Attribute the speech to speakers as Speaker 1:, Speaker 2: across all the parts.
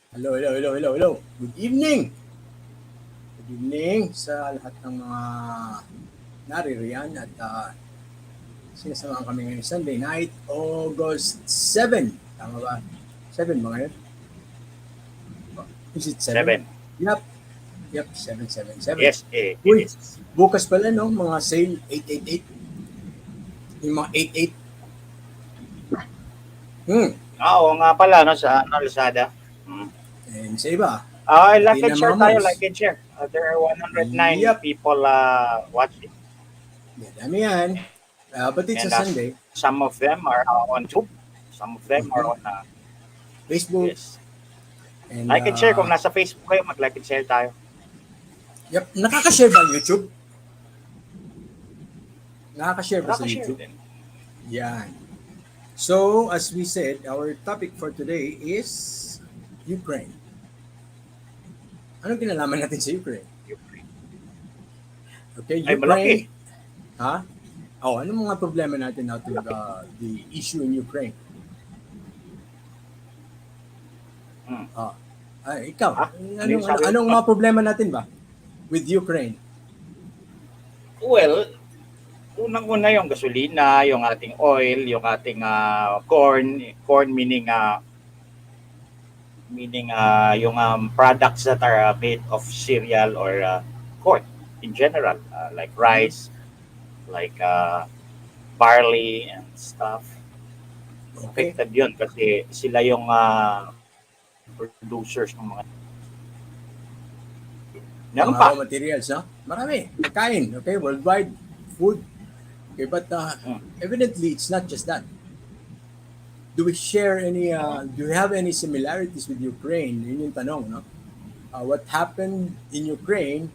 Speaker 1: Hello, hello, hello, hello, hello. Good evening. Good evening sa lahat ng mga naririyan at sinasamahan kami ngayong Sunday night, August 7. Tama ba? 7 ba ngayon? Is it 7?
Speaker 2: Seven.
Speaker 1: Yep. Yep, 777.
Speaker 2: Yes, it
Speaker 1: Uy,
Speaker 2: is.
Speaker 1: bukas pala no, mga sale 888. Yung mga 88. Hmm.
Speaker 2: Oo nga pala, no, sa Lazada. Hmm.
Speaker 1: And sa iba,
Speaker 2: Like
Speaker 1: pati
Speaker 2: and
Speaker 1: na
Speaker 2: share
Speaker 1: mga
Speaker 2: tayo,
Speaker 1: malls.
Speaker 2: like and share. There are 109
Speaker 1: Yep.
Speaker 2: people watching.
Speaker 1: Dami yan. But it's a
Speaker 2: And
Speaker 1: Sunday.
Speaker 2: some of them are on YouTube. Some of them are
Speaker 1: Mhm.
Speaker 2: on,
Speaker 1: Facebook.
Speaker 2: yes.
Speaker 1: And
Speaker 2: Like and share. Kung nasa Facebook kayo, mag-like and share tayo.
Speaker 1: yep, nakaka-share ba ang YouTube? Nakaka-share ba sa
Speaker 2: Nakaka-share
Speaker 1: YouTube?
Speaker 2: din.
Speaker 1: Yan. So, as we said, our topic for today is Ukraine. Anong kinalaman natin sa Ukraine?
Speaker 2: Ukraine.
Speaker 1: Okay,
Speaker 2: Ay, malaki.
Speaker 1: Ukraine. Ha? Oh, anong mga problema natin now to the issue in Ukraine?
Speaker 2: Hmm.
Speaker 1: Ikaw,
Speaker 2: Ha? Ano yung sabi
Speaker 1: anong
Speaker 2: mo?
Speaker 1: mga problema natin ba with Ukraine?
Speaker 2: Well, unang-una yung gasolina, yung ating oil, yung ating corn meaning yung products that are made of cereal or corn in general, like
Speaker 1: Mhm.
Speaker 2: rice, like barley and stuff.
Speaker 1: Okay.
Speaker 2: Affected yun kasi sila yung producers ng mga. Meron
Speaker 1: Mga raw
Speaker 2: pa.
Speaker 1: materials, no? Marami. Pagkain, okay? Worldwide food. Okay, but
Speaker 2: Mm.
Speaker 1: evidently, it's not just that. Do we share any, do we have any similarities with Ukraine? Yun yung tanong, no? What happened in Ukraine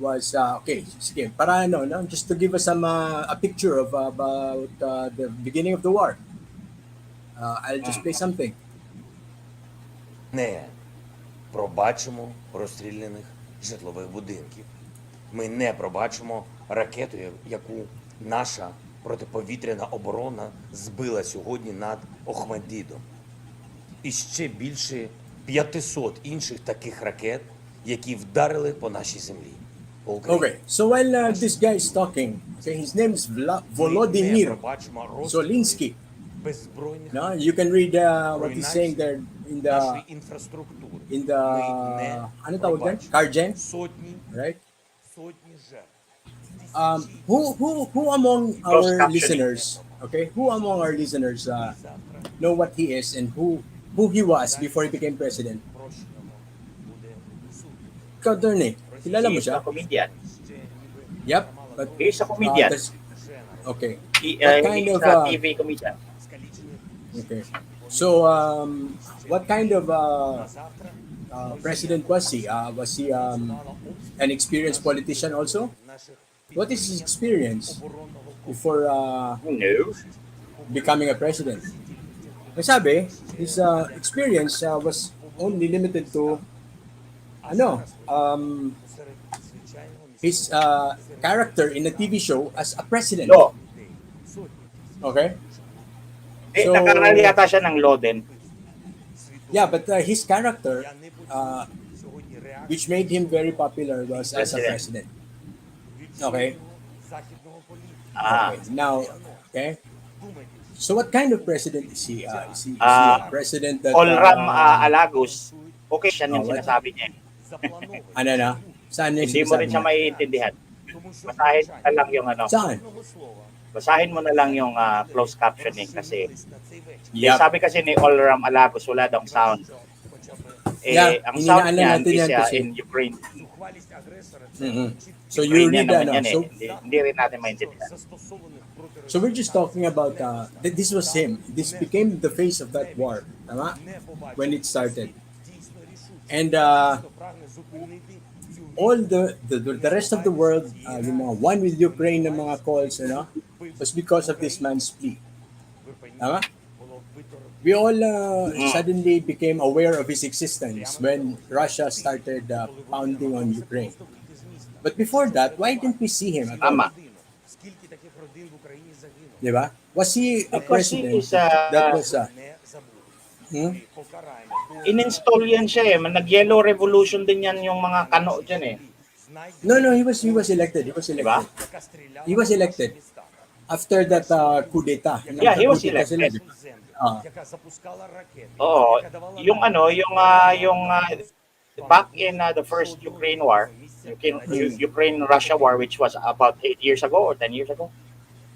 Speaker 1: was, okay, sige, para ano, no? Just to give us a picture of about the beginning of the war. I'll just play
Speaker 2: Mm.
Speaker 1: something.
Speaker 3: Не пробачимо розстріляних житлових будинків. Ми не пробачимо ракету, яку наша протиповітряна оборона збила сьогодні над Охмаддітом. І ще більше 500 інших таких ракет, які вдарили по нашій землі. По Україні.
Speaker 1: Okay, so while this guy is talking, okay, his name is
Speaker 3: Ми не
Speaker 1: Volodymyr
Speaker 3: пробачимо розстріли
Speaker 1: Zolinsky.
Speaker 3: беззбройних
Speaker 1: No, you can read what he's saying there in
Speaker 3: нашої
Speaker 1: the
Speaker 3: інфраструктури.
Speaker 1: in the
Speaker 3: Ми не
Speaker 1: ano tawag dyan?
Speaker 3: пробачимо
Speaker 1: Cargen,
Speaker 3: сотні
Speaker 1: right?
Speaker 3: жертв.
Speaker 1: Who among
Speaker 2: Closed
Speaker 1: our
Speaker 2: captioning.
Speaker 1: listeners, okay, who among our listeners know what he is and who he was before he became president? Ikaw, Tony, kilala mo
Speaker 2: He is a
Speaker 1: siya?
Speaker 2: comedian.
Speaker 1: Yep. But,
Speaker 2: He is a comedian.
Speaker 1: okay.
Speaker 2: He
Speaker 1: What kind
Speaker 2: is
Speaker 1: of
Speaker 2: a TV comedian.
Speaker 1: okay? So, what kind of president was he? Was he an experienced politician also? What is his experience before
Speaker 2: No.
Speaker 1: becoming a president? Ang sabi, his experience was only limited to ano, his character in a TV show as a president.
Speaker 2: Law.
Speaker 1: Okay?
Speaker 2: So, nakaral yata siya ng law din.
Speaker 1: Yeah, but his character, which made him very popular, was as a president. Okay?
Speaker 2: Ah.
Speaker 1: Okay. Now, okay? So what kind of president is he? Is he a president that...
Speaker 2: Olram Alagos. Okay, siya yung
Speaker 1: what?
Speaker 2: sinasabi niya.
Speaker 1: Ano na? Saan yung
Speaker 2: Hindi mo rin siya maiintindihan. Basahin na lang yung
Speaker 1: Saan?
Speaker 2: Basahin mo na lang yung closed captioning kasi
Speaker 1: Yep.
Speaker 2: sabi kasi ni Olram Alagos wala daw sound. Ang sound niyan is in Ukraine.
Speaker 1: Mm-hmm. So you read that. So,
Speaker 2: hindi rin natin maintindihan.
Speaker 1: so we're just talking about this was him. This became the face of that war. Tama? When it started. And all the rest of the world, yung mga one with Ukraine ng mga calls, was because of this man's plea. Tama? We all suddenly became aware of his existence when Russia started pounding on Ukraine. But before that, why didn't we see him at all?
Speaker 2: Tama.
Speaker 1: Diba? Was he a
Speaker 2: Because he
Speaker 1: president
Speaker 2: is,
Speaker 1: that was Hmm?
Speaker 2: In-install yan siya eh. Nag-yellow revolution din yan yung mga kano dyan eh.
Speaker 1: No, he was elected. He was
Speaker 2: Di ba?
Speaker 1: elected. He was elected after that coup d'etat.
Speaker 2: Yeah, he
Speaker 1: Nagka-coup
Speaker 2: was
Speaker 1: d'etat sila,
Speaker 2: elected.
Speaker 1: di ba? Ah,
Speaker 2: Oo. Yung back in the first Ukraine war, Ukraine-Russia war, which was about 8 years ago or 10 years ago,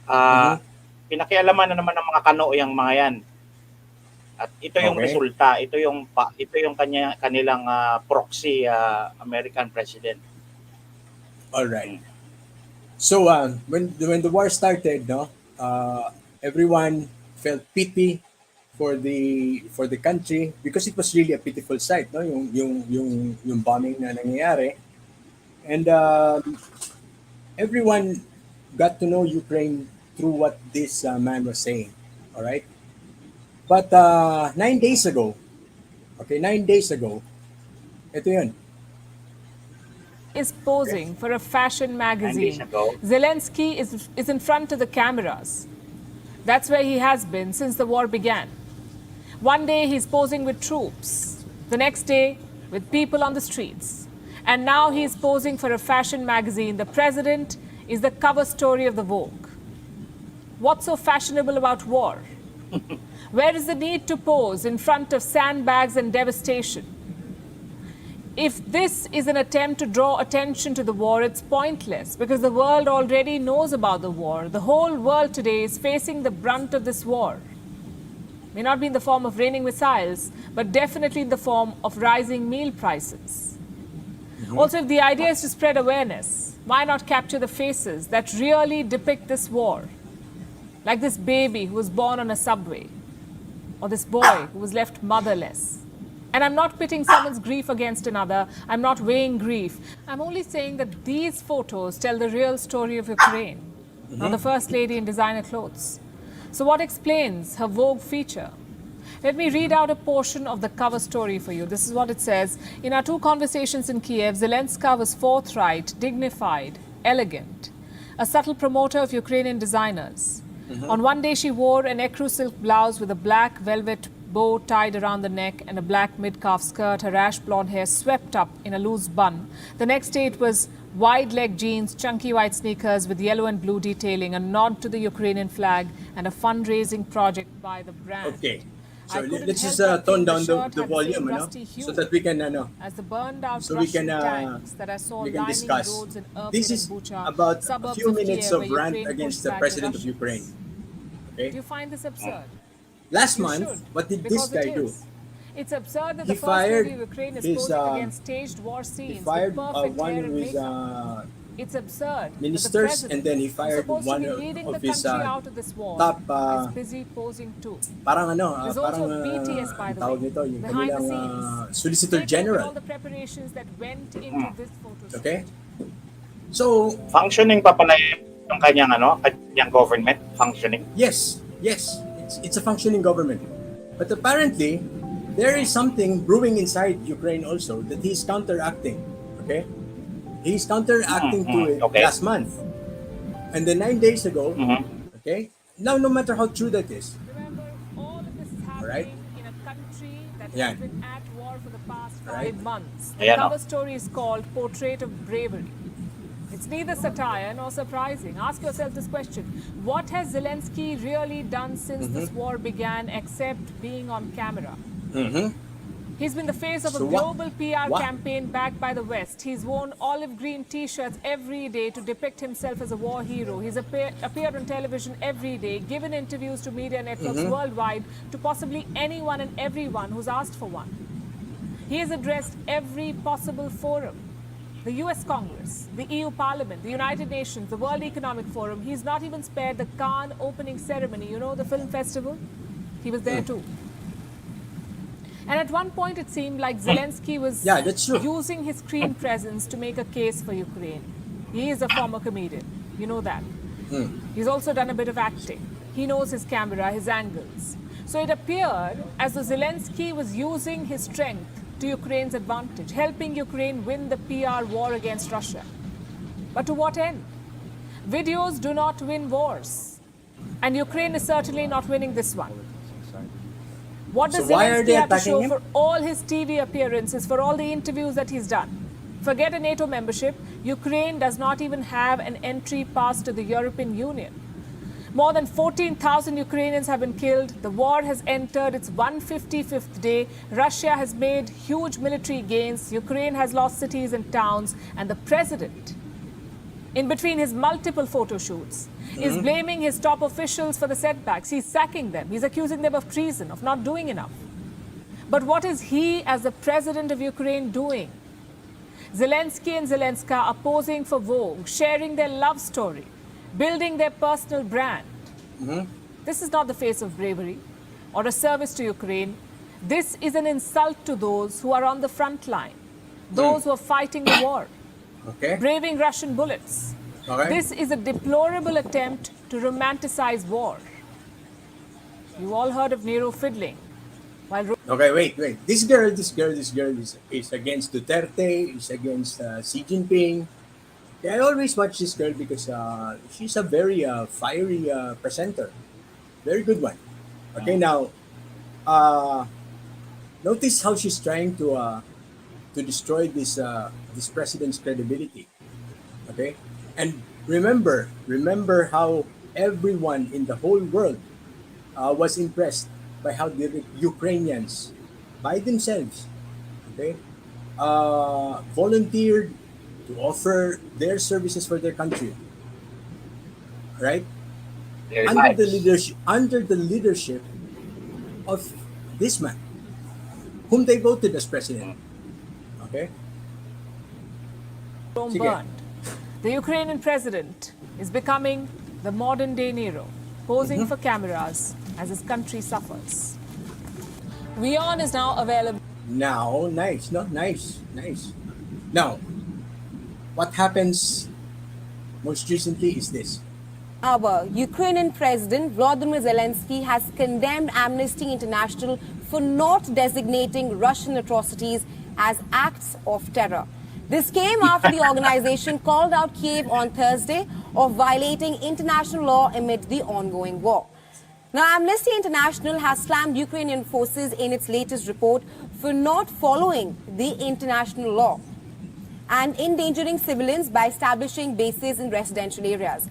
Speaker 1: mhm.
Speaker 2: ah pinakialaman na naman ng mga kano yung mga yan. At ito yung
Speaker 1: Okay.
Speaker 2: resulta, ito yung kanilang proxy American president.
Speaker 1: All right. So when the war started, no, everyone felt pity for the country because it was really a pitiful sight, no, yung bombing na nangyayari, and everyone got to know Ukraine through what this man was saying. All right, but 9 days ago, okay, 9 days ago, ito yun.
Speaker 4: Is posing for a fashion
Speaker 2: 9 days
Speaker 4: magazine.
Speaker 2: ago.
Speaker 4: Zelensky is in front of the cameras. That's where he has been since the war began. One day he's posing with troops, the next day with people on the streets. And now he's posing for a fashion magazine. The president is the cover story of the Vogue. What's so fashionable about war? Where is the need to pose in front of sandbags and devastation? If this is an attempt to draw attention to the war, it's pointless because the world already knows about the war. The whole world today is facing the brunt of this war. May not be in the form of raining missiles, but definitely in the form of rising meal prices. Also, if the idea is to spread awareness, why not capture the faces that really depict this war? Like this baby who was born on a subway, or this boy who was left motherless. And I'm not pitting someone's grief against another. I'm not weighing grief. I'm only saying that these photos tell the real story of Ukraine, not the First Lady in designer clothes. So what explains her Vogue feature? Let me read out a portion of the cover story for you. This is what it says. In our 2 conversations in Kiev, Zelenska was forthright, dignified, elegant, a subtle promoter of Ukrainian designers. On one day, she wore an ecru silk blouse with a black velvet bow tied around the neck and a black mid-calf skirt, her ash blonde hair swept up in a loose bun. The next day it was wide-leg jeans, chunky white sneakers with yellow and blue detailing, a nod to the Ukrainian flag, and a fundraising project by the brand.
Speaker 1: Okay. So
Speaker 4: I couldn't
Speaker 1: let's just
Speaker 4: help but
Speaker 1: tone
Speaker 4: think the
Speaker 1: down
Speaker 4: shirt
Speaker 1: the
Speaker 4: had the
Speaker 1: volume,
Speaker 4: same
Speaker 1: ano,
Speaker 4: rusty hue
Speaker 1: so that we can
Speaker 4: as the burned-out
Speaker 1: so we
Speaker 4: Russian
Speaker 1: can
Speaker 4: tanks that I saw
Speaker 1: we can
Speaker 4: lining
Speaker 1: discuss.
Speaker 4: roads in Irpin
Speaker 1: This
Speaker 4: and
Speaker 1: is
Speaker 4: Bucha,
Speaker 1: about a
Speaker 4: suburbs
Speaker 1: few
Speaker 4: of
Speaker 1: minutes
Speaker 4: Kiev,
Speaker 1: of
Speaker 4: where
Speaker 1: rant
Speaker 4: Ukraine
Speaker 1: against
Speaker 4: pushed
Speaker 1: the
Speaker 4: back
Speaker 1: president of
Speaker 4: Russians.
Speaker 1: Ukraine.
Speaker 4: Do
Speaker 1: Okay.
Speaker 4: you find this absurd?
Speaker 1: Last
Speaker 4: You
Speaker 1: month,
Speaker 4: should,
Speaker 1: what did this
Speaker 4: because
Speaker 1: guy
Speaker 4: it
Speaker 1: do?
Speaker 4: is. It's absurd that
Speaker 1: He
Speaker 4: the First Lady
Speaker 1: fired
Speaker 4: of Ukraine is
Speaker 1: his
Speaker 4: posing against staged war
Speaker 1: he
Speaker 4: scenes
Speaker 1: fired
Speaker 4: with perfect
Speaker 1: one
Speaker 4: hair
Speaker 1: of
Speaker 4: and
Speaker 1: his
Speaker 4: makeup. It's absurd that the
Speaker 1: ministers,
Speaker 4: president,
Speaker 1: and then he
Speaker 4: who's
Speaker 1: fired
Speaker 4: supposed to
Speaker 1: one
Speaker 4: be leading the
Speaker 1: of his
Speaker 4: country out of this war,
Speaker 1: top
Speaker 4: is busy posing too.
Speaker 1: parang
Speaker 4: There's
Speaker 1: parang
Speaker 4: also BTS, by
Speaker 1: ang
Speaker 4: the
Speaker 1: tawag
Speaker 4: way,
Speaker 1: nito, yung
Speaker 4: behind the
Speaker 1: kanilang
Speaker 4: scenes.
Speaker 1: Solicitor
Speaker 4: Take a look at
Speaker 1: General.
Speaker 4: all the preparations that went into this photo shoot.
Speaker 1: Okay? So,
Speaker 2: Functioning pa pala yung kanyang government, functioning.
Speaker 1: yes, it's a functioning government. But apparently, there is something brewing inside Ukraine also that he's counteracting. Okay? He's counteracting to it
Speaker 2: Okay.
Speaker 1: last month. And then 9 days ago,
Speaker 2: Mhm.
Speaker 1: okay? Now, no matter how true that is,
Speaker 4: Remember, all of this is
Speaker 1: Alright.
Speaker 4: happening in a country that
Speaker 1: Yan.
Speaker 4: has been at war for the past 5
Speaker 1: Alright.
Speaker 4: months. The
Speaker 2: Ayan,
Speaker 4: cover story is called Portrait of Bravery. It's neither satire nor surprising. Ask yourself this question. What has Zelensky really done since this war began except being on camera? He's been the face of a
Speaker 1: So what-
Speaker 4: global PR
Speaker 1: what-
Speaker 4: campaign backed by the West. He's worn olive green t-shirts every day to depict himself as a war hero. He's appeared on television every day, given interviews to media networks worldwide, to possibly anyone and everyone who's asked for one. He has addressed every possible forum. The US Congress, the EU Parliament, the United Nations, the World Economic Forum. He's not even spared the Cannes opening ceremony, you know, the film festival? He was there too. And at one point, it seemed like Zelensky was
Speaker 1: Yeah, that's true.
Speaker 4: using his screen presence to make a case for Ukraine. He is a former comedian. You know that. He's also done a bit of acting. He knows his camera, his angles. So it appeared as though Zelensky was using his strength to Ukraine's advantage, helping Ukraine win the PR war against Russia. But to what end? Videos do not win wars. And Ukraine is certainly not winning this one. What
Speaker 1: So
Speaker 4: does
Speaker 1: why are
Speaker 4: Zelensky
Speaker 1: they
Speaker 4: have to
Speaker 1: attacking
Speaker 4: show
Speaker 1: him?
Speaker 4: for all his TV appearances, for all the interviews that he's done? Forget a NATO membership. Ukraine does not even have an entry pass to the European Union. More than 14,000 Ukrainians have been killed. The war has entered its 155th day. Russia has made huge military gains. Ukraine has lost cities and towns. And the president, in between his multiple photo shoots, is blaming his top officials for the setbacks. He's sacking them. He's accusing them of treason, of not doing enough. But what is he, as the president of Ukraine, doing? Zelensky and Zelenska are posing for Vogue, sharing their love story, building their personal brand. This is not the face of bravery or a service to Ukraine. This is an insult to those who are on the front line, those who are fighting the war,
Speaker 1: Okay.
Speaker 4: braving Russian bullets.
Speaker 1: Okay.
Speaker 4: This is a deplorable attempt to romanticize war. You all heard of Nero fiddling. While
Speaker 1: Okay, wait. This girl is against Duterte, is against Xi Jinping. Okay, I always watch this girl because she's a very fiery presenter. Very good one. Okay, now, notice how she's trying to destroy this president's credibility. Okay, and remember how everyone in the whole world was impressed by how the Ukrainians, by themselves, okay, volunteered to offer their services for their country, right?
Speaker 2: Their
Speaker 1: Under
Speaker 2: lives.
Speaker 1: the leadership of this man, whom they voted as president. Okay,
Speaker 4: Rome
Speaker 1: Sige.
Speaker 4: burned, the Ukrainian president is becoming the modern day Nero, posing for cameras as his country suffers. WION is now available.
Speaker 1: now nice. Now, what happens most recently is this.
Speaker 5: Our Ukrainian President Volodymyr Zelensky has condemned Amnesty International for not designating Russian atrocities as acts of terror. This came after the organization called out Kiev on Thursday of violating international law amid the ongoing war. Now, Amnesty International has slammed Ukrainian forces in its latest report for not following the international law and endangering civilians by establishing bases in residential areas.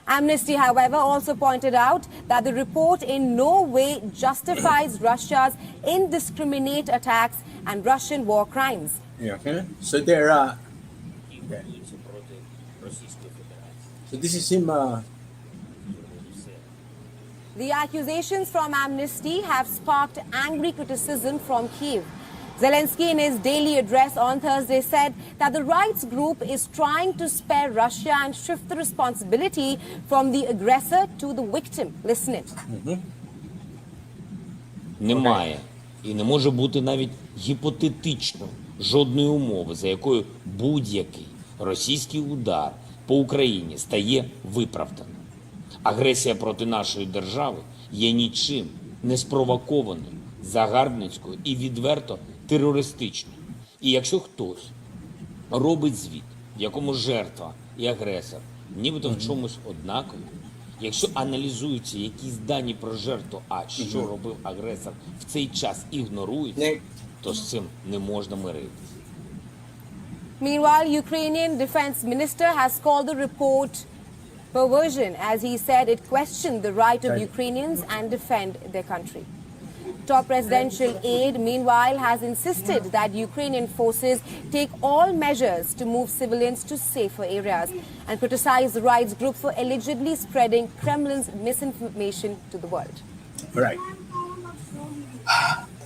Speaker 5: Amnesty, however, also pointed out that the report in no way justifies Russia's indiscriminate attacks and Russian war crimes.
Speaker 1: Yeah. Okay. So there. Okay. So this is him.
Speaker 5: The accusations from Amnesty have sparked angry criticism from Kyiv. Zelensky, in his daily address on Thursday, said that the rights group is trying to spare Russia and shift the responsibility from the aggressor to the victim. Listen it.
Speaker 6: Немає і не може бути навіть гіпотетично жодної умови, за якою будь-який російський удар по Україні стає виправданим. Агресія проти нашої держави є нічим не спровокованою, загарбницькою і відверто терористичною. І якщо хтось робить звіт, в якому жертва і агресор нібито в чомусь однакові, якщо аналізуються якісь дані про жертву, а що робив агресор в цей час ігнорується, то з цим не можна миритися.
Speaker 5: Meanwhile, Ukrainian defense minister has called the report perversion, as he said it questioned the right of Ukrainians and defend their country. Top presidential aide, meanwhile, has insisted that Ukrainian forces take all measures to move civilians to safer areas and criticized the rights group for allegedly spreading Kremlin's misinformation to the world.
Speaker 1: Right.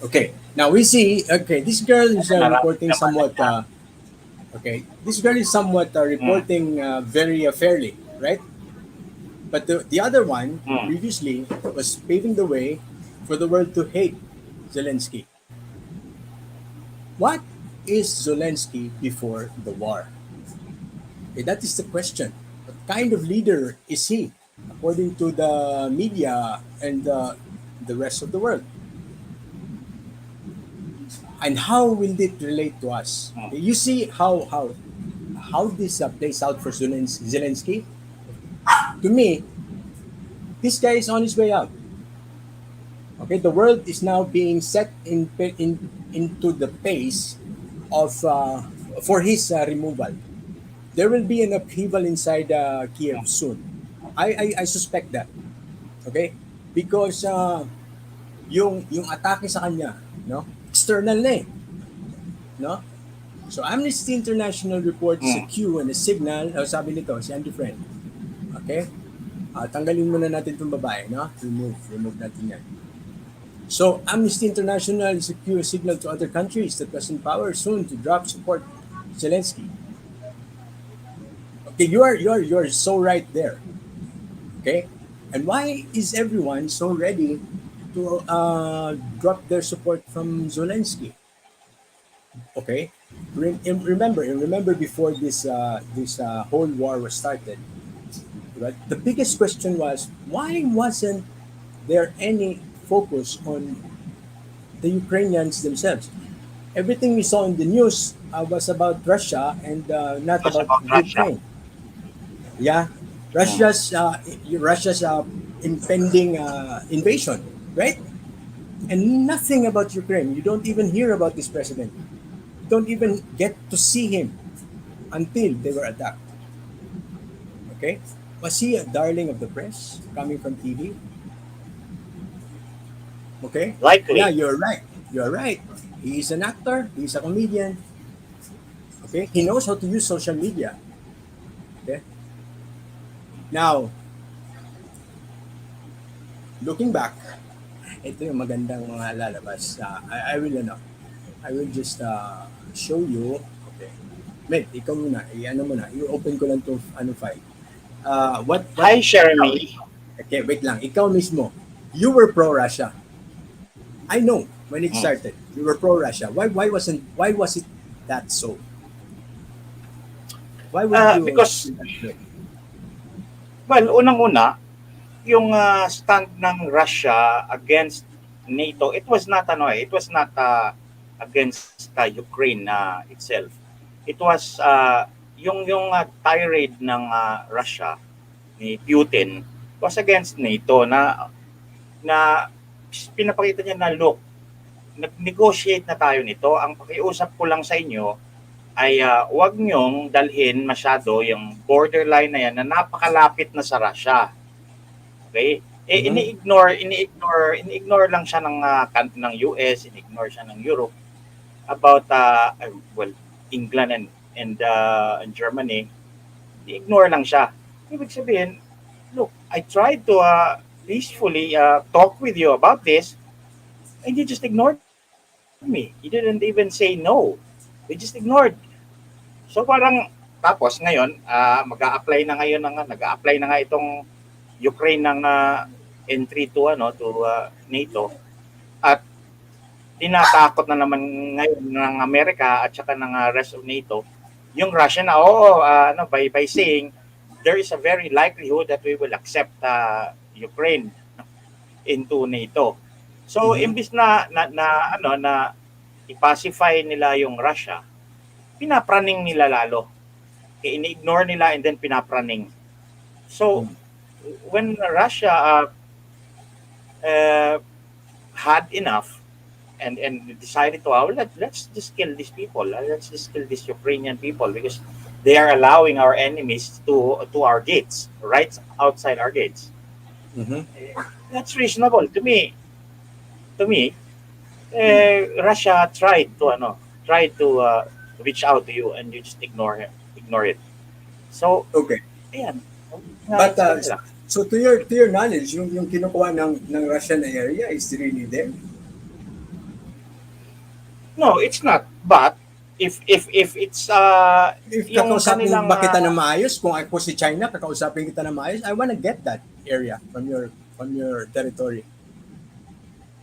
Speaker 1: Okay. Now we see. Okay, this girl is reporting somewhat. Okay, this girl is somewhat reporting very fairly, right? But the other one previously was paving the way for the world to hate Zelensky. What is Zelensky before the war? Okay, that is the question. What kind of leader is he, according to the media and the rest of the world? And how will it relate to us? You see how this plays out for Zelensky? To me, this guy is on his way out. Okay, the world is now being set into the pace of for his removal. There will be an upheaval inside Kiev soon. I suspect that. Okay, because yung atake sa kanya, no, external na eh, no. So Amnesty International reports a
Speaker 2: Mm.
Speaker 1: cue and a signal. Sabi nito si Andy Friend. Okay, tanggalin muna natin itong babae, no? Remove natin yan. So Amnesty International is a cue signal to other countries that was in power soon to drop support to Zelensky. Okay, you're so right there. Okay, and why is everyone so ready to drop their support from Zelensky? Okay, remember before this whole war was started, right? The biggest question was why wasn't there any focus on the Ukrainians themselves? Everything we saw in the news was about Russia and not
Speaker 2: Was
Speaker 1: about
Speaker 2: about Russia.
Speaker 1: Ukraine. Yeah,
Speaker 2: Mm.
Speaker 1: Russia's impending invasion, right? And nothing about Ukraine. You don't even hear about this president. You don't even get to see him until they were attacked. Okay, was he a darling of the press coming from TV? Okay, yeah,
Speaker 2: Likely.
Speaker 1: you're right. You're right. He's an actor. He's a comedian. Okay, he knows how to use social media. Okay, now looking back, ito yung magandang mga lalabas. I will just show you. Okay. Med, ikaw muna. I-ano mo na. I-open ko lang itong file. What,
Speaker 2: Hi, Jeremy.
Speaker 1: okay, wait lang. Ikaw mismo. You were pro-Russia. I know when it
Speaker 2: Mm.
Speaker 1: started. You were pro-Russia. Why was it that so? Why would you
Speaker 2: Because,
Speaker 1: do it?
Speaker 2: well, unang-una, yung stand ng Russia against NATO, it was not against Ukraine itself. It was yung tirade ng Russia ni Putin was against NATO na pinapakita niya na look, nag-negotiate na tayo nito. Ang pakiusap ko lang sa inyo ay wag niyong dalhin masyado yung borderline na yan na napakalapit na sa Russia. Okay?
Speaker 1: Mhm.
Speaker 2: Ini-ignore lang siya ng US, ini-ignore siya ng Europe about well, England and Germany. I-ignore lang siya. Ibig sabihin, look, I tried to peacefully talk with you about this and you just ignored me. You didn't even say no. You just ignored. So parang tapos ngayon nag-a-apply na nga itong Ukraine ng entry to NATO at tinatakot na naman ngayon ng Amerika at saka ng rest of NATO yung Russia na by saying there is a very likelihood that we will accept Ukraine into NATO. So
Speaker 1: Mhm.
Speaker 2: imbis na i-pacify nila yung Russia, pinapraning nila lalo. Ini-ignore nila and then pinapraning. So when Russia had enough and decided to let's just kill these people, let's just kill these Ukrainian people because they are allowing our enemies to our gates, right outside our gates.
Speaker 1: Mhm.
Speaker 2: That's reasonable to me. Russia tried to reach out to you and you just ignore it. So
Speaker 1: Okay.
Speaker 2: ayan.
Speaker 1: But
Speaker 2: Sa kanila.
Speaker 1: so to your knowledge, yung kinukuha ng Russian area is really there.
Speaker 2: No, it's not. But if it's
Speaker 1: If
Speaker 2: yung
Speaker 1: kakausapin
Speaker 2: kanilang
Speaker 1: ba kita na maayos, kung ako si China, kakausapin kita na maayos, I wanna get that area from your territory.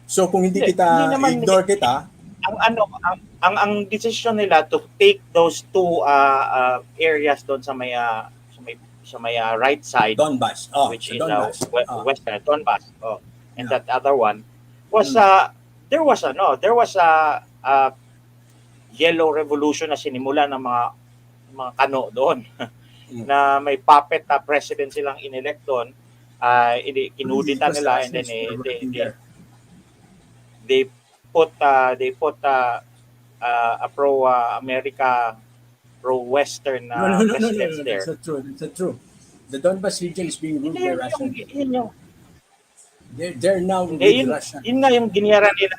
Speaker 1: So kung hindi
Speaker 2: hindi naman
Speaker 1: ignore kita,
Speaker 2: ang decision nila to take those two areas doon sa may right side
Speaker 1: Donbas.
Speaker 2: which
Speaker 1: Sa
Speaker 2: is
Speaker 1: Donbas.
Speaker 2: western Donbas and
Speaker 1: Yeah.
Speaker 2: that other one was there was a yellow revolution na sinimula ng mga kano doon na may puppet president silang inelect doon, kinuditan nila and then
Speaker 1: Assassins were
Speaker 2: they
Speaker 1: working there.
Speaker 2: they put a pro America, pro Western
Speaker 1: No, no, no, no, no,
Speaker 2: presidents
Speaker 1: no. That's
Speaker 2: there.
Speaker 1: not true. That's not true. The Donbas region is being
Speaker 2: Hindi
Speaker 1: ruled by
Speaker 2: yun yung,
Speaker 1: Russian.
Speaker 2: yun yung,
Speaker 1: They're now
Speaker 2: hindi,
Speaker 1: with
Speaker 2: yun,
Speaker 1: Russia.
Speaker 2: yun nga yung giniyara nila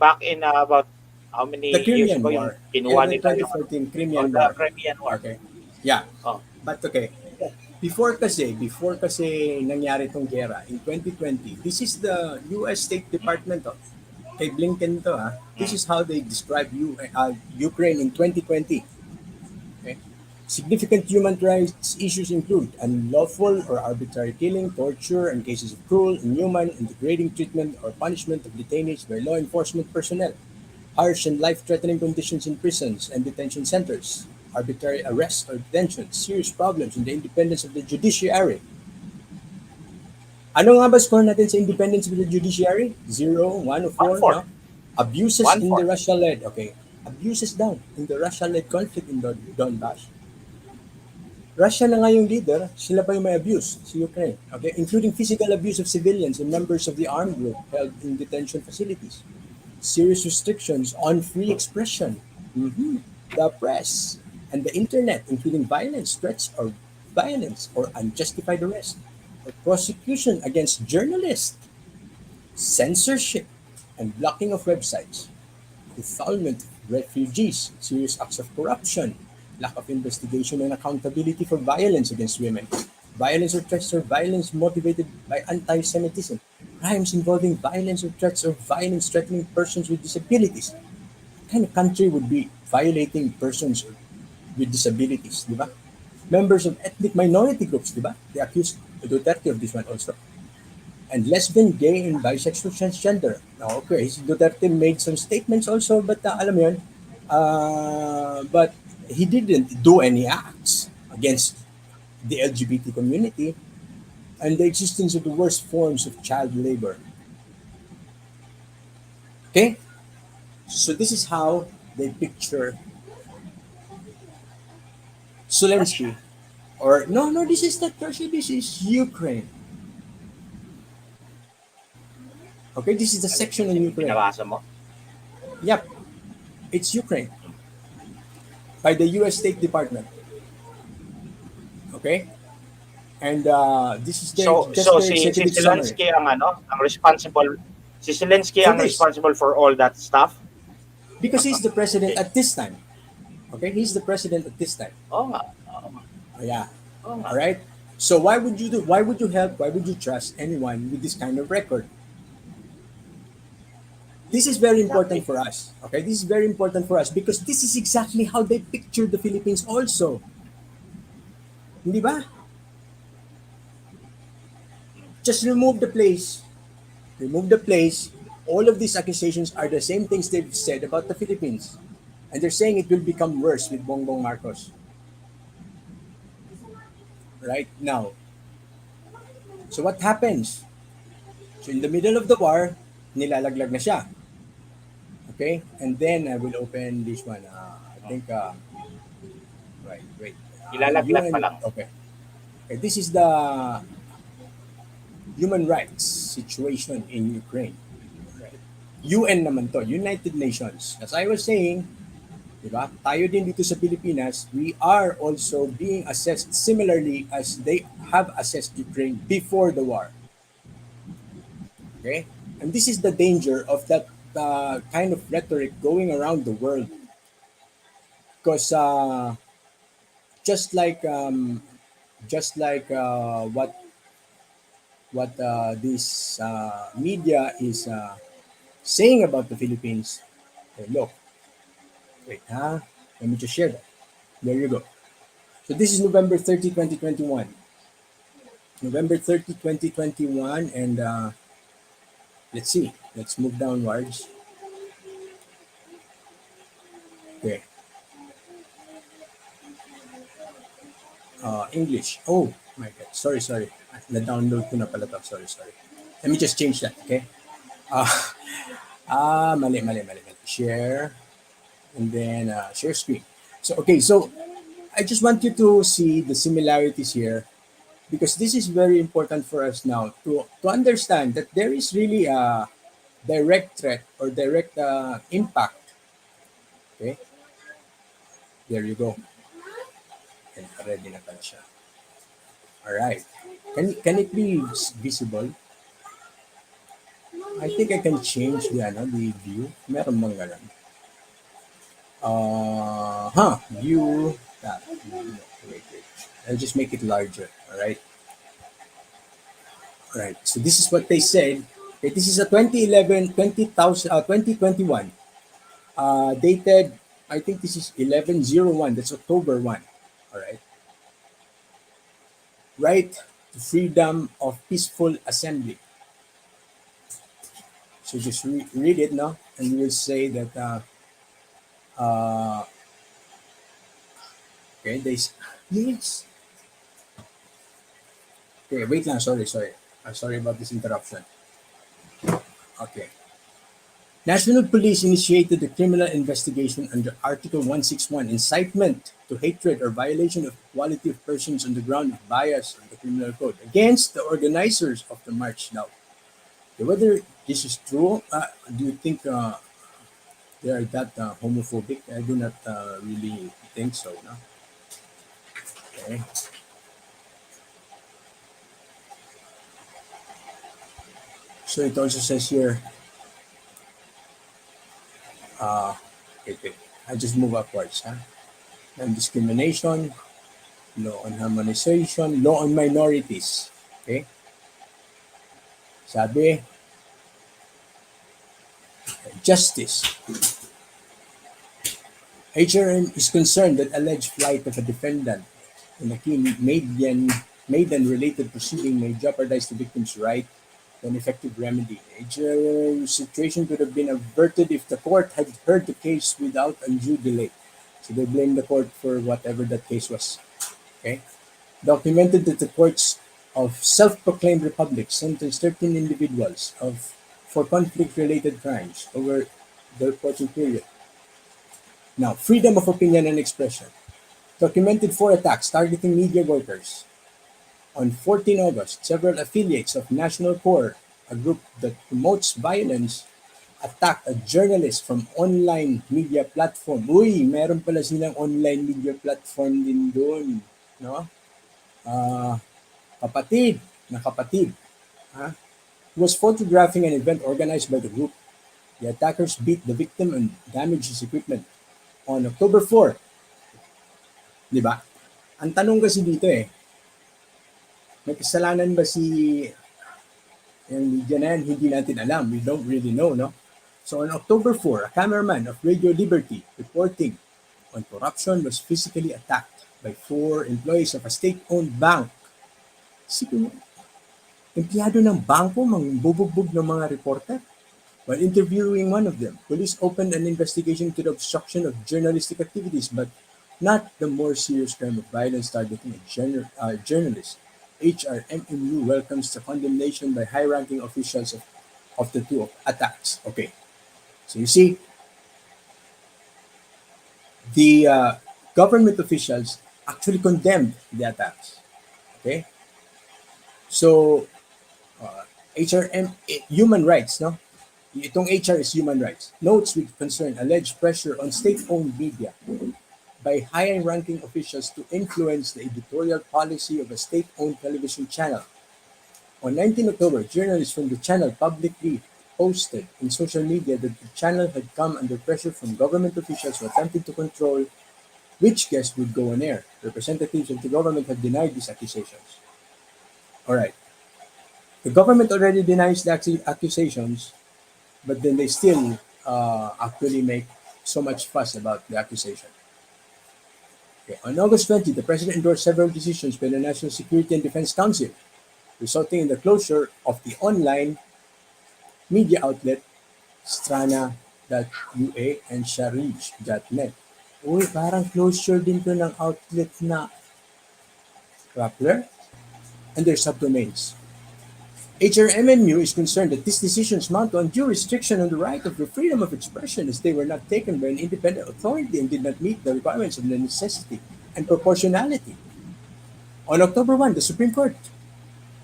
Speaker 2: back in about how
Speaker 1: The
Speaker 2: many years
Speaker 1: Crimean
Speaker 2: ago yung
Speaker 1: War.
Speaker 2: kinuha
Speaker 1: The
Speaker 2: nila yung
Speaker 1: 2014
Speaker 2: oh,
Speaker 1: Crimean
Speaker 2: the
Speaker 1: War.
Speaker 2: Crimean War.
Speaker 1: Okay. Yeah.
Speaker 2: Oh,
Speaker 1: But okay. Before kasi nangyari itong gera in 2020, this is the US State Department of kay Blinken to ha. This is how they describe Ukraine in 2020. Okay? Significant human rights issues include unlawful or arbitrary killing, torture, and cases of cruel, inhuman, and degrading treatment or punishment of detainees by law enforcement personnel, harsh and life-threatening conditions in prisons and detention centers, arbitrary arrest or detention, serious problems in the independence of the judiciary. Ano nga ba score natin sa independence of the judiciary? 0, 1, or 4,
Speaker 2: 1-4.
Speaker 1: no? Abuses in
Speaker 2: 1-4.
Speaker 1: the Russia-led, okay. Abuses down in the Russia-led conflict in Donbass. Russia na nga yung leader, sila pa yung may abuse, si Ukraine. Okay? Including physical abuse of civilians and members of the armed group held in detention facilities. Serious restrictions on free expression, the press, and the internet, including violence, threats, or violence, or unjustified arrest, or prosecution against journalists, censorship, and blocking of websites, refoulement of refugees, serious acts of corruption, lack of investigation and accountability for violence against women, violence or threats or violence motivated by anti-Semitism, crimes involving violence or threats or violence threatening persons with disabilities. What kind of country would be violating persons with disabilities, di ba? Members of ethnic minority groups, di ba? They accused Duterte of this one also. And lesbian, gay, and bisexual, transgender. Now, okay, si Duterte made some statements also, but alam mo yun, but he didn't do any acts against the LGBT community and the existence of the worst forms of child labor. Okay? So this is how they picture Zelensky. Or, no, this is not Russia, this is Ukraine. Okay, this is the section on Ukraine.
Speaker 2: Pinabasa mo?
Speaker 1: Yep, it's Ukraine by the U.S. State Department. Okay, and this is their
Speaker 2: So
Speaker 1: just
Speaker 2: so
Speaker 1: their
Speaker 2: si
Speaker 1: executive summary.
Speaker 2: Zelensky ang responsible, si Zelensky
Speaker 1: For
Speaker 2: ang
Speaker 1: this.
Speaker 2: responsible for all that stuff.
Speaker 1: Because he's the president at this time. Okay, he's the president at this time.
Speaker 2: Oo nga. Oo nga.
Speaker 1: Yeah.
Speaker 2: Oo nga.
Speaker 1: All right. So why would you do? Why would you help? Why would you trust anyone with this kind of record? This is very important for us. Okay, this is very important for us because this is exactly how they picture the Philippines also. Hindi ba? Just remove the place. Remove the place. All of these accusations are the same things they've said about the Philippines. And they're saying it will become worse with Bongbong Marcos. Right now. So what happens? So in the middle of the war, nilalaglag na siya. Okay? And then I will open this one. I think, right, wait.
Speaker 2: Ilalaglag pa lang.
Speaker 1: Okay. Okay. This is the human rights situation in Ukraine. Right. UN naman to, United Nations. As I was saying, diba, tayo din dito sa Pilipinas, we are also being assessed similarly as they have assessed Ukraine before the war. Okay? And this is the danger of that kind of rhetoric going around the world. Because just like what this media is saying about the Philippines, okay, look, wait, let me just share that. There you go. So this is November 30, 2021. November 30, 2021, and let's see. Let's move downwards. Okay. English. Oh my God. Sorry. Na-download ko na pala to. Sorry. Let me just change that, okay? Mali. Share. And then share screen. So, okay. So, I just want you to see the similarities here because this is very important for us now to understand that there is really direct threat or direct impact. Okay, there you go. And ready na pala siya. All right. Can it be visible? I think I can change the view. Meron bang ganun? View that. Wait. I'll just make it larger. All right. All right. So this is what they said. Okay, this is a 2011, 2021, dated. I think this is 11/01. That's October 1. All right. Right to freedom of peaceful assembly. So just read it now, and you will say that. Uh, okay, yes. Okay, wait lang. Sorry. I'm sorry about this interruption. Okay. National Police initiated a criminal investigation under Article 161, incitement to hatred or violation of equality of persons on the ground of bias of the criminal code against the organizers of the march. Now, whether this is true, do you think they are that homophobic? I do not really think so. No? Okay. So it also says here, wait. I just move upwards. Non-discrimination, law on harmonization, law on minorities. Okay? Sabi, justice. HRM is concerned that alleged flight of a defendant in a key maiden-related proceeding may jeopardize the victim's right to an effective remedy. HRM situation could have been averted if the court had heard the case without undue delay. So they blame the court for whatever that case was. Okay? Documented that the courts of self-proclaimed republics sentenced 13 individuals for conflict-related crimes over the reporting period. Now, freedom of opinion and expression. Documented 4 attacks targeting media workers. On 14 August, several affiliates of National Core, a group that promotes violence, attacked a journalist from online media platform. Uy, meron pala silang online media platform din doon. No? Kapatid. Who was photographing an event organized by the group. The attackers beat the victim and damaged his equipment. On October 4, di ba? Ang tanong kasi dito may kasalanan ba yung media na yan? Hindi natin alam. We don't really know, no? So on October 4, a cameraman of Radio Liberty reporting on corruption was physically attacked by 4 employees of a state-owned bank. Sige mo, empleyado ng bangko mangbubugbog ng mga reporter? While interviewing one of them, police opened an investigation into the obstruction of journalistic activities, but not the more serious crime of violence targeting a journalist. HRMMU welcomes the condemnation by high-ranking officials of the 2 attacks. Okay, so you see, the government officials actually condemned the attacks. Okay, so HRM, human rights, no? Itong HR is human rights. Notes with concern alleged pressure on state-owned media by high-ranking officials to influence the editorial policy of a state-owned television channel. On 19 October, journalists from the channel publicly posted in social media that the channel had come under pressure from government officials who attempted to control which guests would go on air. Representatives of the government have denied these accusations. All right. The government already denies the accusations, but then they still actually make so much fuss about the accusation. Okay. On August 20, the President endorsed several decisions by the National Security and Defense Council, resulting in the closure of the online media outlet strana.ua and sharij.net. Uy, parang closure din to ng outlet na Rappler and their subdomains. HRMMU is concerned that these decisions mount to undue restriction on the right of the freedom of expression as they were not taken by an independent authority and did not meet the requirements of the necessity and proportionality. On October 1, the Supreme Court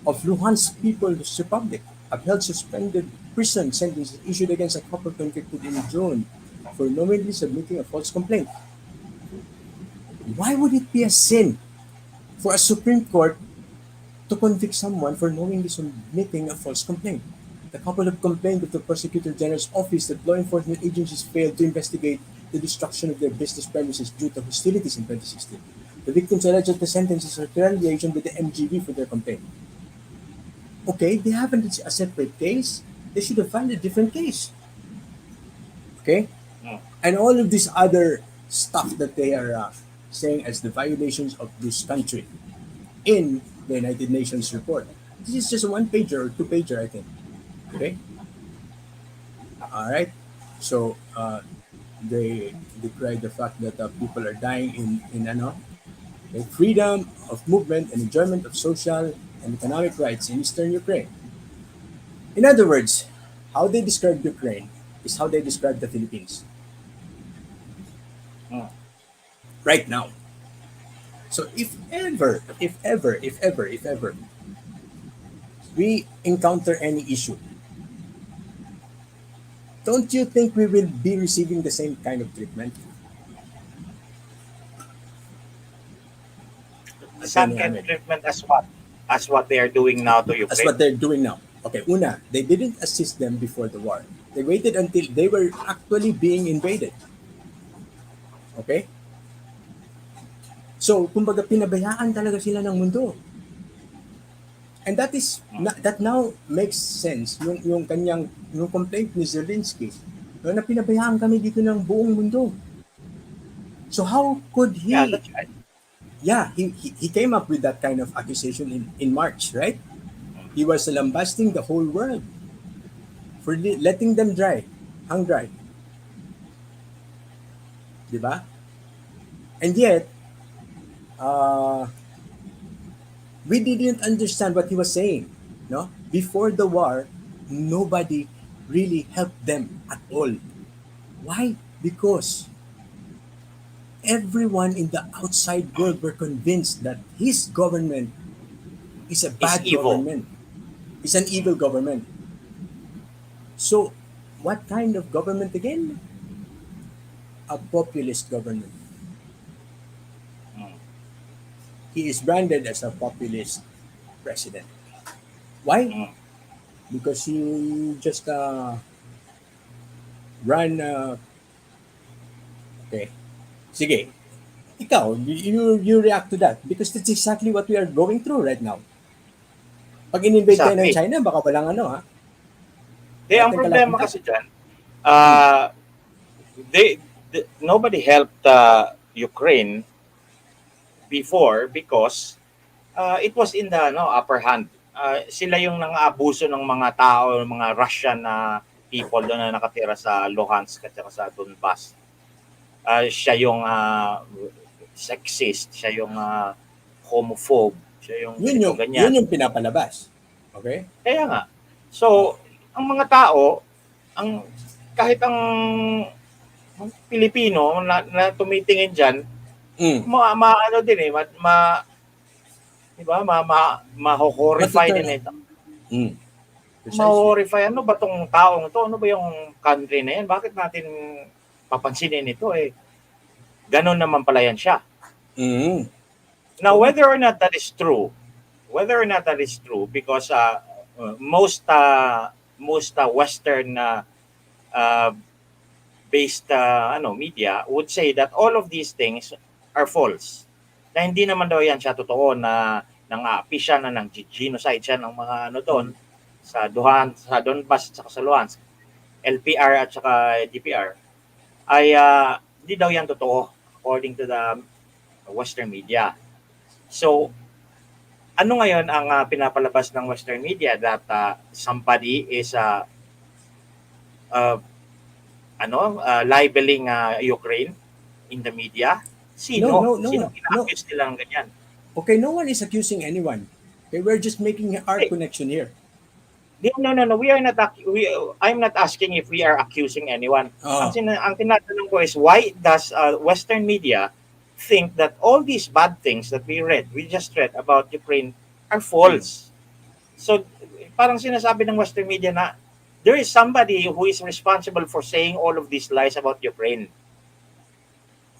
Speaker 1: of Luhansk People's Republic upheld suspended prison sentences issued against a couple convicted in June for knowingly submitting a false complaint. Why would it be a sin for a Supreme Court to convict someone for knowingly submitting a false complaint? The couple have complained of the Prosecutor General's office that law enforcement agencies failed to investigate the destruction of their business premises due to hostilities in 2016. The victims allege that the sentences are retaliation by the MGB for their complaint. Okay, they haven't a separate case. They should have filed a different case. Okay?
Speaker 2: Mm.
Speaker 1: And all of this other stuff that they are saying as the violations of this country in the United Nations report. This is just a one pager or two pager, I think. Okay? All right. So they decry the fact that people are dying in okay, freedom of movement and enjoyment of social and economic rights in eastern Ukraine. In other words, how they describe Ukraine is how they describe the Philippines
Speaker 2: Mm.
Speaker 1: right now. So if ever we encounter any issue, don't you think we will be receiving the same kind of treatment?
Speaker 2: The
Speaker 1: Attorney
Speaker 2: same kind of
Speaker 1: Ahmed,
Speaker 2: treatment as what? As what they are doing now to
Speaker 1: as
Speaker 2: Ukraine.
Speaker 1: what they're doing now. Okay, una, they didn't assist them before the war. They waited until they were actually being invaded. Okay? So, kumbaga pinabayaan talaga sila ng mundo. And that now makes sense yung kanyang yung complaint ni Zelensky no, na pinabayaan kami dito ng buong mundo. So how could
Speaker 2: Yeah,
Speaker 1: he
Speaker 2: that's right.
Speaker 1: he came up with that kind of accusation in March, right? He was lambasting the whole world for letting them hang dry. Di ba? And yet, we didn't understand what he was saying. No? Before the war, nobody really helped them at all. Why? Because everyone in the outside world were convinced that his government is a
Speaker 2: It's
Speaker 1: bad
Speaker 2: evil.
Speaker 1: government. It's an evil government. So, what kind of government again? A populist government.
Speaker 2: Mm.
Speaker 1: He is branded as a populist president. Why?
Speaker 2: Mm.
Speaker 1: Because he just run. Okay. Sige. Ikaw, you react to that because that's exactly what we are going through right now. Pag in-invade tayo ng
Speaker 2: Exactly.
Speaker 1: China, baka walang ano ha.
Speaker 2: Ang
Speaker 1: Dating
Speaker 2: problema
Speaker 1: kalapitan.
Speaker 2: kasi dyan, nobody helped Ukraine before because it was in the upper hand. Sila yung nang-aabuso ng mga tao, ng mga Russian na people doon na nakatira sa Luhansk at saka sa Donbas. Siya yung sexist, siya yung homophobe, siya yung ganito, ganyan.
Speaker 1: Yun yung pinapalabas. Okay?
Speaker 2: Kaya nga. So, ang mga tao, kahit ang Pilipino na tumitingin diyan, ano din di ba? Ma-horrify din ito.
Speaker 1: Precisely.
Speaker 2: Ma-horrify, ano ba tong taong to? Ano ba yung country na yan? Bakit natin papansinin ito Ganon naman pala yan siya. Now, whether or not that is true, because most Western based media would say that all of these things are false. Na hindi naman daw yan siya totoo na nang-aapi siya na ng genocide siya ng mga doon sa Donbas at sa Luhansk, LPR at saka DPR ay hindi daw yan totoo according to the Western media. So, ano ngayon ang pinapalabas ng Western media that somebody is libeling Ukraine in the media? Sino?
Speaker 1: No.
Speaker 2: Sino ina-accuse nila ng ganyan?
Speaker 1: Okay, no one is accusing anyone. Okay, we're just making our connection here.
Speaker 2: No. We are not. I'm not asking if we are accusing anyone.
Speaker 1: Oh.
Speaker 2: Ang tinatanong ko is why does Western media think that all these bad things that we just read about Ukraine are false? So parang sinasabi ng Western media na there is somebody who is responsible for saying all of these lies about Ukraine.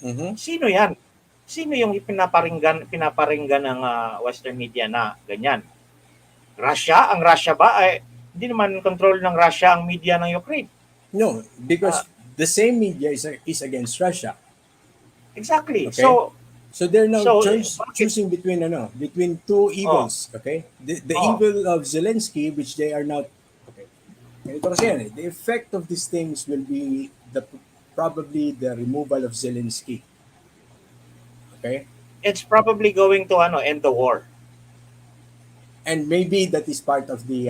Speaker 1: Mhm.
Speaker 2: Sino yan? Sino yung pinaparinggan ng Western media na ganyan? Russia? Ang Russia ba? Ay, hindi naman control ng Russia ang media ng Ukraine.
Speaker 1: No, because the same media is against Russia.
Speaker 2: Exactly.
Speaker 1: Okay. So they're now
Speaker 2: bakit?
Speaker 1: choosing between two evils. Okay, the
Speaker 2: Oh.
Speaker 1: evil of Zelensky, which they are now. Okay, ganito kasi yan eh. The effect of these things will be probably the removal of Zelensky. Okay,
Speaker 2: It's probably going to end the war.
Speaker 1: and maybe that is part of the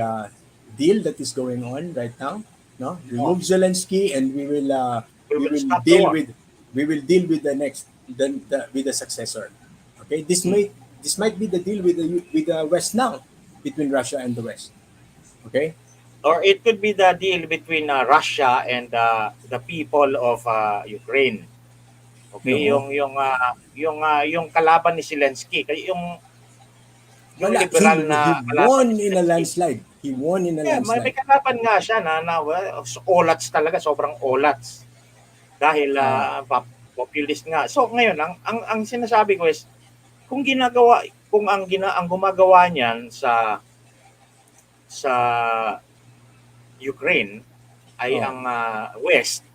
Speaker 1: deal that is going on right now. No, remove Zelensky, and we will
Speaker 2: We will stop the
Speaker 1: deal
Speaker 2: war.
Speaker 1: with the next with the successor. Okay, this might be the deal with the West now, between Russia and the West. Okay,
Speaker 2: Or it could be the deal between Russia and the people of Ukraine. Okay,
Speaker 1: No.
Speaker 2: yung kalaban ni Zelensky, yung
Speaker 1: Wala,
Speaker 2: liberal na
Speaker 1: he
Speaker 2: kalaban
Speaker 1: won
Speaker 2: ni
Speaker 1: in a
Speaker 2: Zelensky.
Speaker 1: landslide. He won in a
Speaker 2: Yeah, may
Speaker 1: landslide.
Speaker 2: kalaban nga siya na olats talaga, sobrang olats. Dahil populist nga. So ngayon ang sinasabi ko is kung ang gumagawa niyan sa Ukraine ay
Speaker 1: Oh.
Speaker 2: ang West,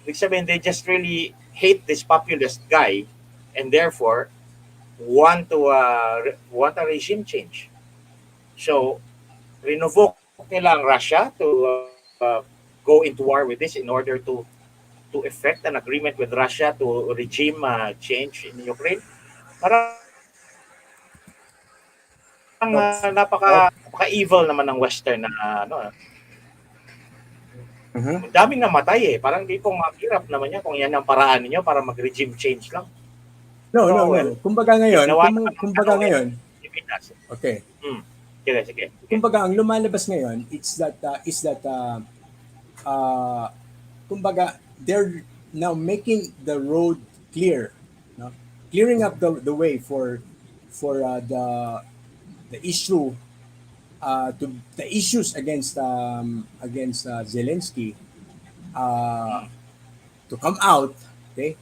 Speaker 2: ibig sabihin they just really hate this populist guy and therefore want a regime change. So renovoke nila ang Russia to go into war with this in order to effect an agreement with Russia to regime change in Ukraine. Parang napaka-evil naman ng Western na
Speaker 1: Mhm.
Speaker 2: ang daming namatay eh. Parang di po mahirap naman yan kung yan ang paraan niyo para mag-regime change lang.
Speaker 1: No,
Speaker 2: So,
Speaker 1: no,
Speaker 2: well,
Speaker 1: no. Kumbaga ngayon,
Speaker 2: ginawa naman ng
Speaker 1: kumbaga
Speaker 2: tanong
Speaker 1: ngayon,
Speaker 2: Pilipinas.
Speaker 1: okay.
Speaker 2: Sige.
Speaker 1: Kumbaga ang lumalabas ngayon, is that kumbaga they're now making the road clear, no? Clearing up the way for the issue to the issues against Zelensky to come out, okay,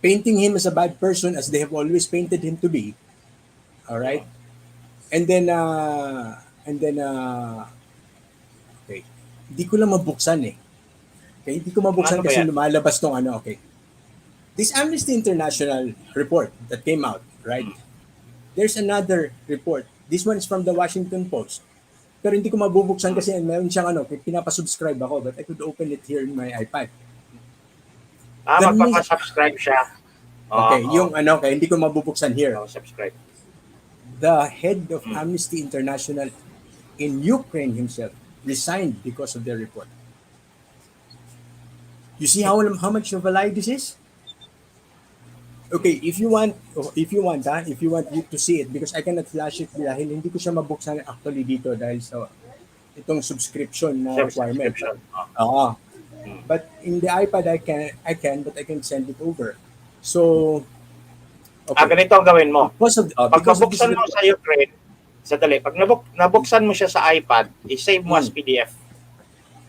Speaker 1: painting him as a bad person as they have always painted him to be, all right, and then okay, hindi ko lang mabuksan eh. Okay, hindi ko mabuksan
Speaker 2: Ano ba
Speaker 1: kasi
Speaker 2: yan?
Speaker 1: lumalabas tong okay. This Amnesty International report that came out, right? There's another report. This one is from the Washington Post. Pero hindi ko mabubuksan kasi meron siyang pinapasubscribe ako, but I could open it here in my iPad. The
Speaker 2: Magpapasubscribe siya.
Speaker 1: Okay, yung kaya hindi ko mabubuksan here.
Speaker 2: Subscribe.
Speaker 1: The head of Amnesty International in Ukraine himself resigned because of their report. You see how much of a lie this is? Okay, if you want you to see it, because I cannot flash it dahil hindi ko siya mabuksan actually dito dahil sa itong subscription na requirement.
Speaker 2: Subscription.
Speaker 1: But in the iPad I can but I can send it over. So
Speaker 2: Ganito ang gawin mo.
Speaker 1: because of
Speaker 2: Pag
Speaker 1: because of this
Speaker 2: nabuksan mo sa Ukraine, pag nabuksan mo siya sa iPad, i-save mo as PDF.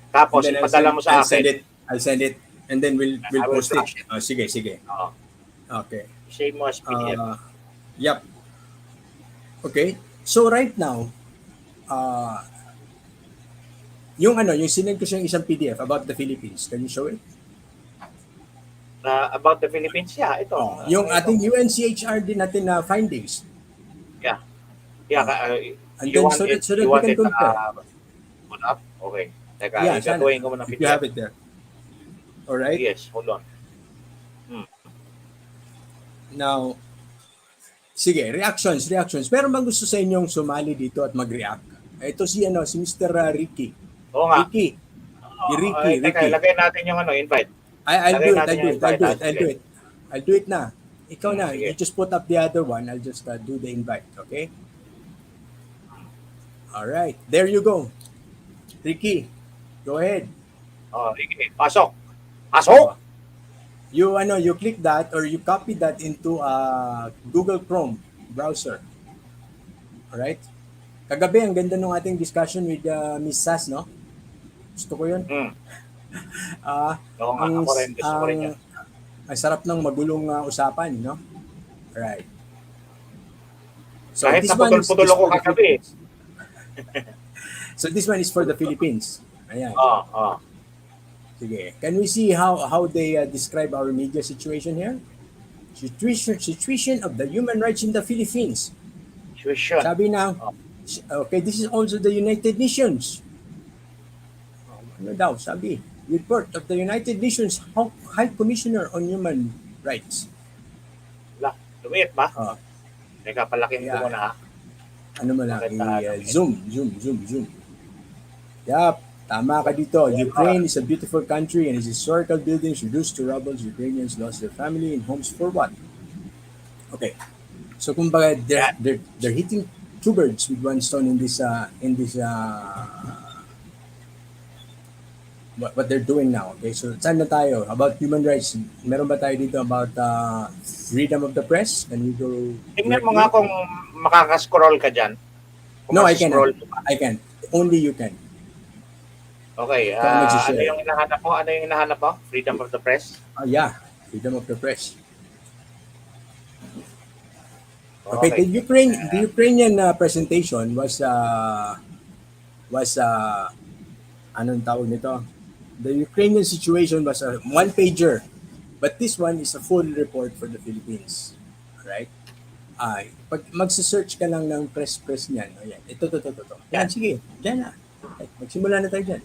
Speaker 2: Tapos
Speaker 1: and then
Speaker 2: ipadala mo sa akin.
Speaker 1: I'll send it and then we'll
Speaker 2: I will
Speaker 1: post
Speaker 2: flash
Speaker 1: it. Sige.
Speaker 2: Oo.
Speaker 1: Okay.
Speaker 2: Save mo as PDF.
Speaker 1: Yep. Okay. So right now, yung sinend ko siyang isang PDF about the Philippines. Can you show it?
Speaker 2: About the Philippines, ito.
Speaker 1: Yung ating UNCHR din natin na findings.
Speaker 2: Yeah.
Speaker 1: And then so that we can compare.
Speaker 2: Put up? Okay. Teka,
Speaker 1: Yeah,
Speaker 2: gagawin ko muna
Speaker 1: if you have it there. All right.
Speaker 2: Yes, hold on.
Speaker 1: Now, sige, reactions. Pero bang gusto sa inyong sumali dito at mag-react? Ito si Mr. Ricky.
Speaker 2: Oo nga.
Speaker 1: Ricky.
Speaker 2: Teka, ilagay natin yung invite.
Speaker 1: I'll
Speaker 2: Lagay
Speaker 1: do
Speaker 2: natin yung invite.
Speaker 1: I'll do it na. Ikaw na.
Speaker 2: Sige.
Speaker 1: You just put up the other one. I'll just do the invite. Okay? All right. There you go. Ricky, go ahead.
Speaker 2: Sige. Pasok! Pasok!
Speaker 1: You click that or you copy that into Google Chrome browser. All right? Kagabi, ang ganda ng ating discussion with Miss Sass, no? Gusto ko yun.
Speaker 2: Mm.
Speaker 1: Ah,
Speaker 2: Oo nga,
Speaker 1: ang,
Speaker 2: ako rin. Gusto ko
Speaker 1: ang,
Speaker 2: rin yun.
Speaker 1: ang sarap ng magulong usapan, no? Right. So
Speaker 2: Kahit
Speaker 1: this one is
Speaker 2: naputol-putol ako
Speaker 1: for the
Speaker 2: kagabi.
Speaker 1: Philippines. So this one is for the Philippines. Ayan.
Speaker 2: Oo.
Speaker 1: Sige. Can we see how they describe our media situation here? Situation of the human rights in the Philippines.
Speaker 2: Tuition.
Speaker 1: Sabi na,
Speaker 2: Oh.
Speaker 1: okay, this is also the United Nations. Ano daw, sabi, report of the United Nations High Commissioner on Human Rights.
Speaker 2: Lumiit ba?
Speaker 1: Ah,
Speaker 2: Teka, palakin ko
Speaker 1: Yeah.
Speaker 2: muna ha.
Speaker 1: ano mo lang,
Speaker 2: Bakit,
Speaker 1: zoom. Yup, tama ka dito. Ukraine is a beautiful country and its historical buildings reduced to rubble. Ukrainians lost their family and homes for what? Okay. So kumbaga they're hitting two birds with one stone in this what they're doing now. Okay, so saan na tayo? About human rights. Meron ba tayo dito about freedom of the press? Can we go?
Speaker 2: Tingnan mo nga kung makaka-scroll ka dyan. Kung
Speaker 1: No, I can.
Speaker 2: scroll.
Speaker 1: I can. Only you can.
Speaker 2: Okay,
Speaker 1: Ikaw ang magsishare.
Speaker 2: ano yung hinahanap mo? Ano yung hinahanap mo? Freedom of the press?
Speaker 1: Yeah, freedom of the press. Okay, the Ukrainian presentation was anong tawag nito? The Ukrainian situation was a one-pager, but this one is a full report for the Philippines. Right? Pag magse-search ka lang ng press niyan, ayan, ito. Yan, sige, dyan na. Magsimula na tayo dyan.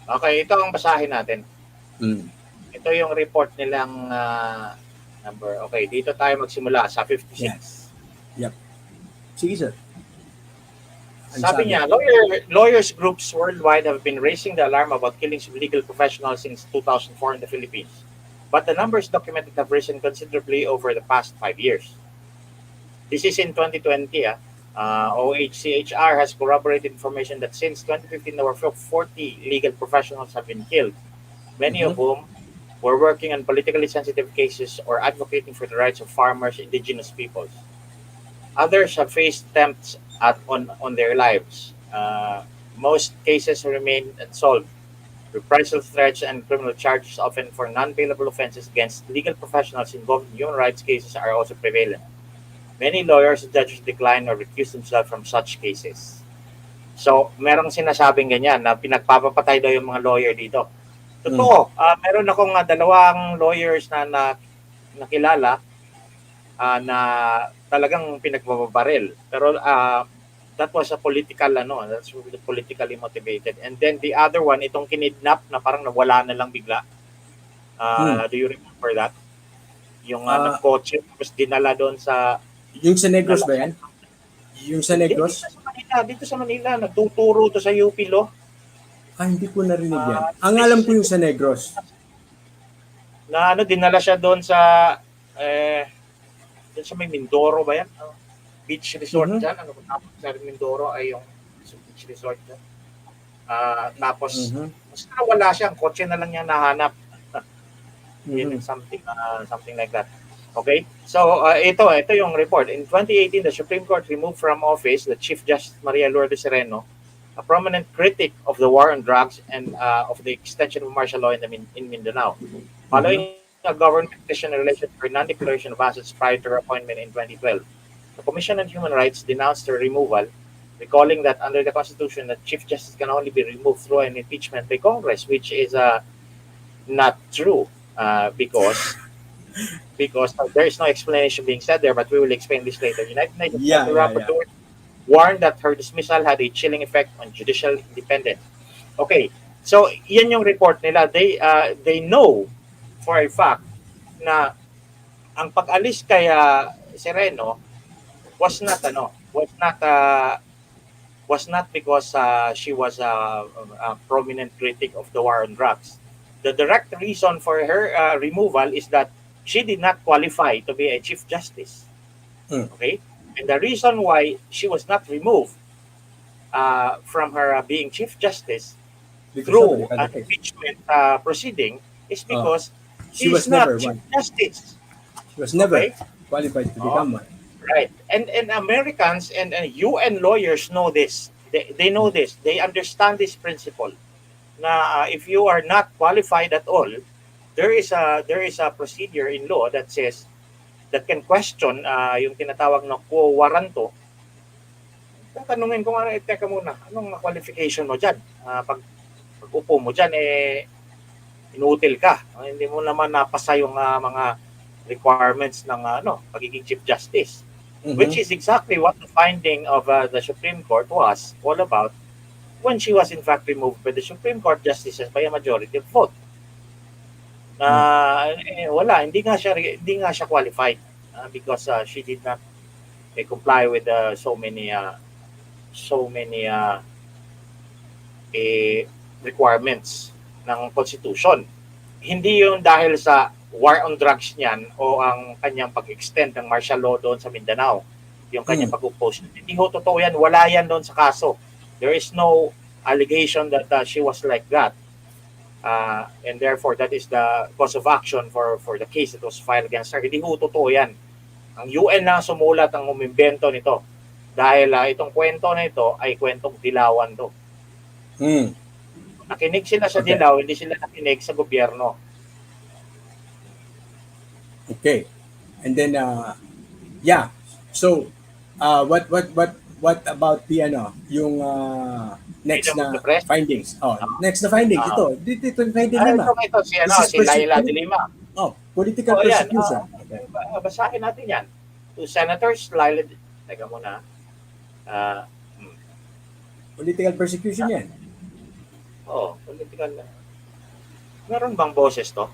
Speaker 2: Okay, ito ang basahin natin. Ito yung report nilang number. Okay, dito tayo magsimula sa 56.
Speaker 1: Yep. Sige, sir.
Speaker 2: Sabi niya, lawyers groups worldwide have been raising the alarm about killings of legal professionals since 2004 in the Philippines. But the numbers documented have risen considerably over the past 5 years. This is in 2020. OHCHR has corroborated information that since 2015, over 40 legal professionals have been killed, many of whom were working on politically sensitive cases or advocating for the rights of farmers, indigenous peoples. Others have faced attempts on their lives. Most cases remain unsolved. Reprisal threats and criminal charges, often for non-bailable offenses against legal professionals involved in human rights cases, are also prevalent. Many lawyers and judges decline or recuse themselves from such cases. So, merong sinasabing ganyan na pinagpapapatay daw yung mga lawyer dito. Totoo, meron akong dalawang lawyers na nakilala na talagang pinagbabaril. Pero that was a that's politically motivated. And then the other one, itong kinidnap na parang nawala na lang bigla. Do you remember that? Yung nagkotse, tapos dinala doon sa...
Speaker 1: Yung sa Negros ba yan? Yung sa Negros?
Speaker 2: Dito sa Manila, nagtuturo to sa UP Law.
Speaker 1: Hindi ko narinig yan. Ang alam ko yung sa Negros.
Speaker 2: Na dinala siya doon sa may Mindoro ba yan? Beach resort dyan. Tapos sa Mindoro ay yung beach resort dyan. Tapos, mas wala siya. Ang kotse na lang niya nahanap. Something like that. Okay? So, ito yung report. In 2018, the Supreme Court removed from office the Chief Justice Maria Lourdes Sereno, a prominent critic of the war on drugs and of the extension of martial law in Mindanao. Following a government petition in relation to her non-declaration of assets prior to her appointment in 2012, the Commission on Human Rights denounced her removal, recalling that under the Constitution, the Chief Justice can only be removed through an impeachment by Congress, which is not true because there is no explanation being said there, but we will explain this later. United Nations Rapporteur warned that her dismissal had a chilling effect on judicial independence. Okay, so yan yung report nila. They know for a fact na ang pag-alis kay Sereno was not because she was a prominent critic of the war on drugs. The direct reason for her removal is that she did not qualify to be a Chief Justice. Okay? And the reason why she was not removed from her being Chief Justice through an impeachment proceeding is because she is not Chief Justice.
Speaker 1: She was never qualified to become one.
Speaker 2: Right. And Americans and UN lawyers know this. They know this. They understand this principle. Na if you are not qualified at all, there is a procedure in law that says that can question yung tinatawag na quo warranto. Tatanungin ko nga, teka muna, anong qualification mo dyan? Pag upo mo dyan, inutil ka. Hindi mo naman napasa yung mga requirements ng pagiging Chief Justice. Which is exactly what the finding of the Supreme Court was all about when she was in fact removed by the Supreme Court justices by a majority vote. Wala, hindi nga siya qualified because she did not comply with so many requirements ng Constitution. Hindi yun dahil sa war on drugs niyan o ang kanyang pag-extend ng martial law doon sa Mindanao, yung kanyang pag-oppose. Hindi ho totoo yan, wala yan doon sa kaso. There is no allegation that she was like that. And therefore, that is the cause of action for the case that was filed against her. Hindi ho totoo yan. Ang UN na sumulat ang umimbento nito dahil itong kwento na ito ay kwentong dilawan to. Nakinig sila sa dilaw, hindi sila nakinig sa gobyerno.
Speaker 1: Okay. And then yeah. So what about the yung next
Speaker 2: Freedom of
Speaker 1: na
Speaker 2: the press?
Speaker 1: findings? Next na findings ito. Dito yung finding naman.
Speaker 2: Ito si Laila de Lima.
Speaker 1: Political
Speaker 2: Ayan,
Speaker 1: persecution.
Speaker 2: basahin natin yan. To Senators, Laila, teka muna.
Speaker 1: Political persecution yan.
Speaker 2: Political. Meron bang boses to?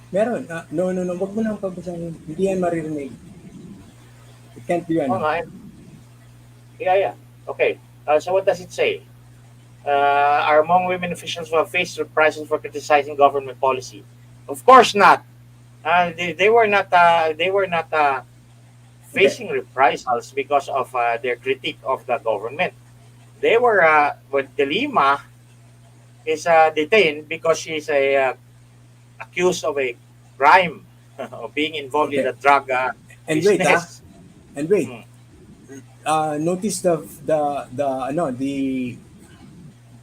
Speaker 1: Meron. No. Wag mo nang pagbasahin. Hindi yan maririnig. It can't be
Speaker 2: Yeah. Okay. So what does it say? Are among women officials who have faced reprisals for criticizing government policy? Of course not. They were not facing reprisals because of their critique of the government. They were De Lima is detained because she's accused of a crime of being involved in the drug business.
Speaker 1: Wait. Notice the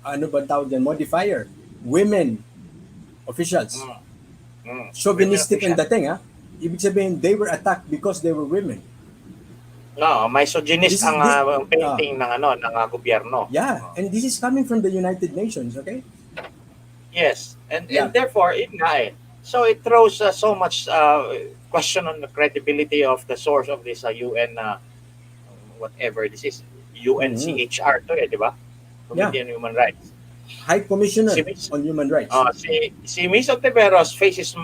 Speaker 1: ano ba tawag yan? Modifier. Women officials. Chauvinistic ang dating, ha? Ibig sabihin, they were attacked because they were women.
Speaker 2: No, misogynist ang painting ng gobyerno.
Speaker 1: Yeah, and this is coming from the United Nations, okay?
Speaker 2: Yes, and therefore, so it throws so much question on the credibility of the source of this UN, whatever this is, UNCHR to di ba? Committee on Human Rights.
Speaker 1: High Commissioner on Human Rights.
Speaker 2: Si Ms. Ontiveros faces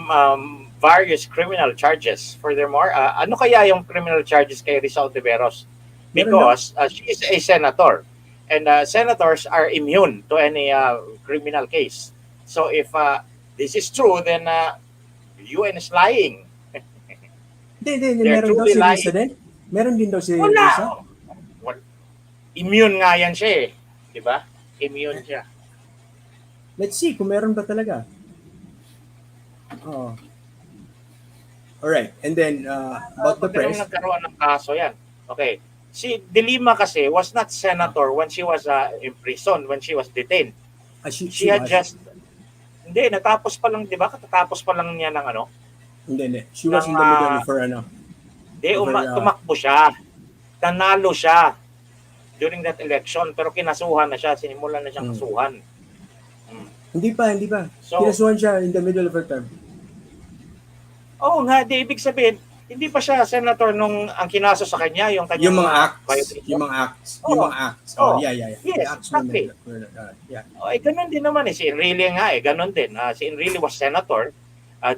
Speaker 2: various criminal charges. Furthermore, ano kaya yung criminal charges kay Risa Ontiveros? Because she is a senator. And senators are immune to any criminal case. So if this is true, then UN is lying.
Speaker 1: Hindi. Meron daw si Risa din? Meron din daw si Risa?
Speaker 2: Immune nga yan siya eh. Diba? Immune siya.
Speaker 1: Let's see kung meron ba talaga. Alright, and then about the press.
Speaker 2: Nagkaroon ng kaso yan. Okay. Si De Lima kasi was not senator when she was in prison, when she was detained. She had just... Hindi, natapos pa lang, di ba? Katatapos pa lang niya ng
Speaker 1: Hindi. She was in the middle for
Speaker 2: Hindi, tumakbo siya. Nanalo siya during that election, pero kinasuhan na siya. Sinimulan na siyang kasuhan.
Speaker 1: Hindi pa. So, kinasuhan siya in the middle of her term.
Speaker 2: Nga, ibig sabihin, hindi pa siya senator nung ang kinaso sa kanya, yung kanyang...
Speaker 1: Yung mga acts. Yeah.
Speaker 2: Yes, exactly. Ganun din naman si Enrile nga ganun din. Si Enrile was senator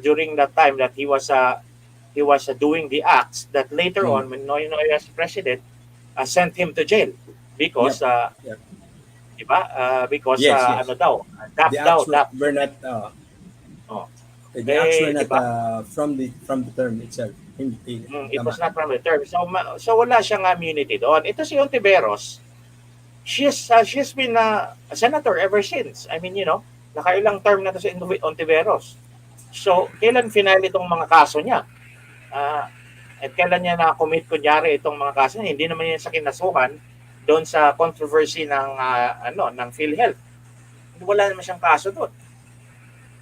Speaker 2: during that time that he was doing the acts that later on, when Noynoy as president, sent him to jail because diba? Because
Speaker 1: the acts were not from the term itself.
Speaker 2: It was not from the term. So wala siyang immunity doon. Ito si Ontiveros, she's been a senator ever since. I mean, nakailang term na to si Ontiveros. So, kailan final itong mga kaso niya? At kailan niya na-commit kunyari itong mga kaso? Hindi naman niya sa kinasuhan doon sa controversy ng ng PhilHealth. Wala naman siyang kaso doon.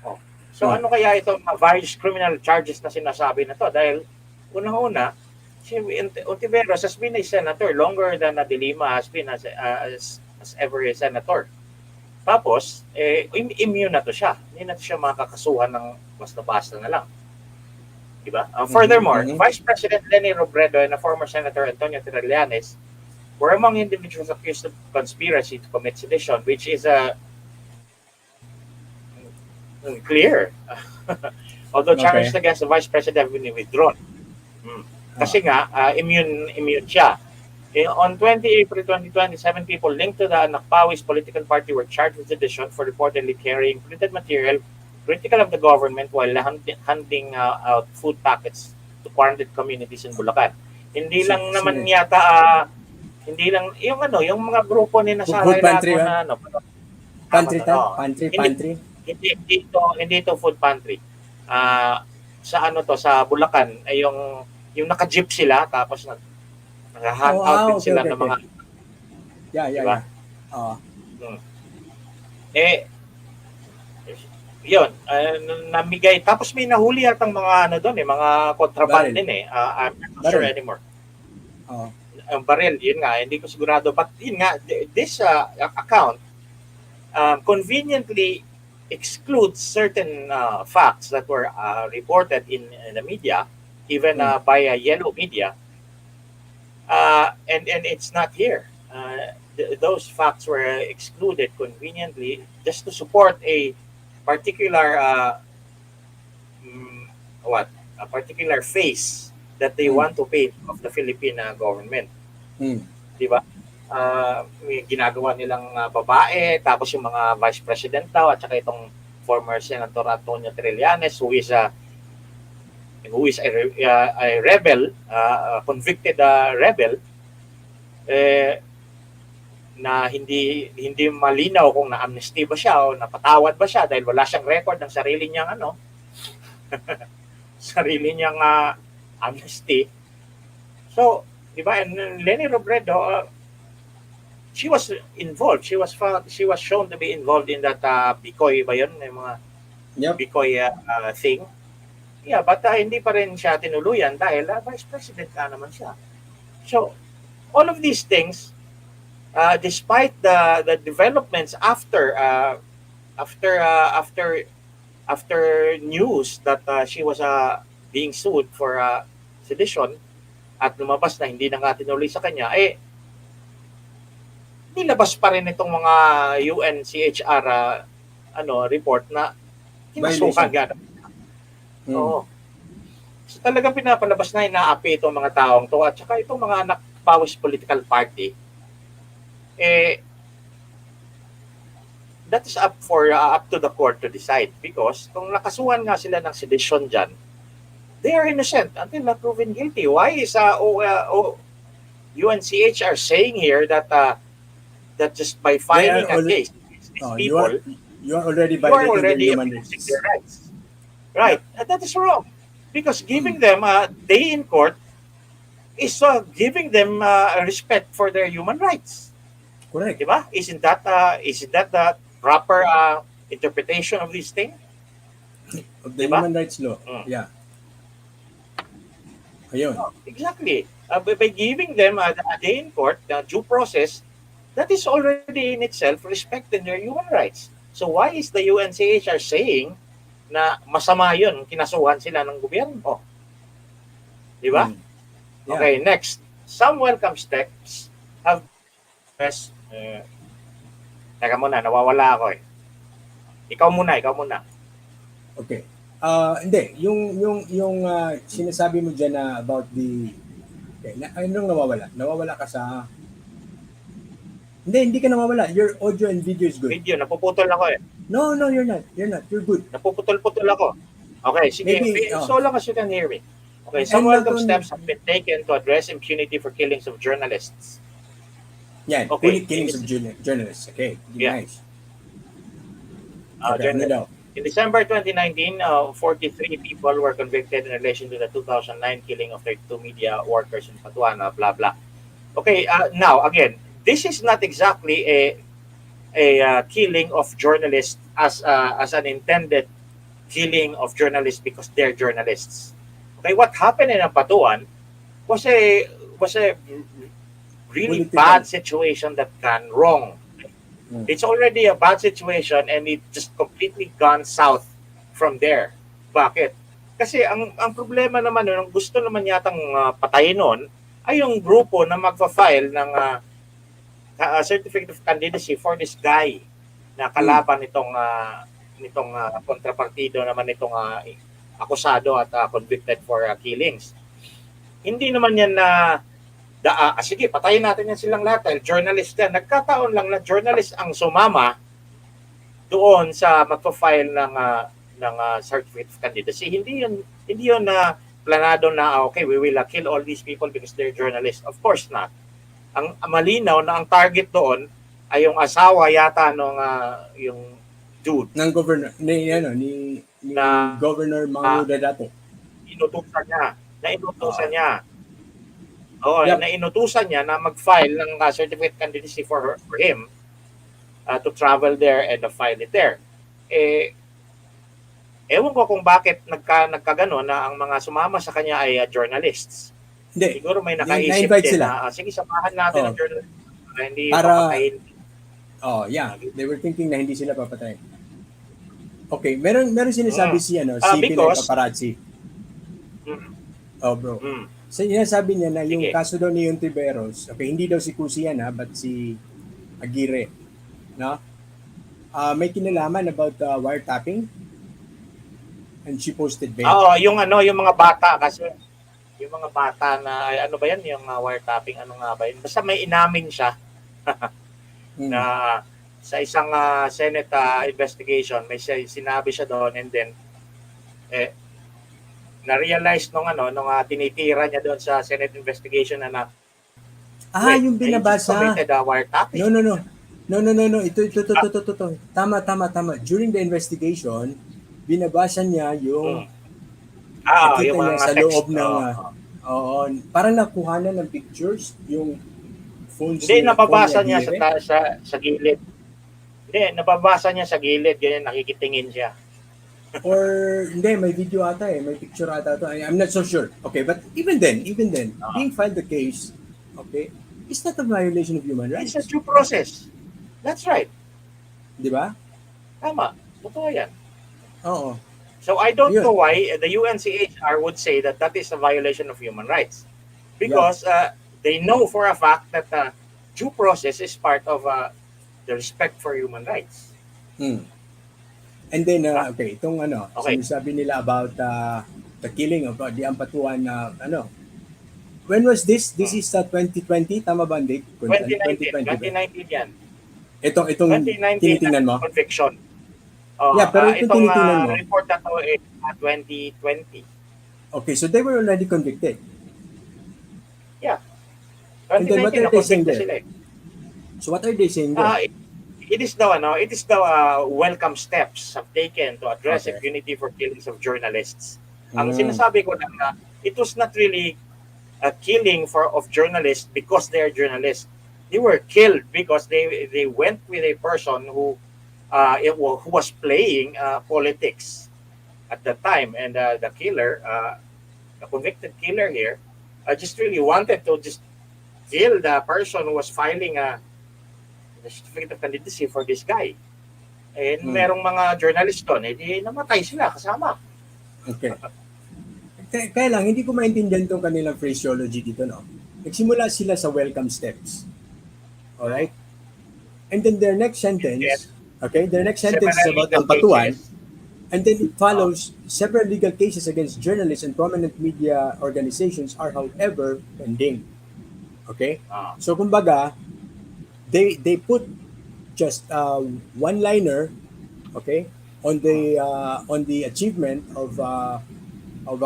Speaker 2: Oh. So ano kaya itong various criminal charges na sinasabi na to? Dahil unang-una, si Ontiveros has been a senator longer than De Lima has been as ever a senator. Tapos, immune na to siya. Hindi na to siya makakasuhan ng basta-basta na lang. Diba? Furthermore, Vice President Leni Robredo and a former Senator Antonio Trillanes were among individuals accused of conspiracy to commit sedition, which is clear. Although charges against the Vice President have been withdrawn. Kasi nga, immune siya. On 20 April 2020, 7 people linked to the Nakpawis political party were charged with sedition for reportedly carrying printed material critical of the government while handing out food packets to quarantined communities in Bulacan. Hindi lang naman yata, hindi lang, yung mga grupo ni Nasaray Lago na,
Speaker 1: Pantry.
Speaker 2: Hindi ito food pantry. Sa sa Bulacan, ay yung naka-jeep sila, tapos nag-hand out din sila ng mga...
Speaker 1: Yeah.
Speaker 2: Yun, namigay. Tapos may nahuli atang mga doon mga kontraband din I'm not sure anymore. Ang baril, yun nga, hindi ko sigurado. But yun nga, this account conveniently excludes certain facts that were reported in the media, even by yellow media, and it's not here. Those facts were excluded conveniently just to support a particular a particular face that they want to paint of the Philippine government. Di ba? May ginagawa nilang babae, tapos yung mga vice president daw, at saka itong former Senator Antonio Trillanes who is a rebel, convicted rebel, na hindi malinaw kung na-amnesty ba siya o napatawad ba siya dahil wala siyang record ng sarili niyang amnesty. So, di ba, and Leni Robredo, she was involved. She was shown to be involved in that Bikoy ba yun? Yung mga Bikoy thing. Yeah, but hindi pa rin siya tinuluyan dahil vice president ka naman siya. So, all of these things, despite the developments after news that she was being sued for sedition at lumabas na hindi na nga tinuloy sa kanya, nilabas pa rin itong mga UNCHR report na kinasukan gano'n. Oo. So talagang pinapalabas na inaapi itong mga taong to at saka itong mga Nakpawis political party. That is up to the court to decide, because kung nakasuhan nga sila ng sedition dyan, they are innocent until not proven guilty. Why is UNCHR saying here that just by filing a case against these people,
Speaker 1: you are already violating their human
Speaker 2: rights? Right. That is wrong, because giving them a day in court is giving them respect for their human rights.
Speaker 1: Correct.
Speaker 2: Diba? Isn't that the proper interpretation of this thing?
Speaker 1: Of the human rights law. Yeah. Ayun.
Speaker 2: Exactly. By giving them a day in court, due process, that is already in itself respecting their human rights. So why is the UNCHR saying na masama yun, kinasuhan sila ng gobyerno? Diba? Yeah. Okay, next. Some welcome steps have teka muna, nawawala ako Ikaw muna.
Speaker 1: Okay. Hindi, yung sinasabi mo diyan na about the anong nawawala? Nawawala ka sa Hindi ka nawawala. Your audio and video is good.
Speaker 2: Video, napuputol ako
Speaker 1: No, you're not. You're good.
Speaker 2: Napuputol ako. Okay, sige. So long as you can hear me. Okay, some welcome steps have been taken to address impunity for killings of journalists.
Speaker 1: Yeah, okay. Killings of journalists. Okay,
Speaker 2: yeah.
Speaker 1: Nice.
Speaker 2: In December 2019, 43 people were convicted in relation to the 2009 killing of 32 media workers in Patuana, blah, blah. Okay, now, again, this is not exactly a killing of journalists as an intended killing of journalists because they're journalists. Okay, what happened in Patuan was a really
Speaker 1: Political.
Speaker 2: bad situation that gone wrong. It's already a bad situation and it just completely gone south from there. Bakit? Kasi ang problema naman nun, ang gusto naman yatang patayin nun, ay yung grupo na magfa-file ng certificate of candidacy for this guy na kalaban nitong kontrapartido naman nitong akusado at convicted for killings. Hindi naman yan na sige, patayin natin yan silang lahat dahil journalist yan. Nagkataon lang na journalist ang sumama doon sa magpa-file ng certificate of candidacy. Hindi yun na planado na okay, we will kill all these people because they're journalists. Of course not. Ang malinaw na ang target doon ay yung asawa yata nung yung dude
Speaker 1: ng governor ni
Speaker 2: Na-
Speaker 1: Governor Manguda dati.
Speaker 2: inutusan niya. Oo,
Speaker 1: Yep.
Speaker 2: na inutusan niya na mag-file ng certificate of candidacy for him to travel there and file it there. Ewan ko kung bakit nagkagano na ang mga sumama sa kanya ay journalists.
Speaker 1: Hindi.
Speaker 2: Siguro may nakaisip
Speaker 1: Na-invite
Speaker 2: din
Speaker 1: sila.
Speaker 2: na sige, samahan natin
Speaker 1: Oo.
Speaker 2: ang journalist para hindi
Speaker 1: Para-
Speaker 2: papatayin.
Speaker 1: Oh, yeah. They were thinking na hindi sila papatayin. Okay, meron sinasabi si si Pinay
Speaker 2: because-
Speaker 1: Paparazzi.
Speaker 2: Mm,
Speaker 1: Oh, bro.
Speaker 2: mm.
Speaker 1: So, sinasabi niya na yung
Speaker 2: Sige.
Speaker 1: kaso daw ni Ontiveros, okay, hindi daw si Cusi yan but si Aguirre. No? May kinalaman about wiretapping and she posted bail.
Speaker 2: Oo, yung mga bata kasi yung mga bata na ay, ano ba yan yung wiretapping, ano nga ba yun? Basta may inamin siya
Speaker 1: Mm.
Speaker 2: na sa isang Senate investigation, may sinabi siya doon and then na-realize nung tinitira niya doon sa Senate investigation na
Speaker 1: Yung binabasa.
Speaker 2: committed wiretapping.
Speaker 1: No. Ito. Tama. During the investigation, binabasa niya yung nakita
Speaker 2: yung
Speaker 1: niya
Speaker 2: mga
Speaker 1: sa
Speaker 2: text.
Speaker 1: loob ng parang nakuhanan ng pictures yung phone
Speaker 2: Hindi, nababasa
Speaker 1: phone ni
Speaker 2: niya
Speaker 1: Aguirre.
Speaker 2: sa gilid. Hindi, nababasa niya sa gilid, ganyan, nakikitingin siya.
Speaker 1: Or hindi, may video ata may picture ata to. I'm not so sure. Okay, but even then, being filed the case, okay, is not a violation of human rights.
Speaker 2: It's a due process. That's right.
Speaker 1: Di ba?
Speaker 2: Tama. Totoo yan.
Speaker 1: Oo.
Speaker 2: So I don't
Speaker 1: Yun.
Speaker 2: know why the UNCHR would say that is a violation of human rights. Because they know for a fact that due process is part of the respect for human rights.
Speaker 1: And then, okay, itong
Speaker 2: Okay.
Speaker 1: sinasabi nila about the killing of the Ampatuan when was this? This is 2020, tama ba, Dick?
Speaker 2: 2019 yan.
Speaker 1: Itong
Speaker 2: 2019
Speaker 1: tinitingnan mo?
Speaker 2: conviction.
Speaker 1: Yeah, pero ito
Speaker 2: itong
Speaker 1: tinitingnan mo.
Speaker 2: report na to is 2020.
Speaker 1: Okay, so they were already convicted.
Speaker 2: Yeah.
Speaker 1: And then what are they saying
Speaker 2: 2019
Speaker 1: there?
Speaker 2: sila eh.
Speaker 1: So what are they saying there?
Speaker 2: It is daw welcome steps have taken to address
Speaker 1: Okay.
Speaker 2: impunity for killings of journalists. Ang sinasabi ko lang na it was not really a killing of journalists because they are journalists. They were killed because they went with a person who was playing politics at the time, and the killer, the convicted killer here, just really wanted to just kill the person who was filing the certificate of candidacy for this guy. And merong mga journalist doon, namatay sila kasama.
Speaker 1: Okay. Kaya lang, hindi ko maintindihan itong kanilang phraseology dito, no? Nagsimula sila sa welcome steps. Alright? And then their next sentence,
Speaker 2: Yes.
Speaker 1: okay, their next sentence is
Speaker 2: Several
Speaker 1: about
Speaker 2: legal
Speaker 1: Ampatuan.
Speaker 2: cases.
Speaker 1: And then it follows, several legal cases against journalists and prominent media organizations are, however, pending. Okay? So, kumbaga, they put just one-liner, okay, on the achievement of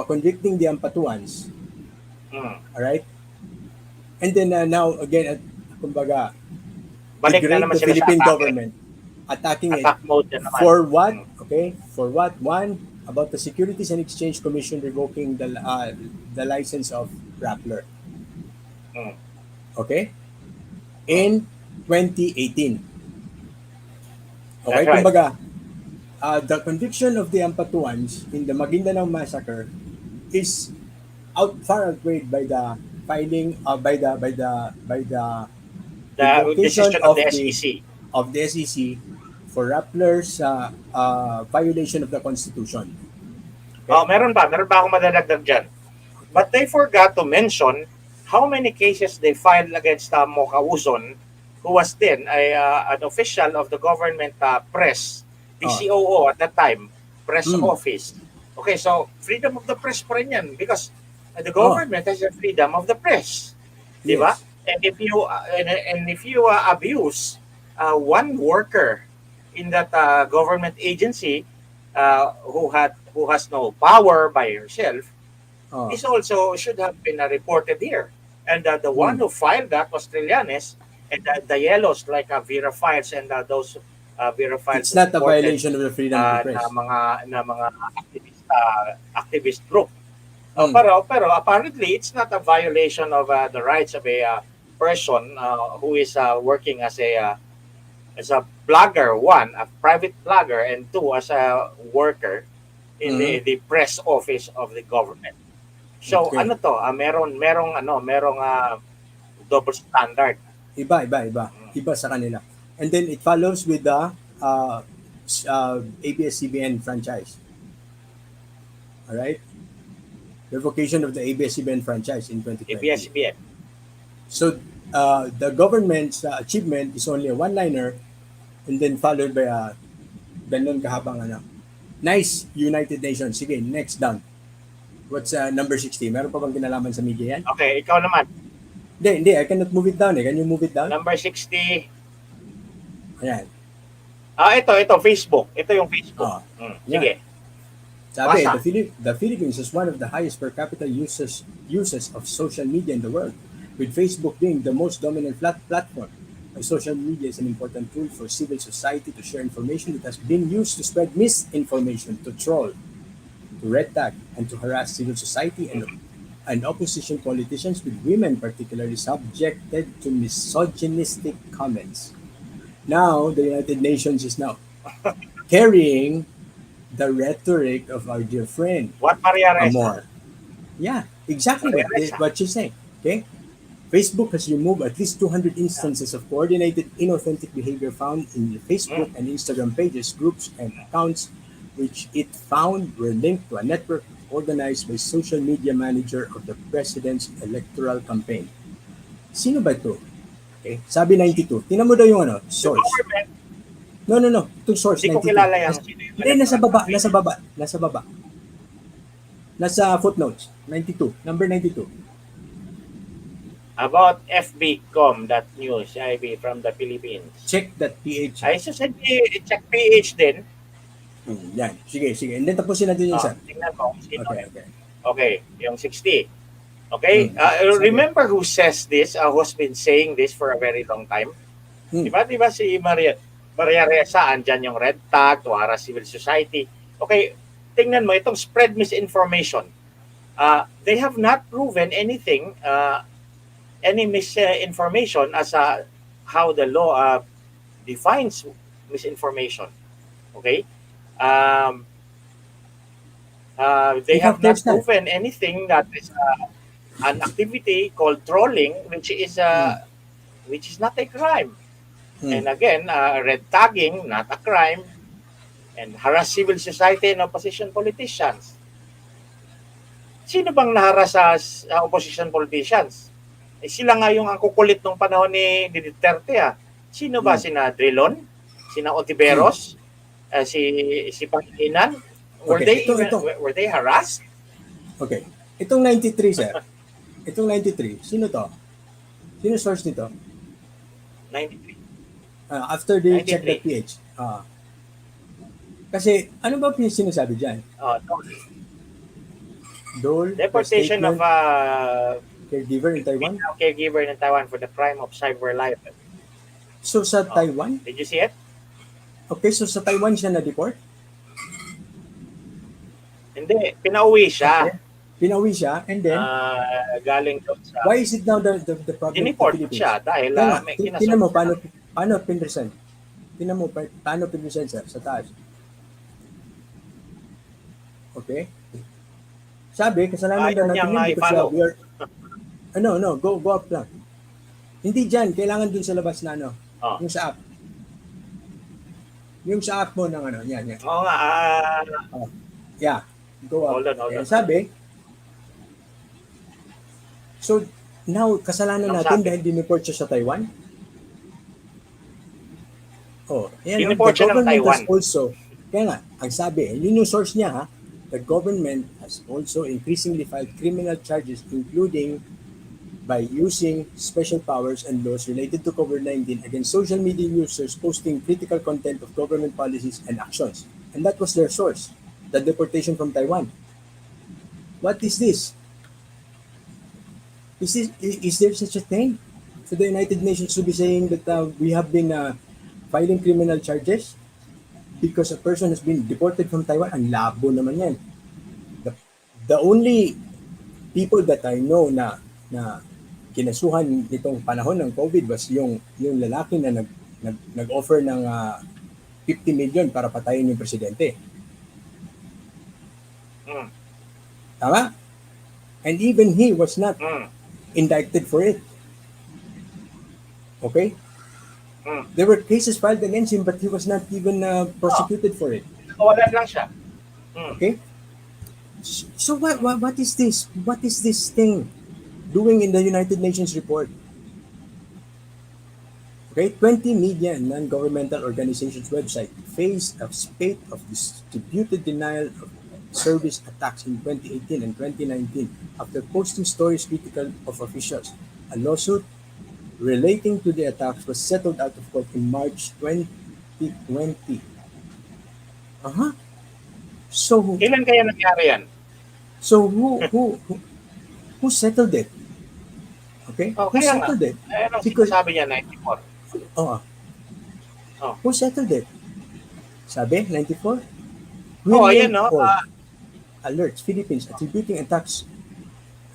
Speaker 1: convicting the Ampatuans. All right? And then now, again, kumbaga,
Speaker 2: Balik na
Speaker 1: degrade
Speaker 2: naman
Speaker 1: the
Speaker 2: sila sa
Speaker 1: Philippine
Speaker 2: atake.
Speaker 1: government, attacking it
Speaker 2: Attack mode na naman.
Speaker 1: for what? Okay, for what? One, about the Securities and Exchange Commission revoking the license of Rappler.
Speaker 2: Mm.
Speaker 1: Okay,
Speaker 2: Mm.
Speaker 1: in 2018. Okay,
Speaker 2: That's right.
Speaker 1: kumbaga, the conviction of the Ampatuans in the Maguindanao massacre is far outweighed by the filing by the
Speaker 2: The
Speaker 1: revocation
Speaker 2: decision of the SEC.
Speaker 1: of the SEC for Rappler's violation of the Constitution. Okay?
Speaker 2: Oh, meron ba akong madadagdag dyan? But they forgot to mention how many cases they filed against Mokauzon, who was then an official of the government press,
Speaker 1: Oh,
Speaker 2: PCOO at that time, press
Speaker 1: mm,
Speaker 2: office. Okay, so freedom of the press pa rin yan because the
Speaker 1: oh,
Speaker 2: government has the freedom of the press. Di ba?
Speaker 1: yes.
Speaker 2: And if you abuse one worker in that government agency who has no power by herself,
Speaker 1: Oh,
Speaker 2: this also should have been reported here. And the one
Speaker 1: mm.
Speaker 2: who filed that was Trillanes, and the yellows like Vera Files and those Vera Files
Speaker 1: It's
Speaker 2: who
Speaker 1: not a
Speaker 2: supported
Speaker 1: violation of the freedom of the press.
Speaker 2: na mga activist group.
Speaker 1: Mm.
Speaker 2: Pero apparently it's not a violation of the rights of a person who is working as a blogger, one, a private blogger, and two, as a worker in
Speaker 1: Mhm.
Speaker 2: the press office of the government. So
Speaker 1: Okay.
Speaker 2: ano to, merong double standard.
Speaker 1: Iba. Iba sa kanila. And then it follows with the ABS-CBN franchise. All right? Revocation of the ABS-CBN franchise in 2020.
Speaker 2: ABS-CBN.
Speaker 1: So the government's achievement is only a one-liner and then followed by a ganun kahabang ano. Nice, United Nations. Sige, next down. What's number 60? Meron pa bang kinalaman sa media yan?
Speaker 2: Okay, ikaw naman.
Speaker 1: Hindi. I cannot move it down eh. Can you move it down?
Speaker 2: Number 60.
Speaker 1: Ayan.
Speaker 2: Ito, Facebook. Ito yung Facebook.
Speaker 1: Oh,
Speaker 2: Sige.
Speaker 1: Sabi,
Speaker 2: Basa.
Speaker 1: the Philippines is one of the highest per capita uses of social media in the world, with Facebook being the most dominant platform. Social media is an important tool for civil society to share information that has been used to spread misinformation, to troll, to red tag, and to harass civil society and opposition politicians, with women particularly subjected to misogynistic comments. Now, the United Nations is now carrying the rhetoric of our dear friend,
Speaker 2: What Maria Reza?
Speaker 1: Amor. Yeah, exactly
Speaker 2: Maria Reza.
Speaker 1: what she's saying. Okay? Facebook has removed at least 200 instances of coordinated inauthentic behavior found in the Facebook and Instagram pages, groups, and accounts, which it found were linked to a network organized by social media manager of the president's electoral campaign. Sino ba ito? Okay. Sabi 92. Tingnan mo daw yung
Speaker 2: The
Speaker 1: source.
Speaker 2: government,
Speaker 1: No. Itong source,
Speaker 2: hindi ko
Speaker 1: 92.
Speaker 2: kilala yung sino yung
Speaker 1: Hindi, nasa baba. Nasa footnotes. 92. Number 92.
Speaker 2: About fbcom.news, IB from the Philippines.
Speaker 1: Check.ph.
Speaker 2: Ay, so said check PH din.
Speaker 1: Yan. Sige. And then tapusin natin yung isa.
Speaker 2: Tingnan ko. Sino
Speaker 1: Okay.
Speaker 2: Okay, yung 60. Okay, remember who says this, who's been saying this for a very long time? Di ba si Maria Reza, andyan yung red tag, to harass civil society. Okay, tingnan mo, itong spread misinformation. They have not proven anything, any misinformation as how the law defines misinformation. Okay? They have not proven anything that is an activity called trolling, which is not a crime. And again, red tagging, not a crime, and harass civil society and opposition politicians. Sino bang naharas sa opposition politicians? Sila nga yung ang kukulit nung panahon ni Duterte. Sino ba? Sina Drilon? Sina Ontiveros? Si Paglinawan? Were they harassed?
Speaker 1: Okay. Itong 93, sir. Itong 93, sino to? Sino source nito?
Speaker 2: 93.
Speaker 1: After the
Speaker 2: 93.
Speaker 1: check.ph. Kasi, ano ba sinasabi dyan? Dole,
Speaker 2: deportation of
Speaker 1: caregiver in Taiwan?
Speaker 2: Caregiver in Taiwan for the crime of cyber libel.
Speaker 1: So, sa Taiwan?
Speaker 2: Did you see it?
Speaker 1: Okay, so sa Taiwan siya na-deport?
Speaker 2: Hindi, pinauwi siya.
Speaker 1: Okay. Pinawi siya, and then,
Speaker 2: Galing doon sa...
Speaker 1: why is it now the problem of the
Speaker 2: Dineport
Speaker 1: Philippines?
Speaker 2: siya dahil
Speaker 1: Kaya nga,
Speaker 2: may
Speaker 1: tinan mo,
Speaker 2: kinasok siya.
Speaker 1: paano pinresent? Tinan mo, paano pinresent sa taas? Okay? Sabi, kasalanan
Speaker 2: Ayaw
Speaker 1: daw natin
Speaker 2: niyang
Speaker 1: yun because
Speaker 2: i-follow.
Speaker 1: we are... No, go up lang. Hindi dyan, kailangan dun sa labas na ano,
Speaker 2: Oh.
Speaker 1: yung sa app. Yung sa app mo ng ano, yan.
Speaker 2: Oo nga,
Speaker 1: Oh, yeah, go up.
Speaker 2: Hold on.
Speaker 1: Ayan, sabi, so now, kasalanan
Speaker 2: Anong
Speaker 1: natin
Speaker 2: sabi?
Speaker 1: dahil dineport siya sa Taiwan? Oh, yan.
Speaker 2: Dineport siya ng Taiwan.
Speaker 1: Has also, kaya nga, ang sabi, yun yung source niya ha, the government has also increasingly filed criminal charges including by using special powers and laws related to COVID-19 against social media users posting critical content of government policies and actions. And that was their source, the deportation from Taiwan. What is this? Is there such a thing? So the United Nations should be saying that we have been filing criminal charges because a person has been deported from Taiwan? Ang labo naman yan. The only people that I know na kinasuhan nitong panahon ng COVID was yung lalaki na nag-offer ng 50 million para patayin yung presidente. Tama? And even he was not indicted for it. Okay? There were cases filed against him but he was not even prosecuted for it.
Speaker 2: Wala lang siya.
Speaker 1: Okay? So what is this? What is this thing doing in the United Nations report? Okay, 20 media and non-governmental organizations' website faced a spate of distributed denial of service attacks in 2018 and 2019 after posting stories critical of officials. A lawsuit relating to the attacks was settled out of court in March 2020. So
Speaker 2: Kailan kaya nangyari yan?
Speaker 1: So who settled it? Okay?
Speaker 2: Oh,
Speaker 1: Who
Speaker 2: kaya nga.
Speaker 1: settled it?
Speaker 2: Anong
Speaker 1: Because-
Speaker 2: sabi niya, 94?
Speaker 1: Oh.
Speaker 2: Oh.
Speaker 1: Who settled it? Sabi, 94?
Speaker 2: Ayan, no?
Speaker 1: Alerts Philippines attributing attacks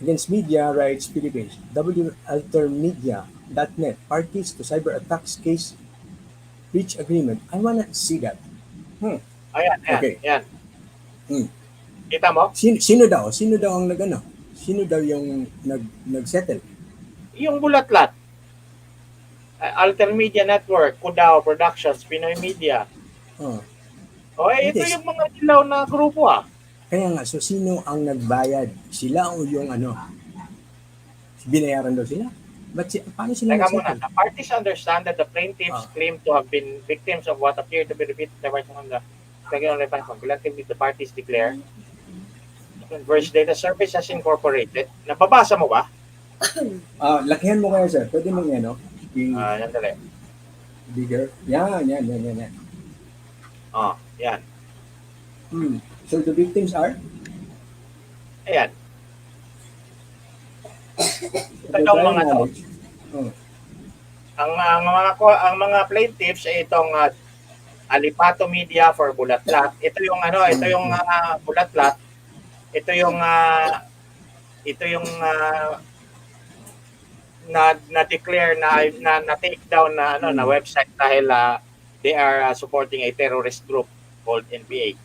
Speaker 1: against media rights Philippines. Altermedia.net parties to cyber attacks case reach agreement. I wanna see that.
Speaker 2: Ayan.
Speaker 1: Okay.
Speaker 2: Yan.
Speaker 1: Hmm.
Speaker 2: Kita mo?
Speaker 1: Sino daw ang nagano? Sino daw yung nagsettle?
Speaker 2: Yung bulatlat. Altermedia Network, Kudao Productions, Pinoy Media.
Speaker 1: Oh.
Speaker 2: Ito
Speaker 1: Yes.
Speaker 2: yung mga dilaw na grupo
Speaker 1: Kaya nga, so sino ang nagbayad? Sila o yung ano? Binayaran daw sila? Paano sila
Speaker 2: Teka muna,
Speaker 1: nagsettle?
Speaker 2: the parties understand that the plaintiffs claim to have been victims of what appear to be repeated diversion on the collectively the parties declare. Converge Data Service has incorporated. Nababasa mo ba?
Speaker 1: Lakihan mo kaya, sir. Pwede mong yan, no?
Speaker 2: Nandali.
Speaker 1: Bigger. Yan.
Speaker 2: Yan.
Speaker 1: So the victims are?
Speaker 2: Ayan. Ito yung mga to.
Speaker 1: Oh.
Speaker 2: Ang mga plaintiffs ay itong Alipato Media for Bulatlat. Ito yung Bulatlat. Ito yung na-declare na take down na website dahil they are supporting a terrorist group called NPA.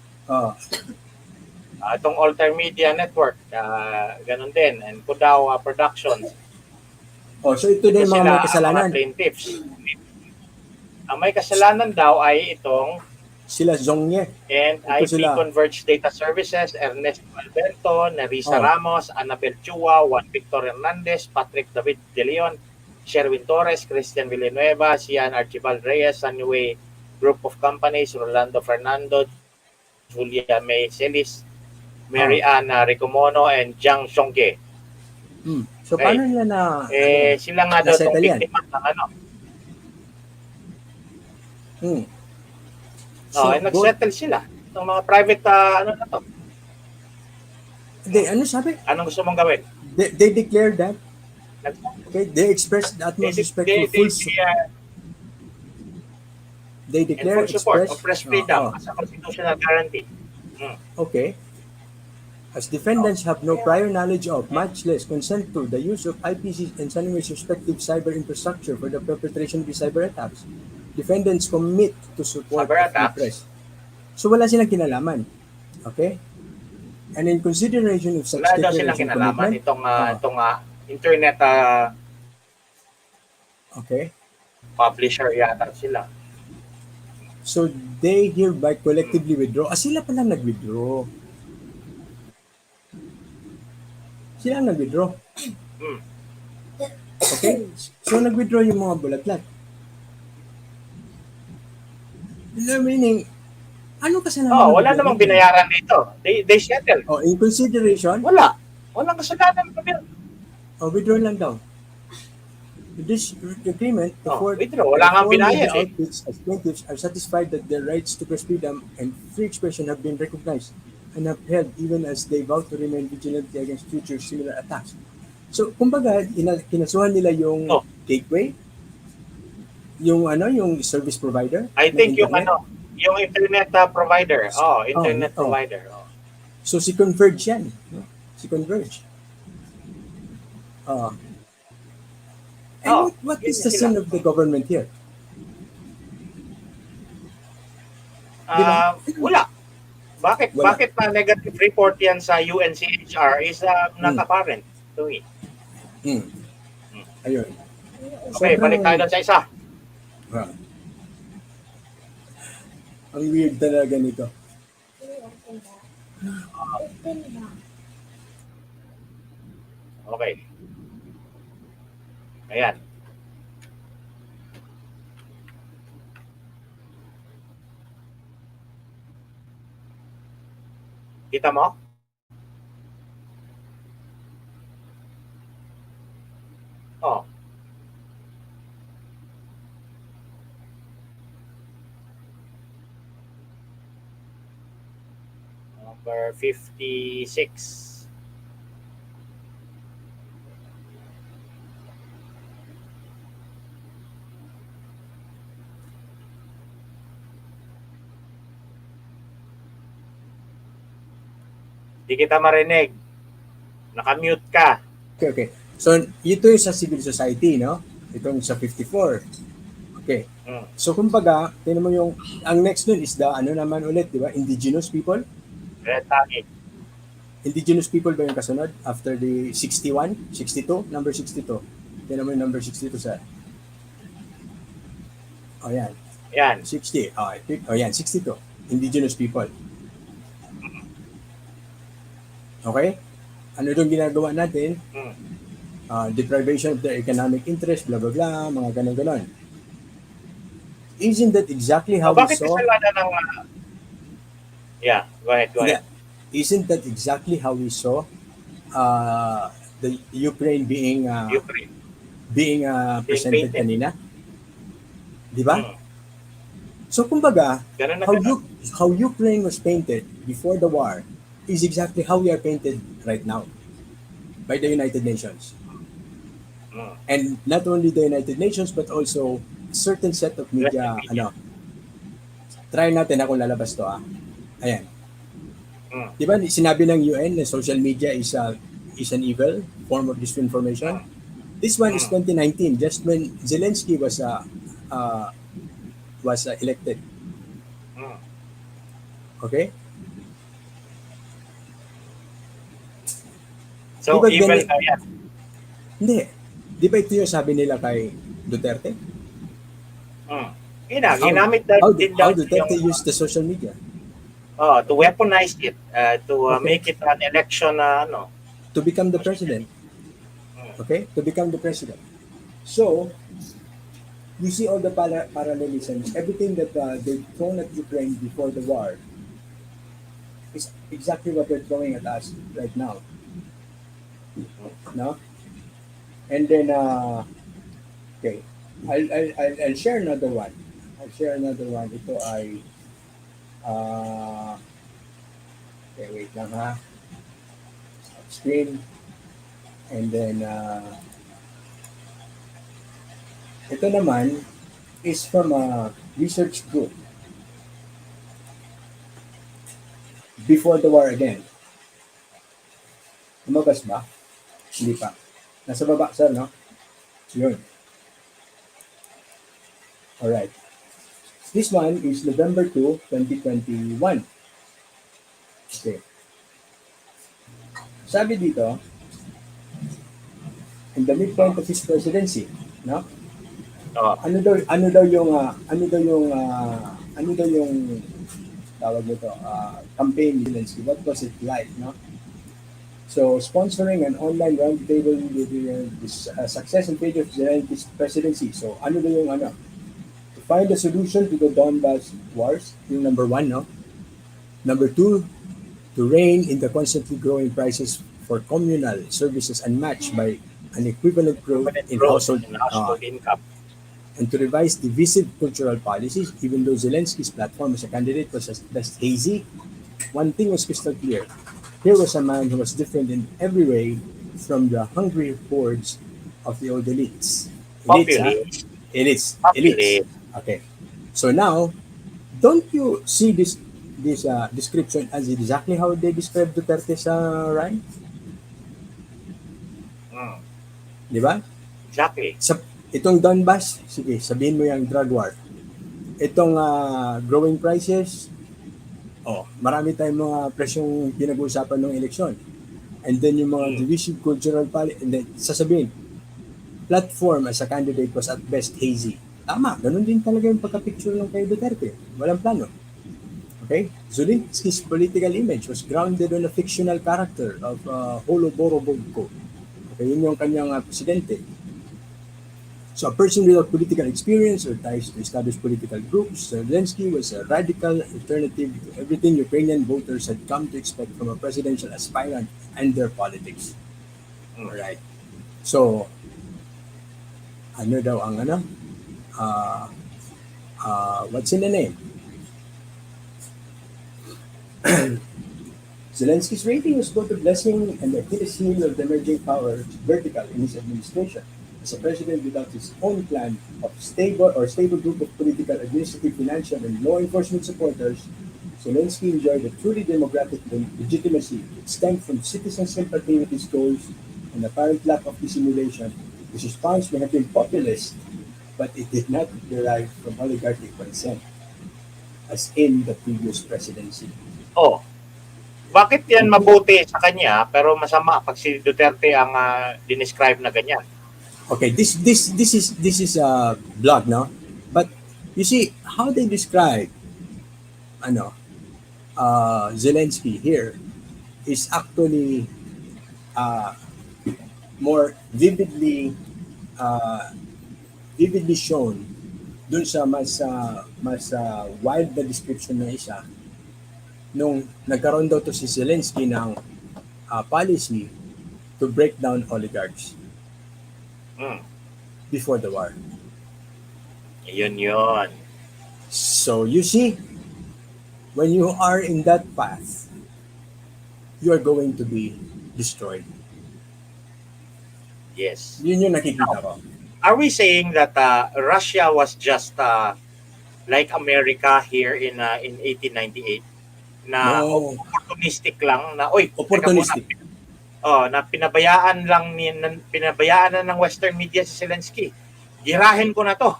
Speaker 2: Itong Alter Media Network, ganun din, and Kudao Productions.
Speaker 1: So ito din mga may kasalanan.
Speaker 2: Mga plaintiffs. Ang may kasalanan daw ay itong
Speaker 1: Sila Zongne.
Speaker 2: and
Speaker 1: Ito
Speaker 2: IP
Speaker 1: sila.
Speaker 2: Converge Data Services, Ernesto Alberto, Nerissa
Speaker 1: Oh.
Speaker 2: Ramos, Annabel Chua, Juan Victor Hernandez, Patrick David De Leon, Sherwin Torres, Christian Villanueva, Sian Archibald Reyes, Sunway Group of Companies, Rolando Fernando, Julia May Celis, Mary Anna Ricomono, and Jiang Xiongge.
Speaker 1: So
Speaker 2: Okay.
Speaker 1: paano nila na
Speaker 2: Sila nga daw itong
Speaker 1: nasettle yan?
Speaker 2: biktima ng ano.
Speaker 1: So,
Speaker 2: Nag-settle sila. Itong mga private, ano na to?
Speaker 1: ano sabi?
Speaker 2: Anong gusto mong gawin?
Speaker 1: They declared that.
Speaker 2: Nag-
Speaker 1: Okay, they expressed the utmost respect for they
Speaker 2: and
Speaker 1: declare
Speaker 2: full support of
Speaker 1: express
Speaker 2: press freedom as a constitutional guarantee.
Speaker 1: Okay. as defendants have no prior knowledge of, much less consent to, the use of IPC's and Sunway's respective cyber infrastructure for the perpetration of the cyber attacks. Defendants commit to support
Speaker 2: Cyber
Speaker 1: a free
Speaker 2: attacks?
Speaker 1: press. So wala silang kinalaman. Okay? And in consideration of such
Speaker 2: Wala daw silang
Speaker 1: declaration
Speaker 2: kinalaman
Speaker 1: commitment,
Speaker 2: itong internet
Speaker 1: okay,
Speaker 2: publisher yata sila.
Speaker 1: so they hereby collectively withdraw. Sila palang nag-withdraw. Sila ang nag-withdraw.
Speaker 2: Hmm.
Speaker 1: Okay? So nag-withdraw yung mga bulatlat. Meaning, ano kasalanan ng
Speaker 2: Wala
Speaker 1: gobyerno
Speaker 2: namang
Speaker 1: dyan?
Speaker 2: binayaran dito. They settled.
Speaker 1: In consideration,
Speaker 2: Wala. Walang kasalanan ng gobyerno.
Speaker 1: withdraw lang daw. With this agreement,
Speaker 2: Withdraw. Wala nga
Speaker 1: the
Speaker 2: binayad
Speaker 1: media
Speaker 2: eh.
Speaker 1: outfits as plaintiffs are satisfied that their rights to press freedom and free expression have been recognized and upheld even as they vow to remain vigilant against future similar attacks. So, kumbaga, kinasuhan nila yung
Speaker 2: Oh.
Speaker 1: gateway, yung service provider.
Speaker 2: I
Speaker 1: ng
Speaker 2: think yung
Speaker 1: internet.
Speaker 2: yung internet provider. Internet
Speaker 1: Oh.
Speaker 2: provider.
Speaker 1: So, si Converge yan. No? Si Converge. And what
Speaker 2: yun
Speaker 1: is the
Speaker 2: sila.
Speaker 1: sin of the government here? Diba?
Speaker 2: Wala. Bakit?
Speaker 1: Wala.
Speaker 2: Bakit na negative report yan sa UNCHR is not apparent to me.
Speaker 1: Ayun.
Speaker 2: Okay, balik tayo doon sa isa.
Speaker 1: Ah. Ang weird talaga nito.
Speaker 2: Okay. Ayan. Kita mo? Oh. Number 56. Di kita marinig. Nakamute ka.
Speaker 1: Okay. So, ito yung sa civil society, no? Itong sa 54. Okay. So, kumbaga, tingnan mo yung, ang next nun is the, naman ulit, di ba? Indigenous people.
Speaker 2: Red tagging.
Speaker 1: Indigenous people ba yung kasunod? After the 61? 62? Number 62. Tingnan mo yung number 62 sa... yan.
Speaker 2: Yan.
Speaker 1: 60. Yan, 62. Indigenous people. Okay? Ano itong ginagawa natin? Deprivation of their economic interest, blah, blah, blah, mga ganon-ganon. Isn't that exactly how we
Speaker 2: Bakit
Speaker 1: saw...
Speaker 2: kasalanan ng... Yeah, go ahead.
Speaker 1: Isn't that exactly how we saw the Ukraine being presented
Speaker 2: painted.
Speaker 1: kanina? Di ba? So kumbaga,
Speaker 2: Ganun na
Speaker 1: how
Speaker 2: ganun.
Speaker 1: how Ukraine was painted before the war is exactly how we are painted right now by the United Nations. And not only the United Nations but also a certain set of media, try natin akong lalabas to. Ayan. Di ba sinabi ng UN na social media is an evil form of disinformation? This one is 2019, just when Zelensky was elected. Okay?
Speaker 2: So,
Speaker 1: Di ba
Speaker 2: evil
Speaker 1: ganun-
Speaker 2: ka yan.
Speaker 1: Hindi. Di ba ito yung sabi nila kay Duterte?
Speaker 2: Ginamit
Speaker 1: How
Speaker 2: din daw
Speaker 1: Duterte
Speaker 2: yung,
Speaker 1: used the social media
Speaker 2: to weaponize it, to
Speaker 1: Okay.
Speaker 2: make it an election
Speaker 1: to become the president. Okay? To become the president. So, you see all the parallelisms. Everything that they've thrown at Ukraine before the war is exactly what they're throwing at us right now. No? And then, okay, I'll share another one. Ito ay, okay, wait lang ha. Stop screen. And then, ito naman is from a research group before the war again. Lumabas ba? Hindi pa. Nasa baba, sir, no? Yun. Alright. This one is November 2, 2021. Okay. Sabi dito, in the midpoint of his presidency, no?
Speaker 2: Oh,
Speaker 1: Ano daw yung tawag nito, campaign ni Zelensky? What was it like, no? So, sponsoring an online roundtable with the success and fate of Zelensky's presidency. So, ano daw yung ano? To find a solution to the Donbas wars, yung number one, no? Number two, to rein in the constantly growing prices for communal services unmatched by an equivalent growth
Speaker 2: permanent
Speaker 1: in
Speaker 2: growth
Speaker 1: household
Speaker 2: in household income.
Speaker 1: and to revise divisive cultural policies, even though Zelensky's platform as a candidate was at best hazy, one thing was crystal clear. Here was a man who was different in every way from the hungry hordes of the old elites. Elites, huh?
Speaker 2: Populist.
Speaker 1: Elites. Elites.
Speaker 2: Populist.
Speaker 1: Okay. So now, don't you see this description as exactly how they describe Duterte sa Ryan?
Speaker 2: Mm,
Speaker 1: Di ba?
Speaker 2: exactly.
Speaker 1: Itong Donbas, sige, sabihin mo yung drug war. Itong growing prices, marami tayong mga presyong pinag-uusapan ng eleksyon. And then yung mga divisive cultural policy, and then sasabihin, platform as a candidate was at best hazy. Tama, ganun din talaga yung pagka-picture ng kay Duterte. Walang plano. Okay? Zelensky's political image was grounded on a fictional character of Holoborodko. Okay, yun yung kanyang presidente. So a person without political experience or ties to established political groups, Zelensky was a radical alternative to everything Ukrainian voters had come to expect from a presidential aspirant and their politics. Alright. So, ano daw ang ano? What's in the name? Zelensky's rating was both a blessing and a Achilles heel of the emerging power vertical in his administration. As a president without his own clan of stable group of political, administrative, financial, and law enforcement supporters, Zelensky enjoyed a truly democratic legitimacy that stemmed from citizen sympathy with his goals and apparent lack of dissimulation. His response may have been populist, but it did not derive from oligarchic consent, as in the previous presidency.
Speaker 2: Oh, bakit yan mabuti sa kanya pero masama pag si Duterte ang dinescribe na ganyan?
Speaker 1: Okay, this is a blog, no? But you see how they describe Zelensky here is actually more vividly shown dun sa mas wild na description ng isa nung nagkaroon daw to si Zelensky ng policy to break down oligarchs before the war.
Speaker 2: Yun.
Speaker 1: So you see, when you are in that path, you are going to be destroyed.
Speaker 2: Yes.
Speaker 1: Yun yung nakikita ko.
Speaker 2: Are we saying that Russia was just like America here in 1898 na
Speaker 1: No.
Speaker 2: opportunistic lang na
Speaker 1: Opportunistic.
Speaker 2: teka muna, na pinabayaan na ng Western media si Zelensky. Girahin ko na to.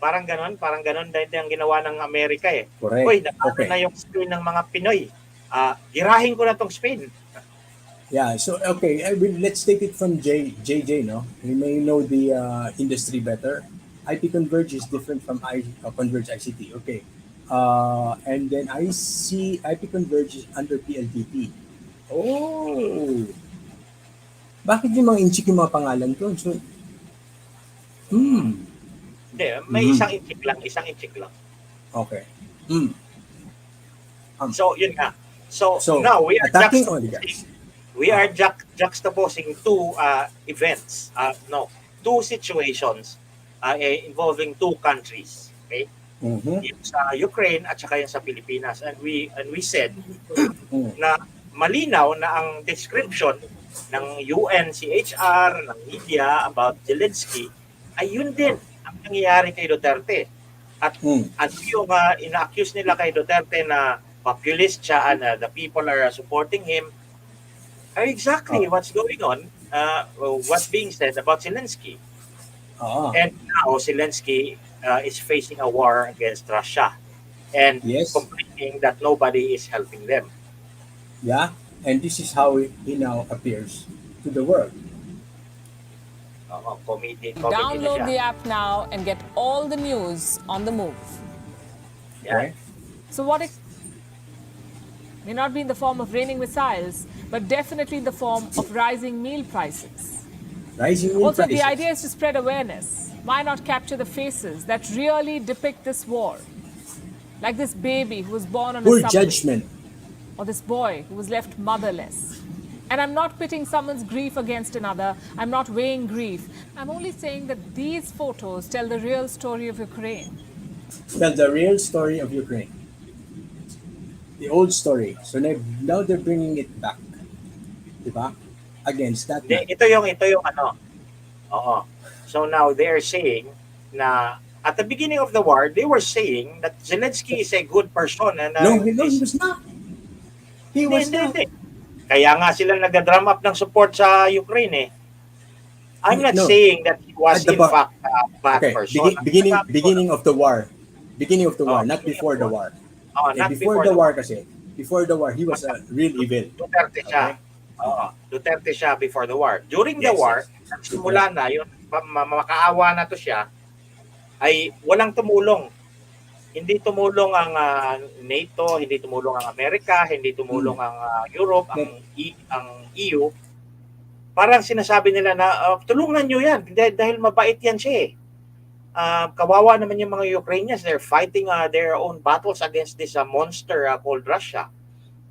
Speaker 2: parang ganon dahil ang ginawa ng Amerika eh.
Speaker 1: Correct.
Speaker 2: Nakita na yung Spain ng mga Pinoy. Girahin ko na tong Spain.
Speaker 1: Yeah, so okay, let's take it from JJ, no? We may know the industry better. IP Converge is different from Converge ICT. Okay. And then I see IP Converge is under PLDT. Oh. Bakit yung mga inchik yung mga pangalan ko? So,
Speaker 2: Hindi, may isang inchik lang.
Speaker 1: Okay.
Speaker 2: So, yun nga. So now we are juxtaposing two events, two situations involving two countries, okay? Yung sa Ukraine at saka yung sa Pilipinas, and we said na malinaw na ang description ng UNCHR, ng media about Zelensky ay yun din ang nangyayari kay Duterte. At ano yung ina-accuse nila kay Duterte na populist siya and the people are supporting him, Exactly
Speaker 1: Oh,
Speaker 2: what's going on, what's being said about Zelensky.
Speaker 1: oo.
Speaker 2: And now Zelensky is facing a war against Russia and
Speaker 1: Yes.
Speaker 2: complaining that nobody is helping them.
Speaker 1: Yeah. And this is how he now appears to the world.
Speaker 2: Comedy na
Speaker 4: Download
Speaker 2: siya.
Speaker 4: the app now and get all the news on the move.
Speaker 2: Yan.
Speaker 1: Okay?
Speaker 4: So, what it may not be in the form of raining missiles, but definitely in the form of rising meal prices.
Speaker 1: Rising meal
Speaker 4: Also, the
Speaker 1: prices.
Speaker 4: idea is to spread awareness. Why not capture the faces that really depict this war? Like this baby who was born on a
Speaker 1: Poor
Speaker 4: subway,
Speaker 1: judgment.
Speaker 4: or this boy who was left motherless. And I'm not pitting someone's grief against another. I'm not weighing grief. I'm only saying that these photos tell the real story of Ukraine.
Speaker 1: Tell the real story of Ukraine. The old story. So now they're bringing it back. Diba? Against that
Speaker 2: Hindi,
Speaker 1: man.
Speaker 2: ito yung ano. Oo. So now they're saying na at the beginning of the war, they were saying that Zelensky is a good person and
Speaker 1: No, he was not. He
Speaker 2: hindi,
Speaker 1: was
Speaker 2: hindi,
Speaker 1: not.
Speaker 2: hindi. Kaya nga sila nag-drum up ng support sa Ukraine eh. I'm not
Speaker 1: No.
Speaker 2: saying that he was
Speaker 1: At the
Speaker 2: in fact a bad
Speaker 1: Okay,
Speaker 2: person. Ang
Speaker 1: beginning
Speaker 2: sinasabi ko
Speaker 1: beginning of the war. Beginning of the war, not
Speaker 2: beginning of
Speaker 1: before
Speaker 2: the
Speaker 1: the
Speaker 2: war.
Speaker 1: war.
Speaker 2: Not
Speaker 1: Before
Speaker 2: before
Speaker 1: the
Speaker 2: the
Speaker 1: war
Speaker 2: war.
Speaker 1: kasi, before the war, he was a real evil.
Speaker 2: Duterte siya.
Speaker 1: Okay?
Speaker 2: Duterte siya before the war. During the
Speaker 1: Yes,
Speaker 2: war,
Speaker 1: yes.
Speaker 2: simula na yun, makaawa na to siya, ay walang tumulong. Hindi tumulong ang NATO, hindi tumulong ang Amerika, hindi tumulong ang Europe, ang EU. Parang sinasabi nila na tulungan nyo yan dahil mabait yan siya eh. Kawawa naman yung mga Ukrainians. They're fighting their own battles against this monster called Russia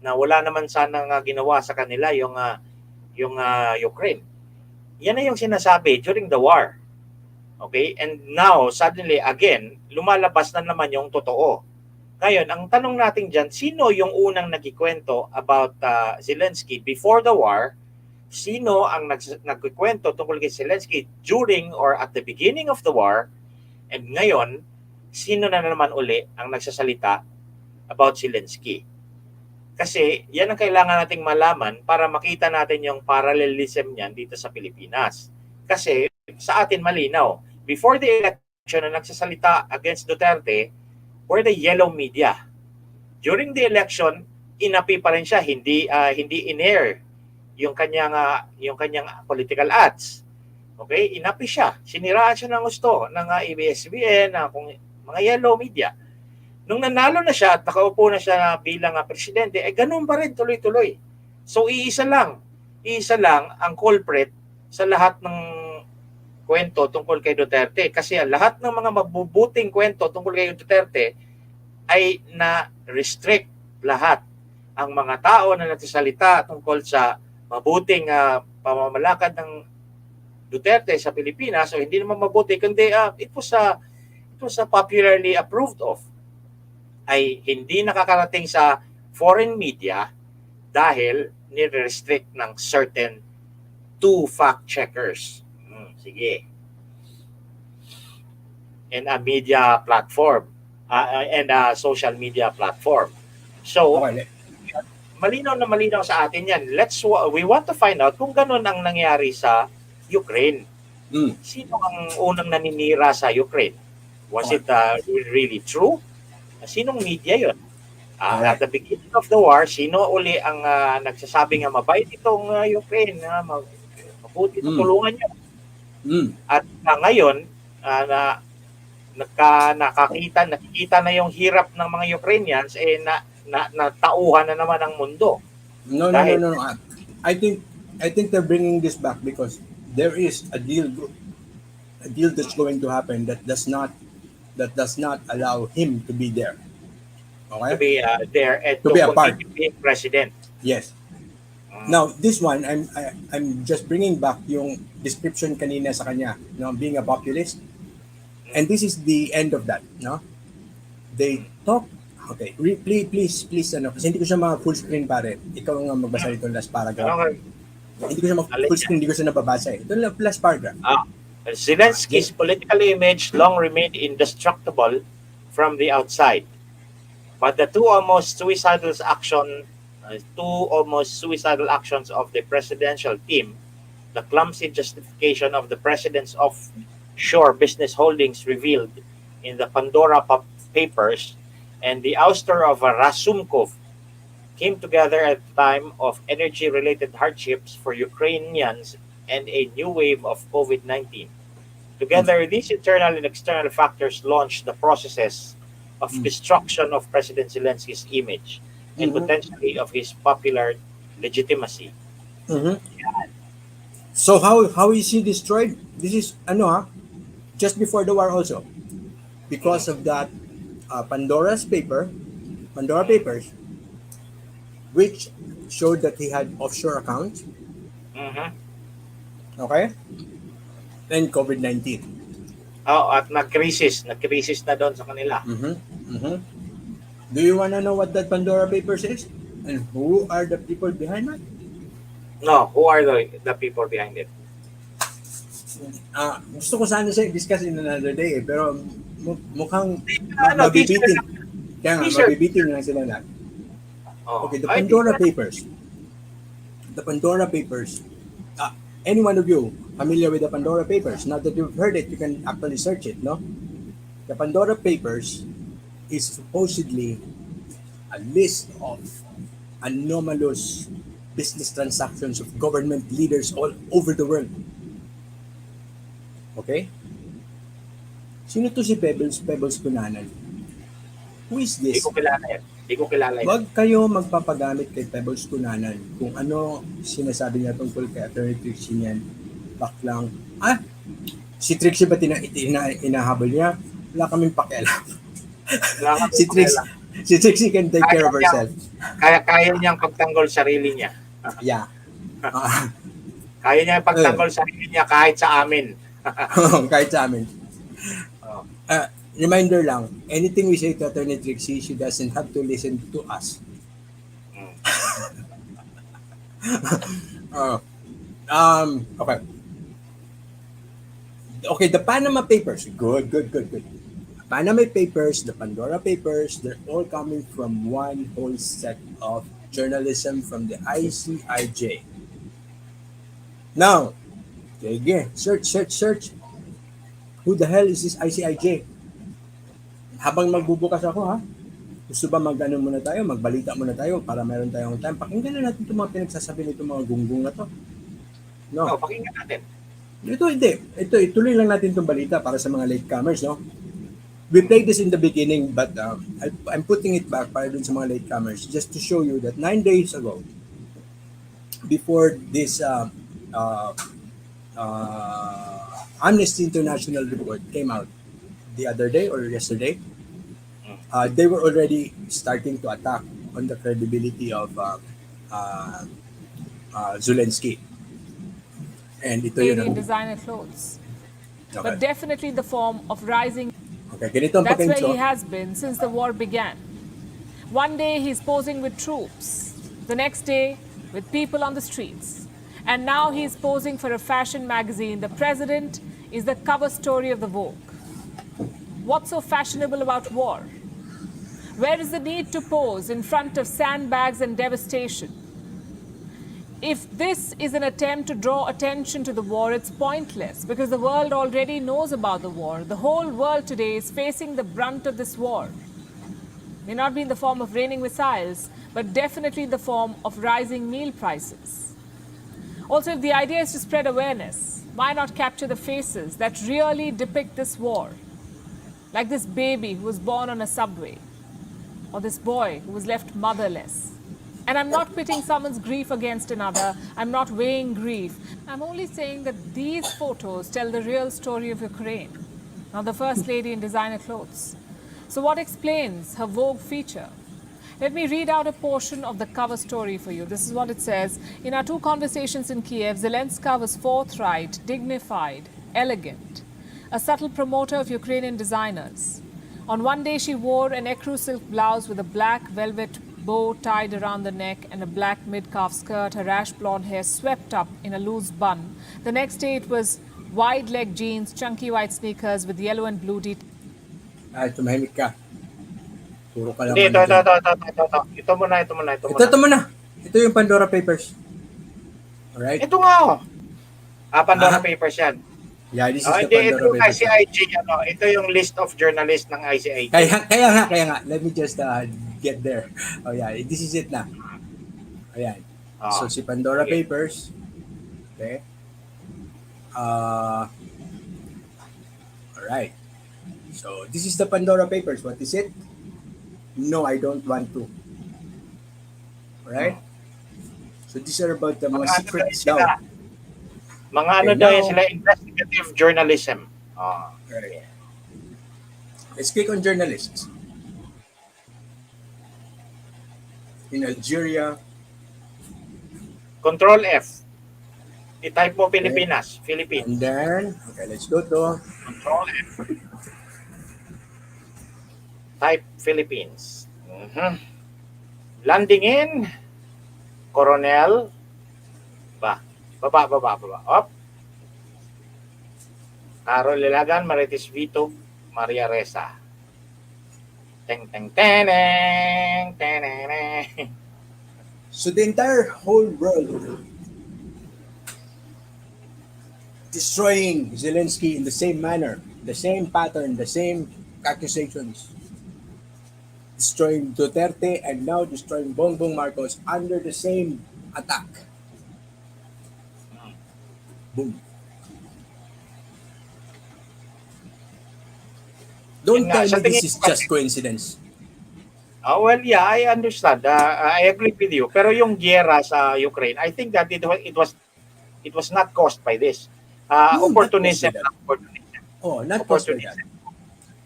Speaker 2: na wala naman sanang ginawa sa kanila yung Ukraine. Yan na yung sinasabi during the war. Okay? And now, suddenly, again, lumalabas na naman yung totoo. Ngayon, ang tanong natin dyan, sino yung unang nagkikwento about Zelensky before the war? Sino ang nagkikwento tungkol kay Zelensky during or at the beginning of the war? And ngayon, sino na naman uli ang nagsasalita about Zelensky? Kasi yan ang kailangan nating malaman para makita natin yung parallelism niyan dito sa Pilipinas. Kasi sa atin malinaw, before the election na nagsasalita against Duterte were the yellow media. During the election, inapi pa rin siya, hindi in-air yung kanyang political ads. Okay, inapi siya. Siniraan siya ng gusto ng ABS-CBN, kung mga yellow media. Nung nanalo na siya at nakaupo na siya bilang presidente, ganun pa rin tuloy-tuloy. So iisa lang ang culprit sa lahat ng kwento tungkol kay Duterte. Kasi lahat ng mga mabubuting kwento tungkol kay Duterte ay na-restrict lahat. Ang mga tao na nagsasalita tungkol sa mabuting pamamalakad ng Duterte sa Pilipinas, o hindi naman mabuti, kundi it was popularly approved of, ay hindi nakakarating sa foreign media dahil ni-restrict ng certain two fact-checkers. Sige. And a media platform and a social media platform. So,
Speaker 1: Okay.
Speaker 2: malinaw na malinaw sa atin yan. We want to find out kung ganun ang nangyari sa Ukraine. Sino ang unang naninira sa Ukraine? Was it really true? Sinong media yun? At the beginning of the war, sino uli ang nagsasabi nga mabait itong Ukraine? Mabuti na tulungan nyo. At ngayon, nakikita na yung hirap ng mga Ukrainians, natauhan na naman ang mundo.
Speaker 1: No. I think they're bringing this back because there is a deal that's going to happen that does not allow him to be there. Okay?
Speaker 2: To be there and
Speaker 1: To be a part.
Speaker 2: Be president.
Speaker 1: Yes. Now, this one, I'm just bringing back yung description kanina sa kanya, being a populist. And this is the end of that, no? They talk, okay, please, kasi hindi ko siya full screen pare. Ikaw nga magbasa nito last paragraph. Hindi ko siya full screen, hindi ko siya nababasa eh. Ito lang last paragraph.
Speaker 2: Zelensky's political image long remained indestructible from the outside. But the two almost suicidal two almost suicidal actions of the presidential team, the clumsy justification of the president's offshore business holdings revealed in the Papers, and the ouster of Rasumkov came together at a time of energy related hardships for Ukrainians and a new wave of COVID 19. Together, these internal and external factors launched the processes of destruction of President Zelensky's image and
Speaker 1: Mhm.
Speaker 2: potentially of his popular legitimacy.
Speaker 1: Mhm. So how is he destroyed? This is ano just before the war also because
Speaker 2: Mm,
Speaker 1: of that Pandora
Speaker 2: mm,
Speaker 1: Papers, which showed that he had offshore accounts,
Speaker 2: mhm.
Speaker 1: okay, and COVID-19.
Speaker 2: Oh, at nag-crisis na doon sa kanila.
Speaker 1: Mm-hmm. Mm-hmm. Do you want to know what that Pandora Papers is and who are the people behind that?
Speaker 2: No, who are the people behind it?
Speaker 1: Gusto ko sana siya discuss in another day pero mukhang
Speaker 2: Ano, teaser
Speaker 1: mabibitin.
Speaker 2: lang.
Speaker 1: Kaya nga,
Speaker 2: Teaser.
Speaker 1: mabibitin lang sila na.
Speaker 2: Oh,
Speaker 1: Okay, the
Speaker 2: ay,
Speaker 1: Pandora
Speaker 2: teaser.
Speaker 1: Papers. The Pandora Papers. Any one of you familiar with the Pandora Papers? Now that you've heard it, you can actually search it, no? The Pandora Papers is supposedly a list of anomalous business transactions of government leaders all over the world. Okay? Sino to si Pebbles Kunanan? Who is
Speaker 2: Di
Speaker 1: this?
Speaker 2: ko kilala yan. Di ko kilala yan.
Speaker 1: Huwag kayo magpapagamit kay Pebbles Kunanan kung ano sinasabi niya tungkol kay Attorney Trixie niyan. Baklang, si Trixie ba inahabol niya? Wala kaming pakialam.
Speaker 2: Wala kang
Speaker 1: si Trixie,
Speaker 2: kilala.
Speaker 1: si Trixie can take care of herself.
Speaker 2: Kaya niyang pagtanggol sarili niya.
Speaker 1: Yeah.
Speaker 2: Kaya niya pagtanggol sarili niya kahit sa amin.
Speaker 1: Kahit sa amin.
Speaker 2: Oh.
Speaker 1: Reminder lang, anything we say to Attorney Trixie, she doesn't have to listen to us.
Speaker 2: Mm.
Speaker 1: Okay. Okay, the Panama Papers. Good. Panama Papers, the Pandora Papers, they're all coming from one whole set of journalism from the ICIJ. Now, sige, search. Who the hell is this ICIJ? Habang magbubukas ako gusto ba muna tayo, magbalita muna tayo para meron tayong time. Pakinggan na natin itong mga pinagsasabi nitong mga gunggong na to. No.
Speaker 2: Oh, pakinggan natin.
Speaker 1: Ito, ituloy lang natin itong balita para sa mga latecomers, no? We played this in the beginning, but I'm putting it back para dun sa mga latecomers just to show you that 9 days ago, before this Amnesty International report came out the other day or yesterday, they were already starting to attack on the credibility of Zelensky. And ito
Speaker 4: Lady
Speaker 1: yun.
Speaker 4: in designer clothes.
Speaker 1: Okay.
Speaker 4: But definitely the form of rising.
Speaker 1: Okay, ganito ang
Speaker 4: That's where
Speaker 1: pakintro.
Speaker 4: he has been since the war began. One day he's posing with troops, the next day with people on the streets. And now he's posing for a fashion magazine. The president is the cover story of the Vogue. What's so fashionable about war? Where is the need to pose in front of sandbags and devastation? If this is an attempt to draw attention to the war, it's pointless because the world already knows about the war. The whole world today is facing the brunt of this war. May not be in the form of raining missiles, but definitely in the form of rising meal prices. Also, if the idea is to spread awareness, why not capture the faces that really depict this war? Like this baby who was born on a subway, or this boy who was left motherless. And I'm not pitting someone's grief against another. I'm not weighing grief. I'm only saying that these photos tell the real story of Ukraine. Now, the First Lady in designer clothes. So what explains her Vogue feature? Let me read out a portion of the cover story for you. This is what it says. In our 2 conversations in Kiev, Zelenska was forthright, dignified, elegant, a subtle promoter of Ukrainian designers. On one day, she wore an ecru silk blouse with a black velvet bow tied around the neck and a black mid-calf skirt, her ash blonde hair swept up in a loose bun. The next day, it was wide-leg jeans, chunky white sneakers with yellow and blue details.
Speaker 1: Tumahimik ka. Puro ka lang
Speaker 2: Hindi,
Speaker 1: ano
Speaker 2: ito, ito,
Speaker 1: dyan.
Speaker 2: ito, ito, ito, ito. Ito muna, ito muna, ito
Speaker 1: Ito
Speaker 2: muna.
Speaker 1: muna. Ito yung Pandora Papers. Alright?
Speaker 2: Ito nga, oh. Pandora
Speaker 1: Ah,
Speaker 2: Papers yan.
Speaker 1: yeah, this is the
Speaker 2: Hindi, ito
Speaker 1: Pandora
Speaker 2: yung
Speaker 1: Papers.
Speaker 2: ICIG, ano, ito yung list of journalists ng ICIG.
Speaker 1: Kaya nga. Let me just get there. Oh yeah, this is it na. Ayan. So si Pandora
Speaker 2: Sige.
Speaker 1: Papers. Okay. Uh, alright. So this is the Pandora Papers. What is it? No, I don't want to. Alright? So these are about the mga
Speaker 2: Mga ano
Speaker 1: secrets
Speaker 2: daw
Speaker 1: daw.
Speaker 2: sila? Mga ano
Speaker 1: Okay,
Speaker 2: daw
Speaker 1: now-
Speaker 2: yan sila, investigative journalism.
Speaker 1: Alright. Let's click on journalists. In Algeria,
Speaker 2: Control F. I-type mo Pilipinas. Philippines.
Speaker 1: and then, okay, let's go to
Speaker 2: Control F. Type Philippines. Landing in Coronel. Baba. Up. Carol Lilagan, Marites Vito, Maria Reza. Teng.
Speaker 1: So the entire whole world destroying Zelensky in the same manner, the same pattern, the same accusations. Destroying Duterte and now destroying Bongbong Marcos under the same attack. Boom. Don't
Speaker 2: Yun nga,
Speaker 1: tell
Speaker 2: sa
Speaker 1: me this
Speaker 2: tingin
Speaker 1: is
Speaker 2: ko
Speaker 1: just coincidence.
Speaker 2: Well, yeah, I understand. I agree with you. Pero yung giyera sa Ukraine, I think that it was not caused by this.
Speaker 1: No, not
Speaker 2: Opportunism.
Speaker 1: caused by that.
Speaker 2: Opportunism.
Speaker 1: Oh, not caused by that.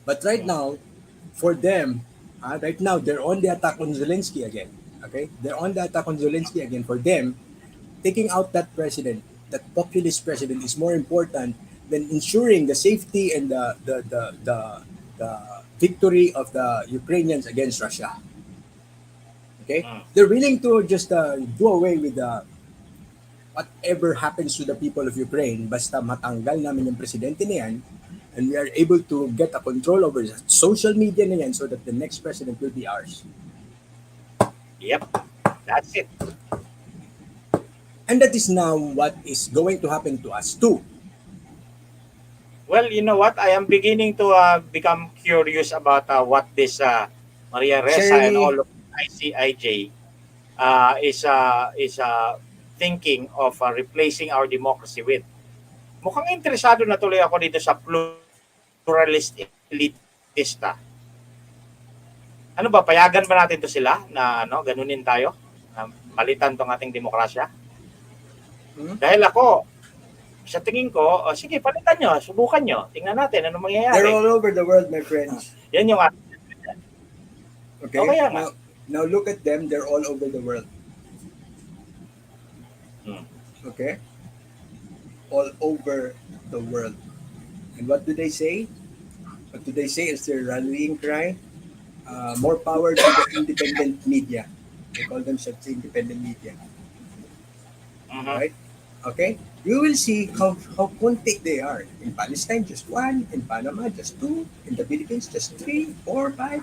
Speaker 1: But right now, for them, right now they're on the attack on Zelensky again. Okay, they're on the attack on Zelensky again. For them, taking out that president, that populist president, is more important than ensuring the safety and the victory of the Ukrainians against Russia. Okay, they're willing to just do away with whatever happens to the people of Ukraine. Basta matanggal namin yung presidente na yan, and we are able to get a control over the social media na yan so that the next president will be ours.
Speaker 2: Yep. That's it.
Speaker 1: And that is now what is going to happen to us too.
Speaker 2: Well, you know what? I am beginning to become curious about what this Maria Ressa and
Speaker 1: Sherry.
Speaker 2: all of ICIJ is thinking of replacing our democracy with. Mukhang interesado na tuloy ako dito sa pluralist elitista. Ano ba, payagan ba natin to sila na ganunin tayo? Na palitan tong ating demokrasya? Dahil ako, sa tingin ko, sige, palitan nyo, subukan nyo. Tingnan natin ano mangyayari.
Speaker 1: They're all over the world, my friends.
Speaker 2: Yan yung
Speaker 1: Okay?
Speaker 2: Okay, nga.
Speaker 1: Now look at them, they're all over the world. Okay? All over the world. And what do they say? What do they say is their rallying cry? More power to the independent media. They call themselves independent media. Right? Okay? You will see how konti they are. In Palestine, just 1. In Panama, just 2. In the Philippines, just 3, 4, 5.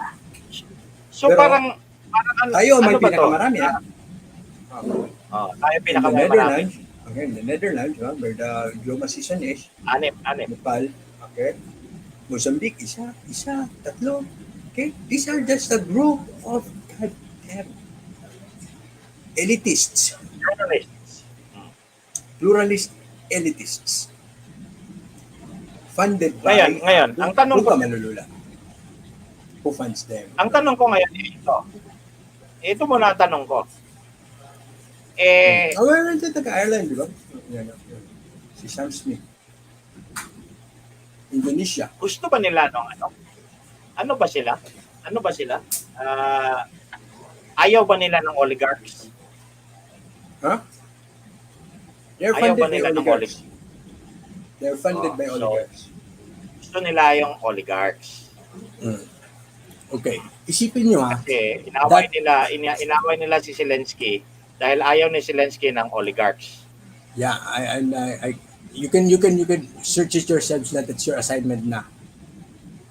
Speaker 2: So
Speaker 1: Pero,
Speaker 2: parang
Speaker 1: tayo may
Speaker 2: ano ba to?
Speaker 1: pinakamarami.
Speaker 2: Tayo
Speaker 1: In the
Speaker 2: pinakamarami.
Speaker 1: Netherlands, okay, in the Netherlands, where the Joma season is,
Speaker 2: Anim.
Speaker 1: Nepal, okay, Mozambique, isa, tatlo. Okay, these are just a group of goddamn elitists,
Speaker 2: Journalists.
Speaker 1: pluralist elitists, funded by.
Speaker 2: Ngayon, ang tanong
Speaker 1: Huwag
Speaker 2: ko,
Speaker 1: ka malulula. Who funds them?
Speaker 2: ang tanong ko ngayon ito. Ito muna ang tanong ko.
Speaker 1: Meron din taga-Ireland, di ba? Yan. Si Sam Smith. Indonesia.
Speaker 2: Gusto ba nila ano? Ano ba sila? Ayaw ba nila ng oligarchs?
Speaker 1: Huh? They're
Speaker 2: Ayaw
Speaker 1: funded
Speaker 2: ba
Speaker 1: by
Speaker 2: nila ng
Speaker 1: oligarchs.
Speaker 2: oligarchs?
Speaker 1: They're funded by
Speaker 2: So,
Speaker 1: oligarchs.
Speaker 2: Gusto nila yung oligarchs.
Speaker 1: Okay. Isipin nyo
Speaker 2: Kasi inaway nila si Zelensky dahil ayaw ni Zelensky ng oligarchs.
Speaker 1: Yeah, you can search it yourselves na that's your assignment na.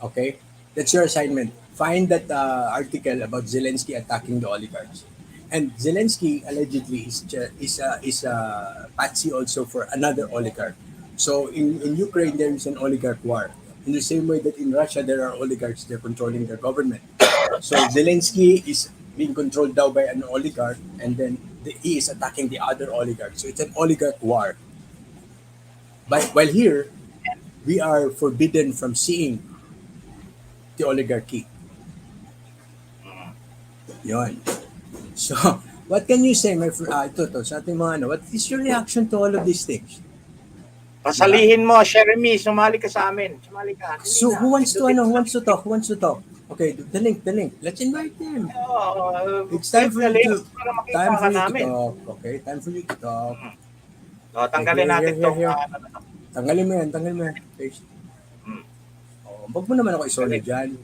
Speaker 1: Okay? That's your assignment. find that article about Zelensky attacking the oligarchs. And Zelensky allegedly is a patsy also for another oligarch. So in Ukraine there is an oligarch war. In the same way that in Russia there are oligarchs, they're controlling their government. So Zelensky is being controlled now by an oligarch, and then he is attacking the other oligarch. So it's an oligarch war. But while here, we are forbidden from seeing the oligarchy. Yon. So, what can you say, my friend? Ito, sa ating mga ano, what is your reaction to all of these things?
Speaker 2: Pasalihin mo, Jeremy, sumali ka sa amin. Sumali ka. Dali
Speaker 1: So,
Speaker 2: na.
Speaker 1: who wants to,
Speaker 2: Pindutin
Speaker 1: ano, who
Speaker 2: mo
Speaker 1: wants to talk? Who wants to talk? Okay, the link. Let's invite them. It's
Speaker 2: Click
Speaker 1: time for
Speaker 2: the
Speaker 1: you
Speaker 2: link
Speaker 1: to,
Speaker 2: para makita
Speaker 1: time
Speaker 2: ka
Speaker 1: for you to
Speaker 2: namin.
Speaker 1: talk. Okay, time for you to talk.
Speaker 2: Tanggalin
Speaker 1: Here,
Speaker 2: natin
Speaker 1: here,
Speaker 2: tong
Speaker 1: here. Tanggalin mo yan. Paste.
Speaker 2: Hmm.
Speaker 1: Oh, wag mo naman ako isolo dyan.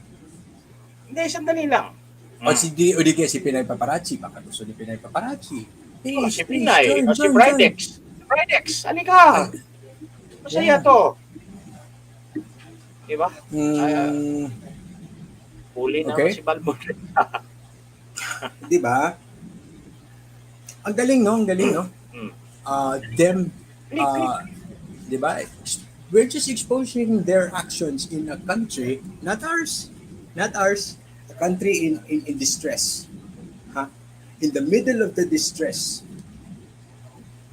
Speaker 2: Hindi, sandali lang.
Speaker 1: O di kaya si Pinay Paparazzi. Baka gusto ni Pinay Paparazzi.
Speaker 2: Si Pinay,
Speaker 1: join,
Speaker 2: si
Speaker 1: join.
Speaker 2: Bridex. Bridex, halika. Masaya
Speaker 1: Yeah.
Speaker 2: to. Diba?
Speaker 1: Mm,
Speaker 2: Huli naman
Speaker 1: okay.
Speaker 2: si Balbon.
Speaker 1: Di ba? Ang galing, no?
Speaker 2: Hmm.
Speaker 1: Them,
Speaker 2: Click.
Speaker 1: di ba? We're just exposing their actions in a country, not ours. A country in distress. Huh? In the middle of the distress,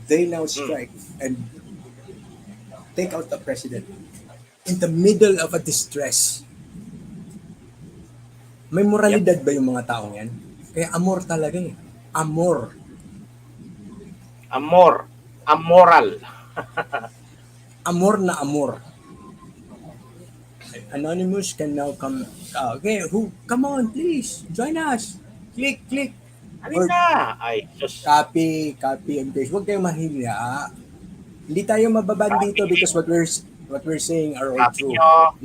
Speaker 1: they now strike and take out the president. In the middle of a distress. May moralidad ba yung mga taong yan? Kaya amor talaga eh. Amor.
Speaker 2: Amoral.
Speaker 1: Amor na amor. Anonymous can now come. Okay, come on, please. Join us. Click. Or
Speaker 2: Halika. Ay, Diyos.
Speaker 1: copy and paste. Huwag kayong mahiya. Hindi tayo mababan dito because what we're saying are all
Speaker 2: Copy
Speaker 1: true.
Speaker 2: nyo.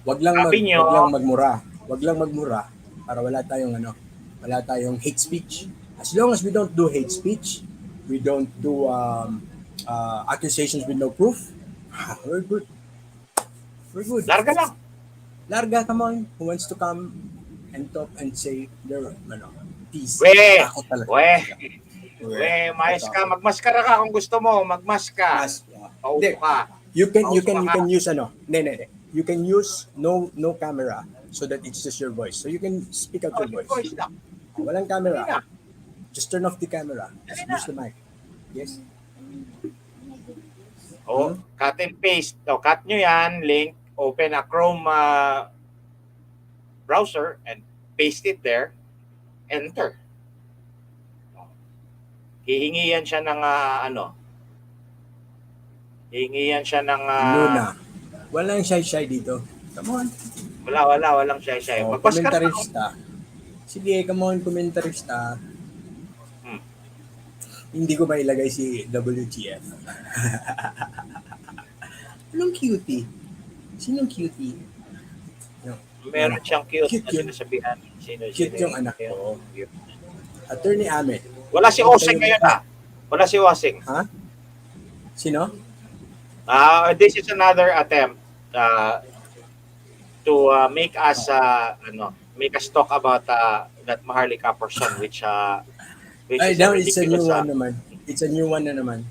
Speaker 1: Wag lang
Speaker 2: Copy nyo.
Speaker 1: magmura. Wag lang magmura para wala tayong hate speech. As long as we don't do hate speech, we don't do accusations with no proof, we're good. Larga, come on. Who wants to come and talk and say their peace? Takot talaga.
Speaker 2: Mayas ka. Magmaskara ka kung gusto mo. Magmaska. Paupo
Speaker 1: Hindi.
Speaker 2: ka.
Speaker 1: You can use Hindi. You can use no camera so that it's just your voice. So you can speak out your voice.
Speaker 2: Voice lang.
Speaker 1: Walang camera.
Speaker 2: Halika.
Speaker 1: Just turn off the camera. Just use the mic. Yes.
Speaker 2: Cut and paste. Cut nyo yan. Link. Open a Chrome browser and paste it there. Enter. Hihingi yan siya ng Hihingi yan siya ng
Speaker 1: Luna. Walang shy dito. Come on.
Speaker 2: walang shy. Magpaskara ka.
Speaker 1: Komentarista. Sige, come on, komentarista. Hindi ko mailagay si WTF. Anong cutie? Sinong cutie? No.
Speaker 2: Meron siyang cute
Speaker 1: Cute
Speaker 2: na
Speaker 1: yun.
Speaker 2: sinasabihan.
Speaker 1: Cute yung anak ko. Attorney Ahmed.
Speaker 2: Wala si Osing ngayon Wala si Osing.
Speaker 1: Ha? Sino?
Speaker 2: This is another attempt to make us talk about that Maharlika person which
Speaker 1: Ay,
Speaker 2: is
Speaker 1: now it's a new
Speaker 2: ridiculous,
Speaker 1: one naman. It's a new one na naman.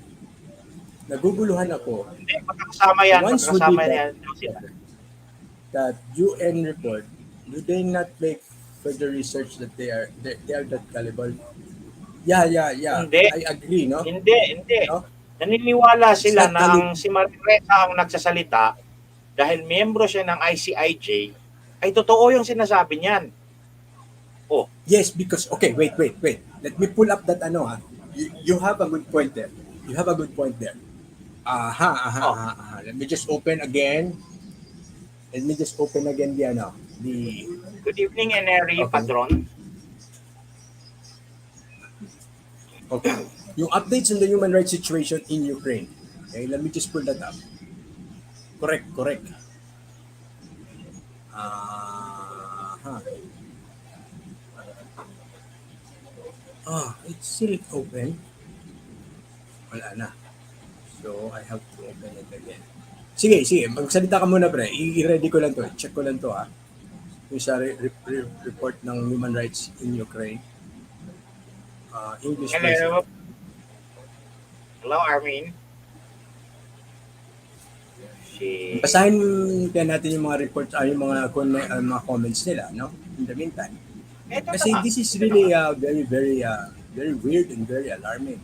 Speaker 1: Naguguluhan ako
Speaker 2: Hindi, magkakasama yan.
Speaker 1: Once we
Speaker 2: Magkakasama
Speaker 1: did
Speaker 2: yan.
Speaker 1: that UN report, do they not make further research that they are that gullible? Yeah.
Speaker 2: Hindi.
Speaker 1: I agree, no?
Speaker 2: Hindi.
Speaker 1: No?
Speaker 2: Naniniwala sila
Speaker 1: It's not
Speaker 2: na ang si Marireta ang nagsasalita dahil miyembro siya ng ICIJ ay totoo yung sinasabi niyan.
Speaker 1: Yes, because okay, wait. Let me pull up that You have a good point there. Let me just open again. The
Speaker 2: Good evening, Eneri
Speaker 1: Okay.
Speaker 2: Padron.
Speaker 1: okay. Yung updates on the human rights situation in Ukraine. Okay, let me just pull that up. Correct. It's still open. Wala na. So, I have to open it again. Sige. Magsalita ka muna, pre. I-ready ko lang to. Check ko lang to, ha. yung sa report ng human rights in Ukraine. English version.
Speaker 2: Hello. Hello, Armin. Si...
Speaker 1: Basahin kaya natin yung mga reports, yung mga comments nila, no? In the meantime.
Speaker 2: Ito
Speaker 1: Kasi
Speaker 2: na.
Speaker 1: this is really very, very, very weird and very alarming.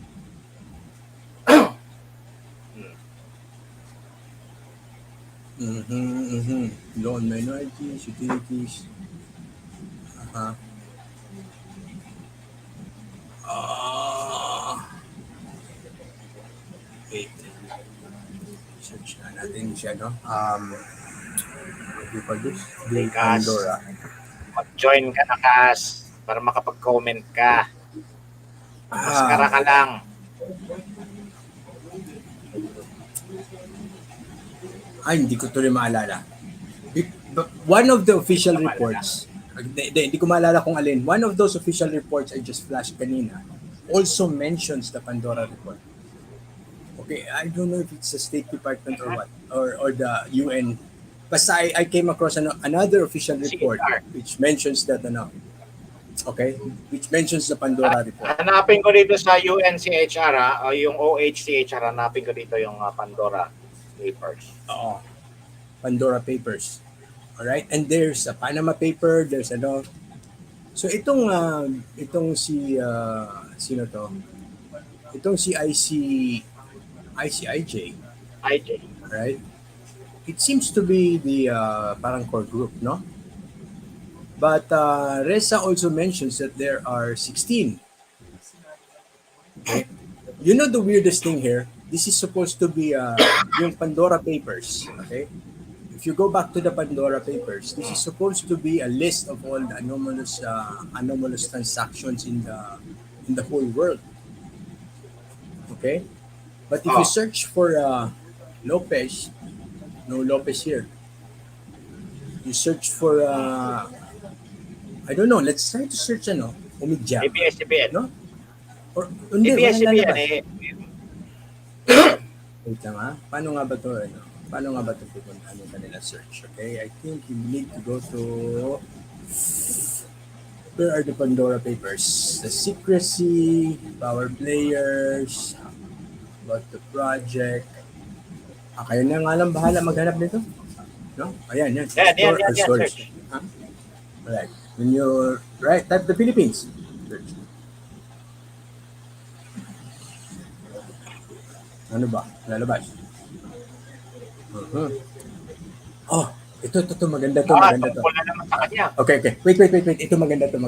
Speaker 1: Law on minorities, utilities. Uh-huh. Wait. Search na natin siya, no? What do you call this? The
Speaker 2: Kas.
Speaker 1: Pandora.
Speaker 2: Mag-join ka na, Kas, para makapag-comment ka. Maskara ka lang.
Speaker 1: Ay, hindi ko tuloy maalala. One of the official reports, hindi ko maalala kung alin, one of those official reports I just flashed kanina also mentions the Pandora report. Okay, I don't know if it's the State Department or what, or the UN. Basta I came across another official report which mentions that, okay, which mentions the Pandora report.
Speaker 2: Hanapin ko dito sa UNCHR, yung OHCHR, hanapin ko dito yung Pandora Papers.
Speaker 1: Oo. Pandora Papers. Alright? And there's a Panama paper, there's So itong si sino to? Itong si ICIJ,
Speaker 2: IJ.
Speaker 1: right? It seems to be the parang core group, no? But Reza also mentions that there are 16. Okay? You know the weirdest thing here? This is supposed to be yung Pandora Papers, okay? If you go back to the Pandora Papers, this is supposed to be a list of all the anomalous transactions in the whole world. Okay? But if you search for Lopez, no Lopez here. You search for I don't know, let's try to search Umidja.
Speaker 2: ABS-CBN.
Speaker 1: No? Or hindi,
Speaker 2: ABS-CBN
Speaker 1: Wait lang ha. Paano nga ba to pupuntahan yung kanila search? Okay, I think you need to go to where are the Pandora Papers? The secrecy, power players, about the project. Kayo na nga lang bahala maghanap nito. No? Ayan, yan.
Speaker 2: Yan,
Speaker 1: Search. Huh? Right. When you type the Philippines. Search. Ano ba? Lalabas. Oh, ito maganda to.
Speaker 2: Wala naman sa kanya.
Speaker 1: Okay. Wait. Ito maganda to.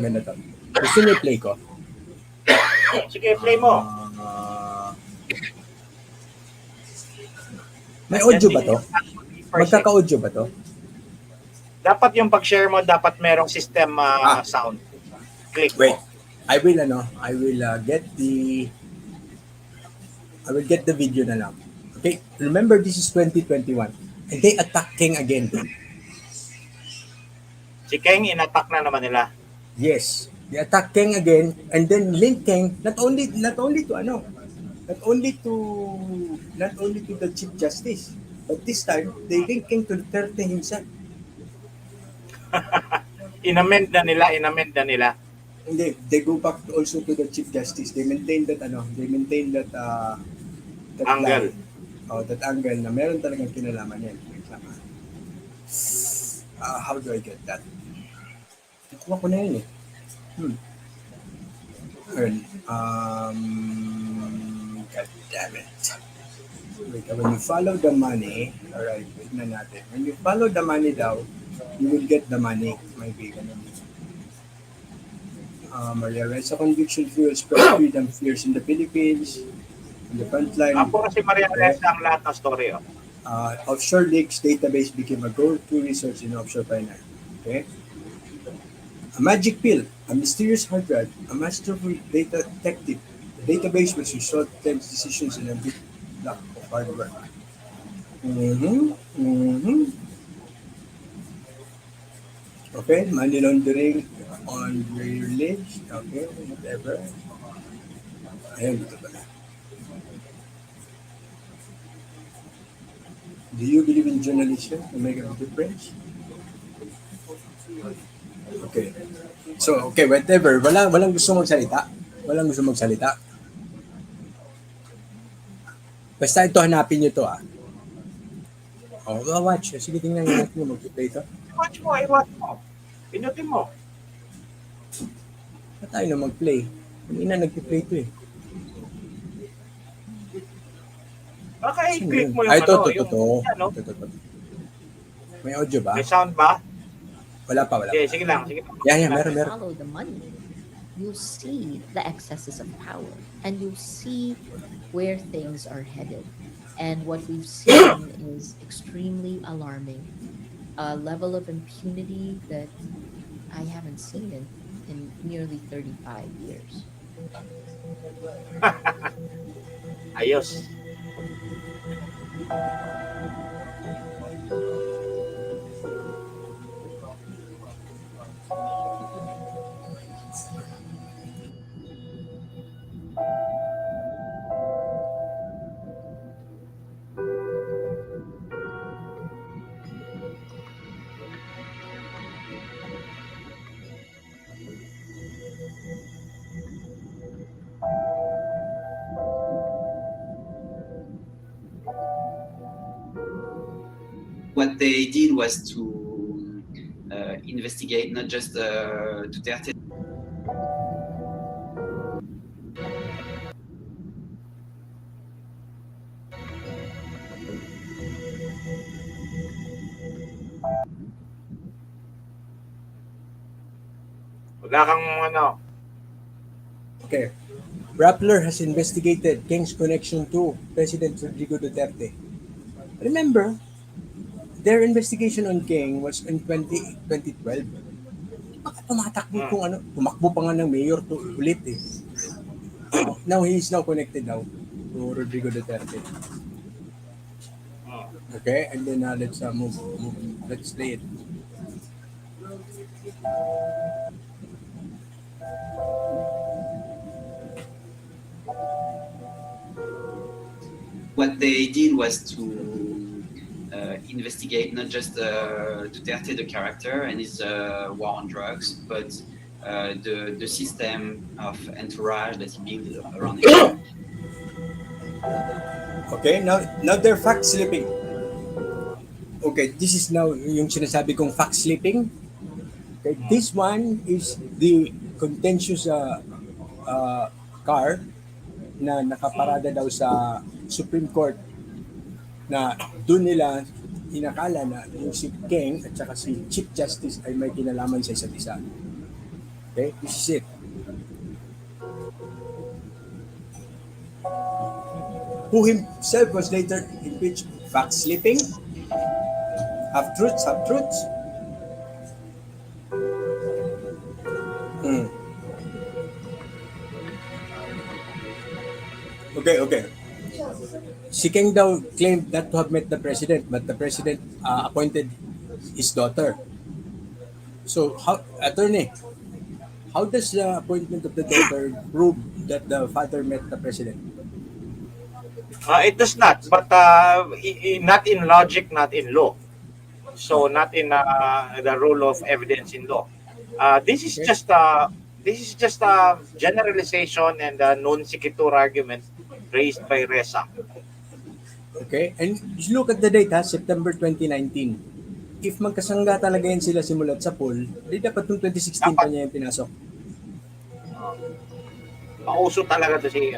Speaker 1: Gusto niyo play ko?
Speaker 2: Sige, play mo.
Speaker 1: May audio ba to? Magkaka-audio ba to?
Speaker 2: Dapat yung pag-share mo, dapat merong system sound. Click mo.
Speaker 1: Wait. I will get the video na lang. Okay? Remember, this is 2021. And they attack King again.
Speaker 2: Si Keng, in-attack na naman nila.
Speaker 1: Yes. They attack King again and then link King not only to the Chief Justice, but this time they link King to Duterte himself.
Speaker 2: Inamend na nila.
Speaker 1: Hindi, they go back also to the Chief Justice. They maintain that
Speaker 2: Angle.
Speaker 1: line. That angle na meron talagang kinalaman yan. How do I get that? Nakuha ko na yun eh. God damn it. Wait, when you follow the money, alright, wait na natin. When you follow the money daw, you will get the money. Maybe ganun. Maria Reza conviction fuels freedom fears in the Philippines. In the frontline.
Speaker 2: Ako kasi Maria Reza ang lahat ng story.
Speaker 1: Offshore leaks database became a go-to resource in offshore finance. Okay? A magic pill, a mysterious hard drive, a masterful data detective. The database which result tense decisions in a big block of hard work. Okay, money laundering on privilege. Okay, whatever. Ayan, dito pala. Do you believe in journalism to make a difference? Okay. So, okay, whatever. Walang gusto magsalita. Walang gusto magsalita. Basta ito, hanapin nyo to ah. Oh, watch. Sige, tingnan natin yung mag-play ito.
Speaker 2: I-watch mo. Pinutin mo.
Speaker 1: Ba't tayo na mag-play? Kanina nag-play ito eh.
Speaker 2: Baka
Speaker 1: Sino
Speaker 2: i-click
Speaker 1: yun?
Speaker 2: mo yung
Speaker 1: Ito.
Speaker 2: ano.
Speaker 1: Ito. May audio ba?
Speaker 2: May sound ba?
Speaker 1: Wala pa.
Speaker 2: Sige lang.
Speaker 1: Yan, meron.
Speaker 7: Follow the money, you'll see the excesses of power and you'll see where things are headed. And what we've seen is extremely alarming. A level of impunity that I haven't seen in nearly 35 years.
Speaker 2: Ayos.
Speaker 8: What they did was to investigate not just Duterte.
Speaker 2: Wala kang ano.
Speaker 1: Okay. Rappler has investigated King's connection to President Rodrigo Duterte. Remember, their investigation on King was in 2012. Baka tumatakbo kung ano, tumakbo pa nga ng mayor to ulit eh. Now he is now connected now to Rodrigo Duterte. Okay, and then let's move. Let's play it.
Speaker 8: What they did was to investigate not just Duterte, the character, and his war on drugs, but the system of entourage that he built around him.
Speaker 1: Okay, now they're fact slipping. Okay, this is now yung sinasabi kong fact slipping. Okay, this one is the contentious car na nakaparada daw sa Supreme Court na doon nila inakala na yung si King at saka si Chief Justice ay may kinalaman sa isa't isa. Okay, this is it. Who himself was later impeached. Fact slipping, half-truths. Okay. Si King daw claimed not to have met the president, but the president appointed his daughter. So, attorney, how does the appointment of the daughter prove that the father met the president?
Speaker 2: It does not, but not in logic, not in law. So not in the rule of evidence in law. This is just a generalization and a non sequitur argument raised by Reza.
Speaker 1: Okay? And you look at the date, September 2019. If magkasangga talaga yan sila simulat sa pool, di dapat nung 2016 pa niya yung pinasok.
Speaker 2: Mauso talaga to si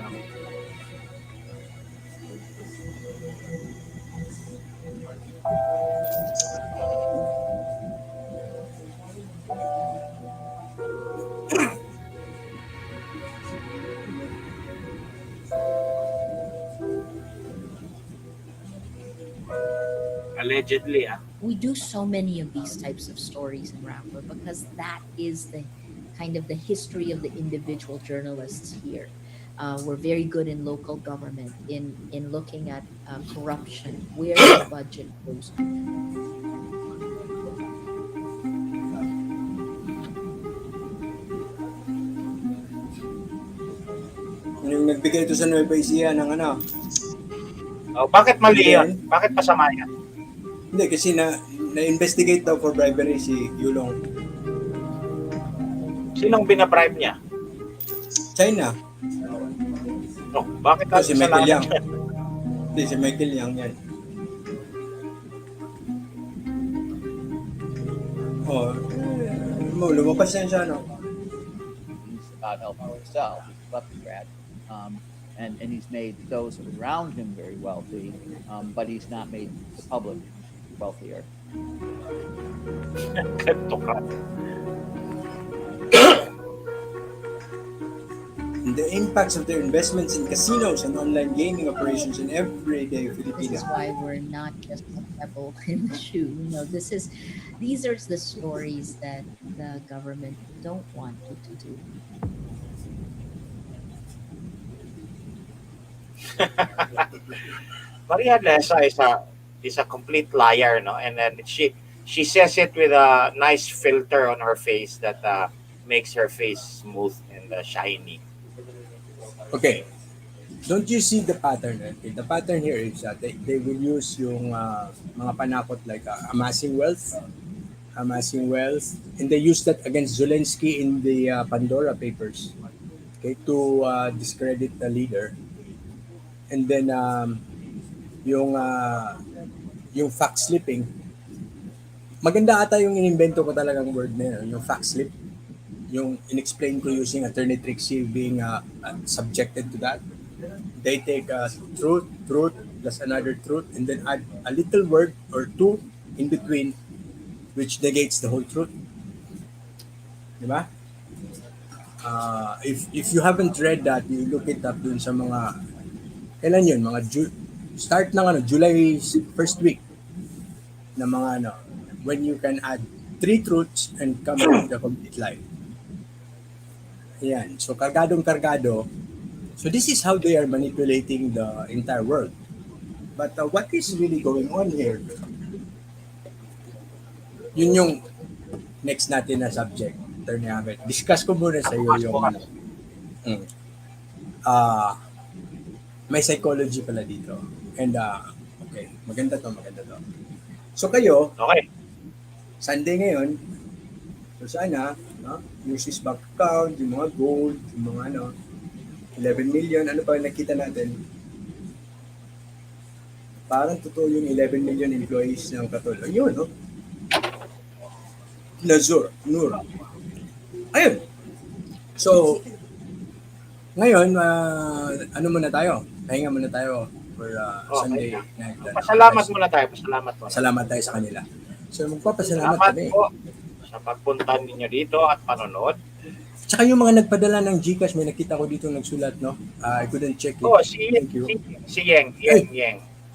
Speaker 2: allegedly.
Speaker 7: We do so many of these types of stories in Rappler because that is the kind of the history of the individual journalists here. We're very good in local government, in looking at corruption, where the budget goes.
Speaker 1: Yung nagbigay ito sa Nueva Ecija ng ano?
Speaker 2: Bakit mali yun? Bakit masama yan?
Speaker 1: Hindi, kasi na-investigate daw for bribery si Yulong.
Speaker 2: Sinong binabribe niya?
Speaker 1: China.
Speaker 2: No, bakit
Speaker 1: Ito si Michael
Speaker 2: kasalanan
Speaker 1: Yang.
Speaker 2: niya?
Speaker 1: Hindi, si Michael Yang yan. Oh, lumabas na siya, no?
Speaker 9: He's about helping himself. He's a weapons grad. And he's made those around him very wealthy, but he's not made the public wealthier.
Speaker 2: Kleptocrat.
Speaker 1: And the impacts of their investments in casinos and online gaming operations in everyday
Speaker 7: This
Speaker 1: Filipino.
Speaker 7: is why we're not just a pebble in the shoe. These are the stories that the government don't want you to do.
Speaker 2: Maria Lesa is a complete liar, no? And then she says it with a nice filter on her face that makes her face smooth and shiny.
Speaker 1: Okay, don't you see the pattern? Okay? The pattern here is that they will use yung mga panakot like amassing wealth, and they use that against Zelensky in the Pandora Papers, okay, to discredit the leader. And then yung fact slipping, maganda ata yung inimbento ko talagang word na yun, yung fact slip, yung inexplain ko using attorney Trixie being subjected to that. They take truth plus another truth and then add a little word or two in between which negates the whole truth. Diba? If you haven't read that, you look it up dun sa mga kailan yun? Start ng July first week na mga when you can add 3 truths and come up with a complete lie. Yan. So, kargadong-kargado. So, this is how they are manipulating the entire world. But what is really going on here? Yun yung next natin na subject, Attorney Ahmed. Discuss ko muna sa iyo yung may psychology pala dito. And, okay, maganda to. So, kayo,
Speaker 2: Okay.
Speaker 1: Sunday ngayon, so sana, yung Swiss bank account, yung mga gold, yung mga 11 million, ano pa nakita natin? Parang totoo yung 11 million employees ng Katol. Ayun, no? Nur. Ayun. So, ngayon, ano muna tayo? Pahinga muna tayo for Sunday night.
Speaker 2: Pasalamat muna tayo.
Speaker 1: Salamat tayo sa kanila. So, magpapasalamat
Speaker 2: Salamat
Speaker 1: kami.
Speaker 2: po sa pagpunta ninyo dito at panonood.
Speaker 1: Tsaka yung mga nagpadala ng GCash, may nakita ko dito nagsulat, no? I couldn't check it.
Speaker 2: Oh,
Speaker 1: Thank you.
Speaker 2: si Yeng.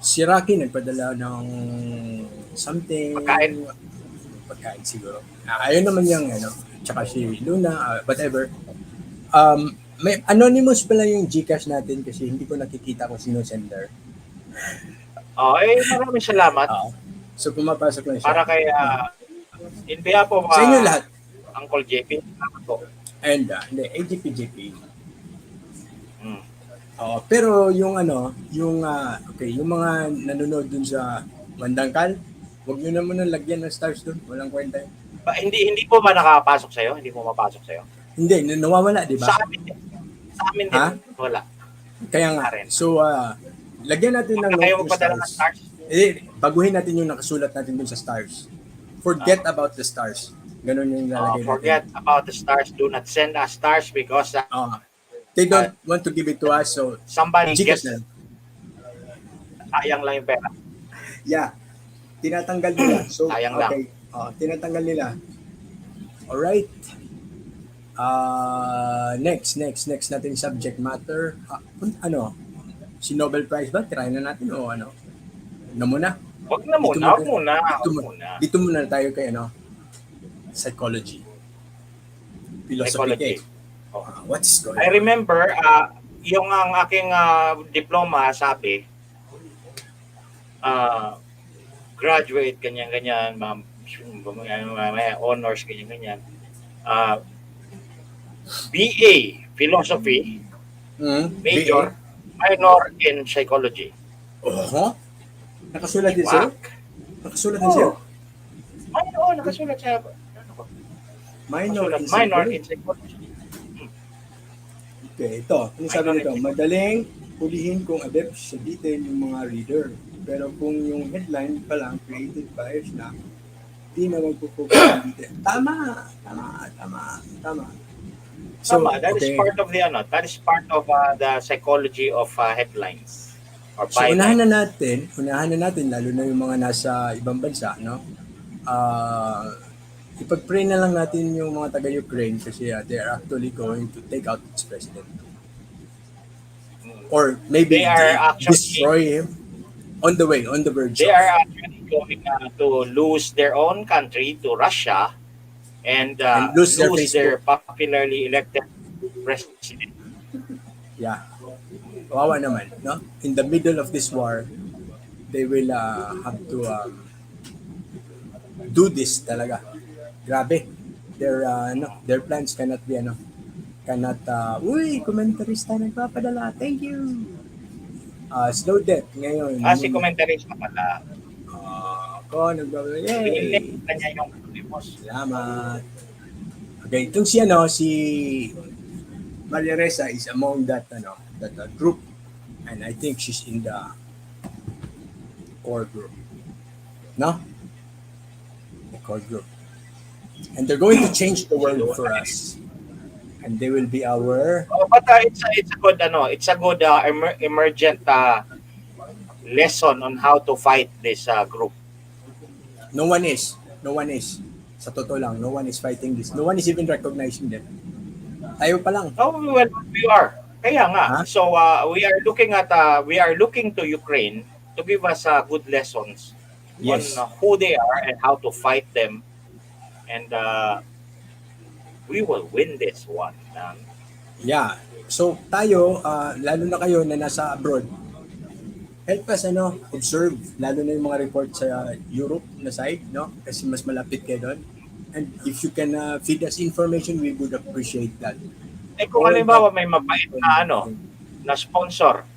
Speaker 1: Si Rocky nagpadala ng something. Pagkain siguro. Ayun naman yung, tsaka si Luna, whatever. May anonymous pala yung GCash natin kasi hindi ko nakikita kung sino sender.
Speaker 2: Maraming salamat.
Speaker 1: So, pumapasok lang siya.
Speaker 2: Para kay, in behalf of
Speaker 1: sa inyo lahat.
Speaker 2: Uncle JP, salamat po.
Speaker 1: And, AGP-JP. Pero yung okay, yung mga nanonood dun sa Mandangkal, huwag nyo naman lagyan ng stars dun. Walang kwenta yun.
Speaker 2: Hindi po ba nakapasok sa'yo? Hindi po mapasok sa'yo?
Speaker 1: Hindi, nawawala, di ba?
Speaker 2: Sa amin din. Wala.
Speaker 1: Kaya nga. So, lagyan natin ng
Speaker 2: Kayo magpadala ng stars?
Speaker 1: Baguhin natin yung nakasulat natin dun sa stars. Forget about the stars. Ganun yung lalagay natin.
Speaker 2: Forget about the stars. Do not send us stars because
Speaker 1: they don't want to give it to us. So,
Speaker 2: somebody
Speaker 1: GCash
Speaker 2: gets
Speaker 1: na.
Speaker 2: Sayang lang yung pera.
Speaker 1: Yeah. Tinatanggal nila. So,
Speaker 2: Sayang
Speaker 1: okay. Tinatanggal nila. Alright. Next natin subject matter. Si Nobel Prize ba? Try na natin o ano? Muna?
Speaker 2: Wag muna.
Speaker 1: Dito muna tayo kay psychology. Philosophy. What is going on?
Speaker 2: I remember, yung ang aking diploma, sabi, graduate, ganyan-ganyan, honors, ganyan-ganyan. BA, philosophy, major, minor in psychology.
Speaker 1: Nakasulat din sa'yo? Nakasulat din sa'yo?
Speaker 2: Oo, nakasulat sa'yo.
Speaker 1: Minor
Speaker 2: Masulat
Speaker 1: in
Speaker 2: minor
Speaker 1: psychology.
Speaker 2: in psychology.
Speaker 1: Okay, ito. Ano sabi
Speaker 2: Minor in
Speaker 1: nito?
Speaker 2: psychology.
Speaker 1: Madaling hulihin kung adept sa detail yung mga reader. Pero kung yung headline pa lang created bias na, di na magpo-focus ng detail. Tama! Tama! Tama! Tama! So,
Speaker 2: Tama, that is
Speaker 1: okay.
Speaker 2: part of the ano, that is part of the psychology of headlines or
Speaker 1: So, unahan
Speaker 2: bylines.
Speaker 1: na natin, lalo na yung mga nasa ibang bansa, no? Ah, ipag-pray na lang natin yung mga taga-Ukraine kasi they are actually going to take out its president. Or maybe
Speaker 2: They are actually
Speaker 1: destroy him on the way, on the verge
Speaker 2: they
Speaker 1: of.
Speaker 2: are actually going to lose their own country to Russia and
Speaker 1: And lose their
Speaker 2: lose their
Speaker 1: Facebook.
Speaker 2: popularly elected president.
Speaker 1: Yeah. Kawawa naman, no? In the middle of this war, they will have to do this talaga. Grabe. Their plans cannot be uy, komentarista nagpapadala. Thank you. Slow death ngayon.
Speaker 2: Si comentarist na pala.
Speaker 1: Ako, nagbabalala.
Speaker 2: Pinili
Speaker 1: Yay!
Speaker 2: na niya yung Luminous.
Speaker 1: Salamat. Okay, itong si Maria Reza is among that group, and I think she's in the core group. No? The core group. And they're going to change the world for us. And they will be our
Speaker 2: But it's a good emergent lesson on how to fight this group.
Speaker 1: no one is sa totoo lang, no one is fighting this. No one is even recognizing them. Tayo pa lang.
Speaker 2: Oh, well, we are. Kaya nga.
Speaker 1: Huh?
Speaker 2: So we are looking to Ukraine to give us good lessons
Speaker 1: Yes.
Speaker 2: on who they are and how to fight them, and we will win this one.
Speaker 1: Yeah. So tayo, lalo na kayo na nasa abroad, help us observe, lalo na yung mga report sa Europe na side, no? Kasi mas malapit kayo doon. And if you can feed us information, we would appreciate that.
Speaker 2: Kung halimbawa may mabait na sponsor,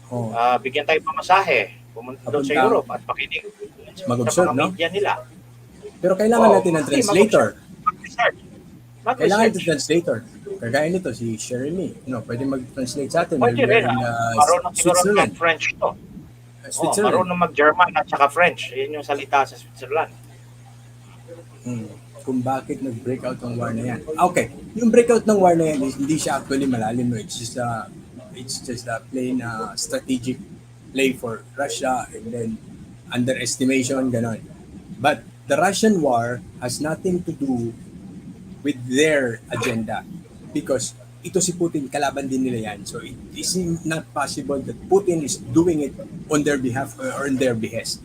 Speaker 1: Oh,
Speaker 2: bigyan tayo pamasahe, pumunta doon sa
Speaker 1: Papunta.
Speaker 2: Europe at pakinig sa
Speaker 1: Mag-observe,
Speaker 2: mga
Speaker 1: no?
Speaker 2: media nila.
Speaker 1: pero kailangan natin ng translator.
Speaker 2: Mag-research.
Speaker 1: Kailangan ng translator. Kagaya nito, si Jeremy, pwede mag-translate sa atin.
Speaker 2: Pwede rin. Marunong siguro
Speaker 1: Switzerland.
Speaker 2: mag-French to.
Speaker 1: Switzerland.
Speaker 2: Marunong mag-German at saka French. Yun yung salita sa Switzerland.
Speaker 1: Kung bakit nag-break out ang war na yan. Okay, yung breakout ng war na yan, hindi siya actually malalim. No? It's just a plain strategic play for Russia and then underestimation, ganon. But the Russian war has nothing to do with their agenda because ito si Putin, kalaban din nila yan. So it is not possible that Putin is doing it on their behalf or on their behest.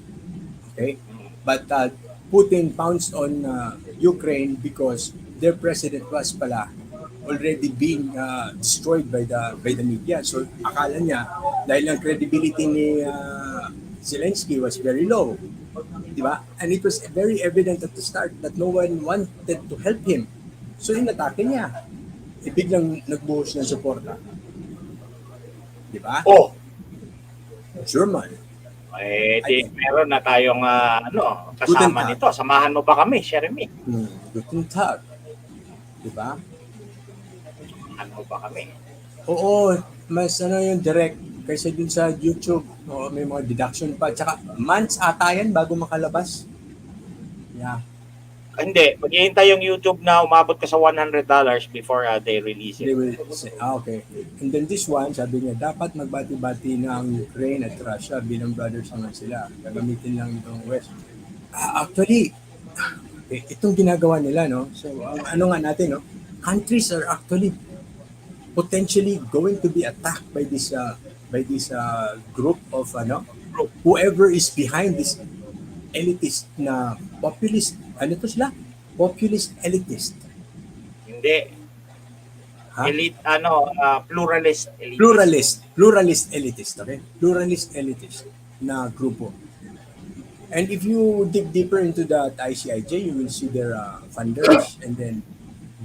Speaker 1: Okay? But Putin pounced on Ukraine because their president was pala already being destroyed by the media. So akala niya dahil ang credibility ni Zelensky was very low, di ba? And it was very evident at the start that no one wanted to help him. So inatake niya. Biglang nagbuhos ng suporta. Di ba?
Speaker 2: Oh,
Speaker 1: German.
Speaker 2: meron na tayong
Speaker 1: Guten
Speaker 2: kasama
Speaker 1: Tag.
Speaker 2: nito. Samahan mo ba kami, Jeremy?
Speaker 1: Guten Tag. Di ba?
Speaker 2: Samahan mo ba kami?
Speaker 1: Oo, mas yung direct kaysa dun sa YouTube. Oo, may mga deduction pa. Tsaka months ata yan bago makalabas. Yeah.
Speaker 2: Hindi, maghihintay yung YouTube na umabot ka sa $100 before they release
Speaker 1: They
Speaker 2: it.
Speaker 1: will say, okay. And then this one, sabi niya, dapat magbati-bati na ang Ukraine at Russia bilang brothers naman sila. Gagamitin lang itong West. Actually, itong ginagawa nila, no? So, ano nga natin, no? Countries are actually potentially going to be attacked by this group of whoever is behind this elitist na populist. Ano to sila? Populist elitist.
Speaker 2: Hindi.
Speaker 1: Ha?
Speaker 2: Elite, pluralist.
Speaker 1: Pluralist elitist, okay? Pluralist elitist na grupo. And if you dig deeper into that ICIJ, you will see their funders, and then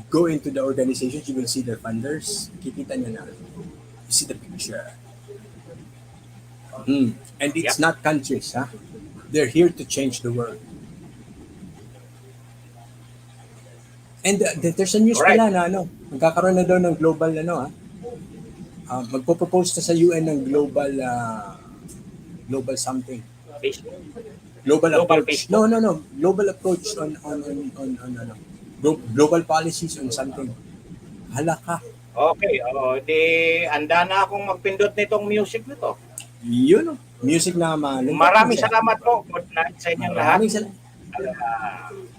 Speaker 1: go into the organizations, you will see their funders. Kikita nyo na. You see the picture. And it's not countries, ha? They're here to change the world. And there's a news
Speaker 2: Alright.
Speaker 1: pala na magkakaroon na daw ng global magpo-propose na sa UN ng global something.
Speaker 2: Facebook.
Speaker 1: Global
Speaker 2: Global
Speaker 1: approach.
Speaker 2: Facebook.
Speaker 1: No. Global approach on global policies on something. Hala ka.
Speaker 2: Okay, di handa na akong magpindot nitong music nito.
Speaker 1: Yun. Music na mahalin.
Speaker 2: Maraming salamat po. Good night sa inyong lahat.
Speaker 1: Maraming salamat.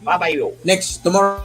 Speaker 2: Bye-bye.
Speaker 1: Next, tomorrow.